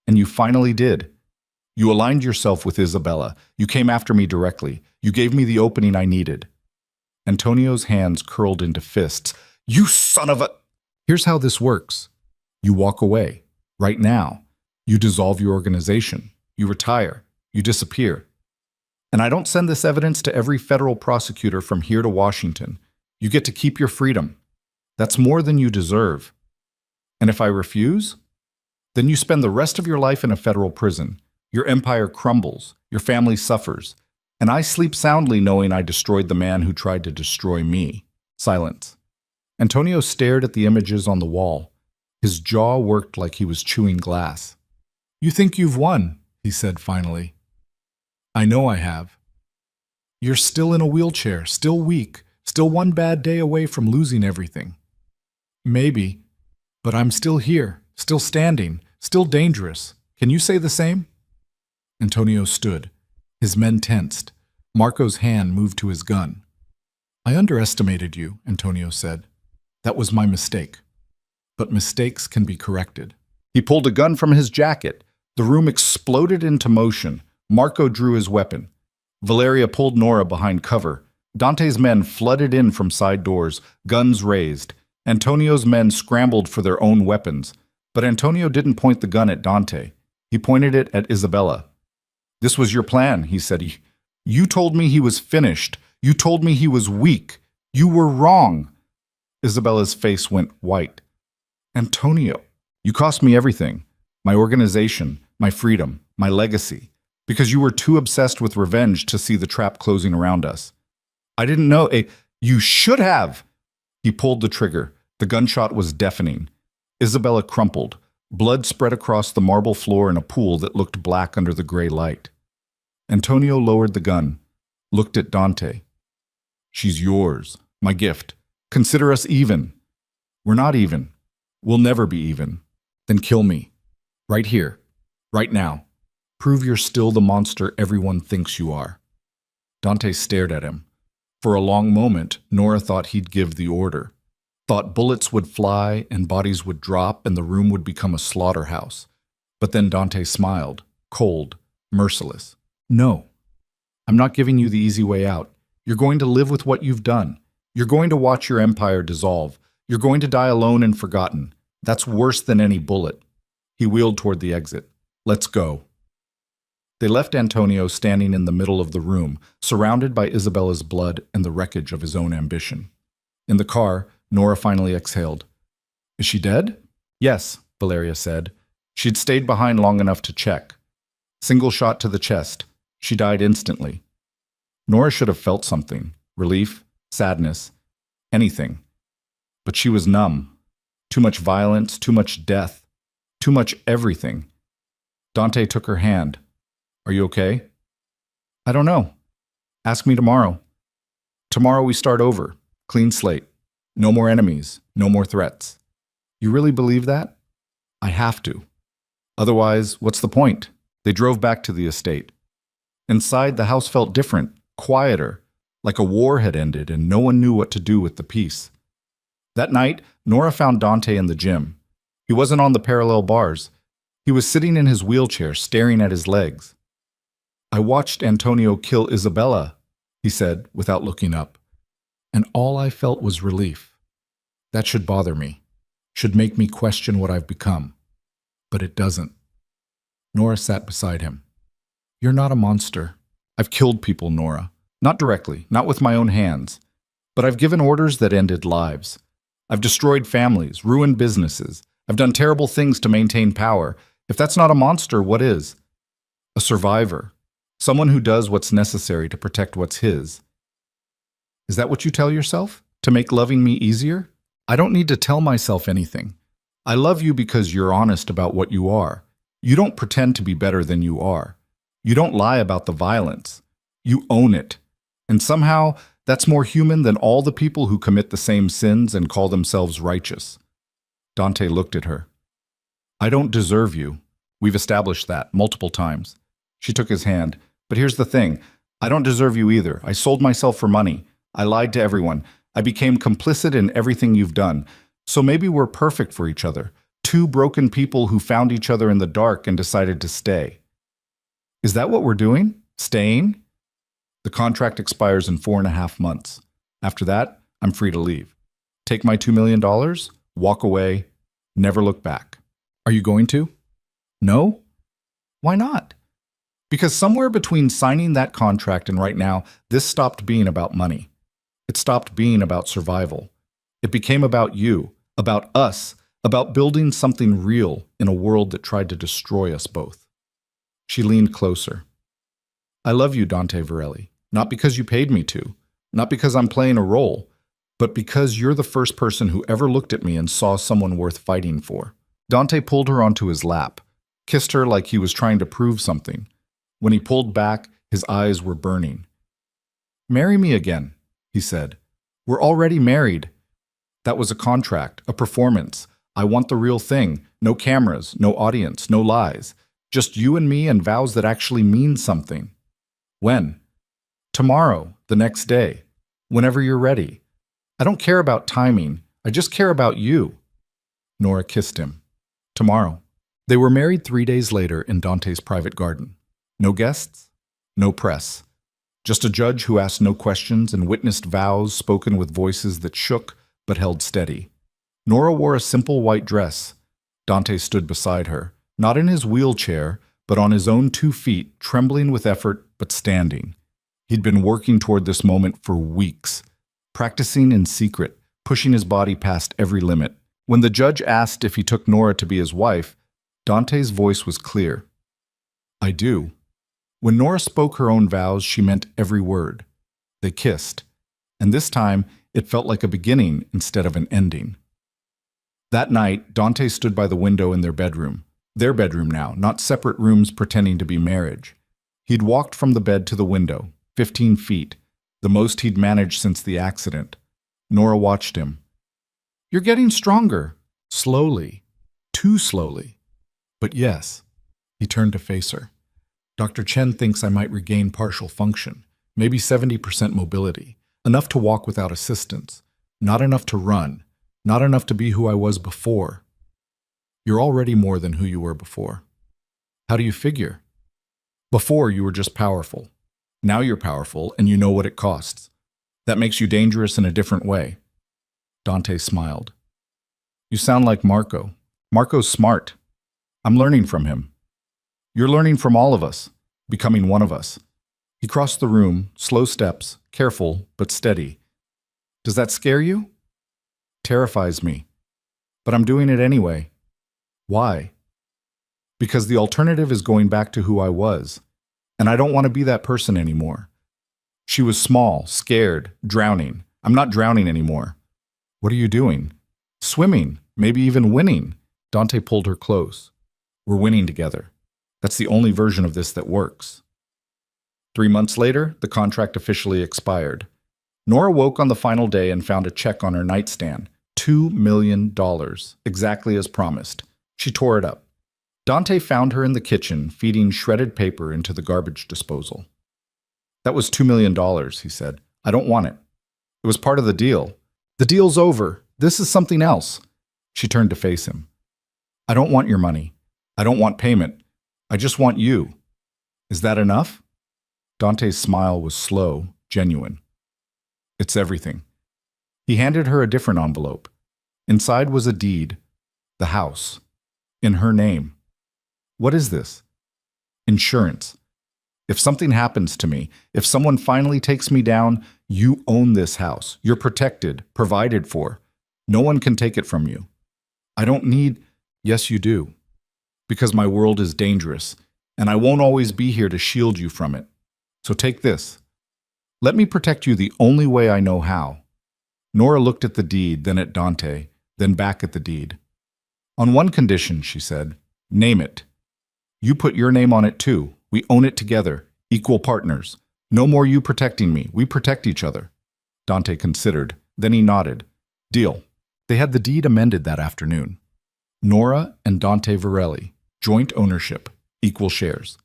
[SPEAKER 1] And you finally did. You aligned yourself with Isabella. You came after me directly. You gave me the opening I needed. Antonio's hands curled into fists. You son of a... Here's how this works. You walk away. Right now. You dissolve your organization. You retire. You disappear. And I don't send this evidence to every federal prosecutor from here to Washington. You get to keep your freedom. That's more than you deserve. And if I refuse, then you spend the rest of your life in a federal prison. Your empire crumbles. Your family suffers. And I sleep soundly knowing I destroyed the man who tried to destroy me. Silence. Antonio stared at the images on the wall. His jaw worked like he was chewing glass. You think you've won, he said finally. I know I have. You're still in a wheelchair, still weak, still one bad day away from losing everything. Maybe, but I'm still here, still standing, still dangerous. Can you say the same? Antonio stood. His men tensed. Marco's hand moved to his gun. I underestimated you, Antonio said. That was my mistake. But mistakes can be corrected. He pulled a gun from his jacket. The room exploded into motion. Marco drew his weapon. Valeria pulled Nora behind cover. Dante's men flooded in from side doors, guns raised. Antonio's men scrambled for their own weapons. But Antonio didn't point the gun at Dante. He pointed it at Isabella. This was your plan, he said. You told me he was finished. You told me he was weak. You were wrong. Isabella's face went white. Antonio, you cost me everything. My organization, my freedom, my legacy. Because you were too obsessed with revenge to see the trap closing around us. I didn't know. You should have. He pulled the trigger. The gunshot was deafening. Isabella crumpled. Blood spread across the marble floor in a pool that looked black under the gray light. Antonio lowered the gun, looked at Dante. She's yours, my gift. Consider us even. We're not even. We'll never be even. Then kill me. Right here. Right now. Prove you're still the monster everyone thinks you are. Dante stared at him. For a long moment, Nora thought he'd give the order. Thought bullets would fly and bodies would drop and the room would become a slaughterhouse. But then Dante smiled, cold, merciless. No. I'm not giving you the easy way out. You're going to live with what you've done. You're going to watch your empire dissolve. You're going to die alone and forgotten. That's worse than any bullet. He wheeled toward the exit. Let's go. They left Antonio standing in the middle of the room, surrounded by Isabella's blood and the wreckage of his own ambition. In the car, Nora finally exhaled. Is she dead? Yes, Valeria said. She'd stayed behind long enough to check. Single shot to the chest. She died instantly. Nora should have felt something. Relief, sadness, anything. But she was numb. Too much violence, too much death, too much everything. Dante took her hand. Are you okay? I don't know. Ask me tomorrow. Tomorrow we start over. Clean slate. No more enemies. No more threats. You really believe that? I have to. Otherwise, what's the point? They drove back to the estate. Inside, the house felt different, quieter, like a war had ended and no one knew what to do with the peace. That night, Nora found Dante in the gym. He wasn't on the parallel bars. He was sitting in his wheelchair, staring at his legs. I watched Antonio kill Isabella, he said, without looking up. And all I felt was relief. That should bother me, should make me question what I've become. But it doesn't. Nora sat beside him. You're not a monster. I've killed people, Nora. Not directly, not with my own hands. But I've given orders that ended lives. I've destroyed families, ruined businesses. I've done terrible things to maintain power. If that's not a monster, what is? A survivor. Someone who does what's necessary to protect what's his. Is that what you tell yourself? To make loving me easier? I don't need to tell myself anything. I love you because you're honest about what you are. You don't pretend to be better than you are. You don't lie about the violence. You own it. And somehow, that's more human than all the people who commit the same sins and call themselves righteous. Dante looked at her. I don't deserve you. We've established that multiple times. She took his hand. But here's the thing. I don't deserve you either. I sold myself for money. I lied to everyone. I became complicit in everything you've done. So maybe we're perfect for each other. Two broken people who found each other in the dark and decided to stay. Is that what we're doing? Staying? The contract expires in 4.5 months. After that, I'm free to leave. Take my $2 million, walk away, never look back. Are you going to? No? Why not? Because somewhere between signing that contract and right now, this stopped being about money. It stopped being about survival. It became about you, about us, about building something real in a world that tried to destroy us both. She leaned closer. I love you, Dante Varelli, not because you paid me to, not because I'm playing a role, but because you're the first person who ever looked at me and saw someone worth fighting for. Dante pulled her onto his lap, kissed her like he was trying to prove something. When he pulled back, his eyes were burning. Marry me again, he said. We're already married. That was a contract, a performance. I want the real thing. No cameras, no audience, no lies. Just you and me and vows that actually mean something. When? Tomorrow, the next day, whenever you're ready. I don't care about timing. I just care about you. Nora kissed him. Tomorrow. They were married 3 days later in Dante's private garden. No guests, no press. Just a judge who asked no questions and witnessed vows spoken with voices that shook but held steady. Nora wore a simple white dress. Dante stood beside her, not in his wheelchair, but on his own 2 feet, trembling with effort but standing. He'd been working toward this moment for weeks, practicing in secret, pushing his body past every limit. When the judge asked if he took Nora to be his wife, Dante's voice was clear. I do. When Nora spoke her own vows, she meant every word. They kissed, and this time it felt like a beginning instead of an ending. That night, Dante stood by the window in their bedroom now, not separate rooms pretending to be marriage. He'd walked from the bed to the window, 15 feet, the most he'd managed since the accident. Nora watched him. You're getting stronger. Slowly. Too slowly. But yes. He turned to face her. Dr. Chen thinks I might regain partial function, maybe 70% mobility, enough to walk without assistance, not enough to run, not enough to be who I was before. You're already more than who you were before. How do you figure? Before, you were just powerful. Now you're powerful, and you know what it costs. That makes you dangerous in a different way. Dante smiled. You sound like Marco. Marco's smart. I'm learning from him. You're learning from all of us, becoming one of us. He crossed the room, slow steps, careful but steady. Does that scare you? Terrifies me. But I'm doing it anyway. Why? Because the alternative is going back to who I was, and I don't want to be that person anymore. She was small, scared, drowning. I'm not drowning anymore. What are you doing? Swimming, maybe even winning. Dante pulled her close. We're winning together. That's the only version of this that works. 3 months later, the contract officially expired. Nora woke on the final day and found a check on her nightstand. $2 million, exactly as promised. She tore it up. Dante found her in the kitchen, feeding shredded paper into the garbage disposal. That was $2 million, he said. I don't want it. It was part of the deal. The deal's over. This is something else. She turned to face him. I don't want your money. I don't want payment. I just want you. Is that enough? Dante's smile was slow, genuine. It's everything. He handed her a different envelope. Inside was a deed. The house. In her name. What is this? Insurance. If something happens to me, if someone finally takes me down, you own this house. You're protected, provided for. No one can take it from you. I don't need... Yes, you do. Because my world is dangerous, and I won't always be here to shield you from it. So take this. Let me protect you the only way I know how. Nora looked at the deed, then at Dante, then back at the deed. On one condition, she said, name it. You put your name on it too. We own it together, equal partners. No more you protecting me. We protect each other. Dante considered. Then he nodded. Deal. They had the deed amended that afternoon. Nora and Dante Varelli, joint ownership, equal shares.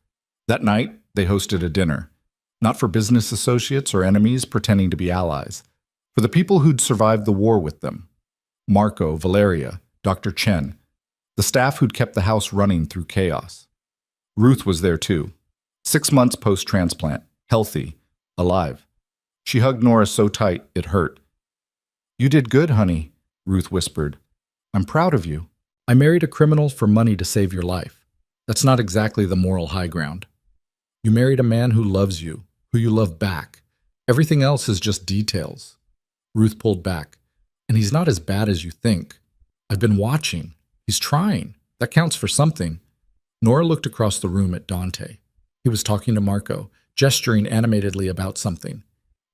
[SPEAKER 1] That night, they hosted a dinner. Not for business associates or enemies pretending to be allies. For the people who'd survived the war with them. Marco, Valeria, Dr. Chen, the staff who'd kept the house running through chaos. Ruth was there too. 6 months post-transplant, healthy, alive. She hugged Nora so tight it hurt. "You did good, honey," Ruth whispered. "I'm proud of you. I married a criminal for money to save your life. That's not exactly the moral high ground. You married a man who loves you, who you love back. Everything else is just details." Ruth pulled back. "And he's not as bad as you think. I've been watching. He's trying. That counts for something." Nora looked across the room at Dante. He was talking to Marco, gesturing animatedly about something.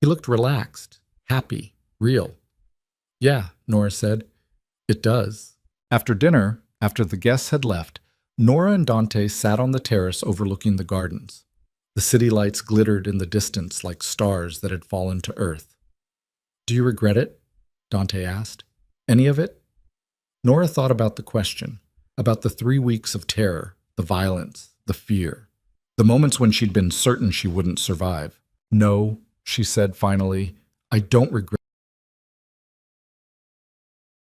[SPEAKER 1] He looked relaxed, happy, real. "Yeah," Nora said. "It does." After dinner, after the guests had left, Nora and Dante sat on the terrace overlooking the gardens. The city lights glittered in the distance like stars that had fallen to earth. "Do you regret it?" Dante asked. "Any of it?" Nora thought about the question, about the 3 weeks of terror, the violence, the fear, the moments when she'd been certain she wouldn't survive. "No," she said finally, "I don't regret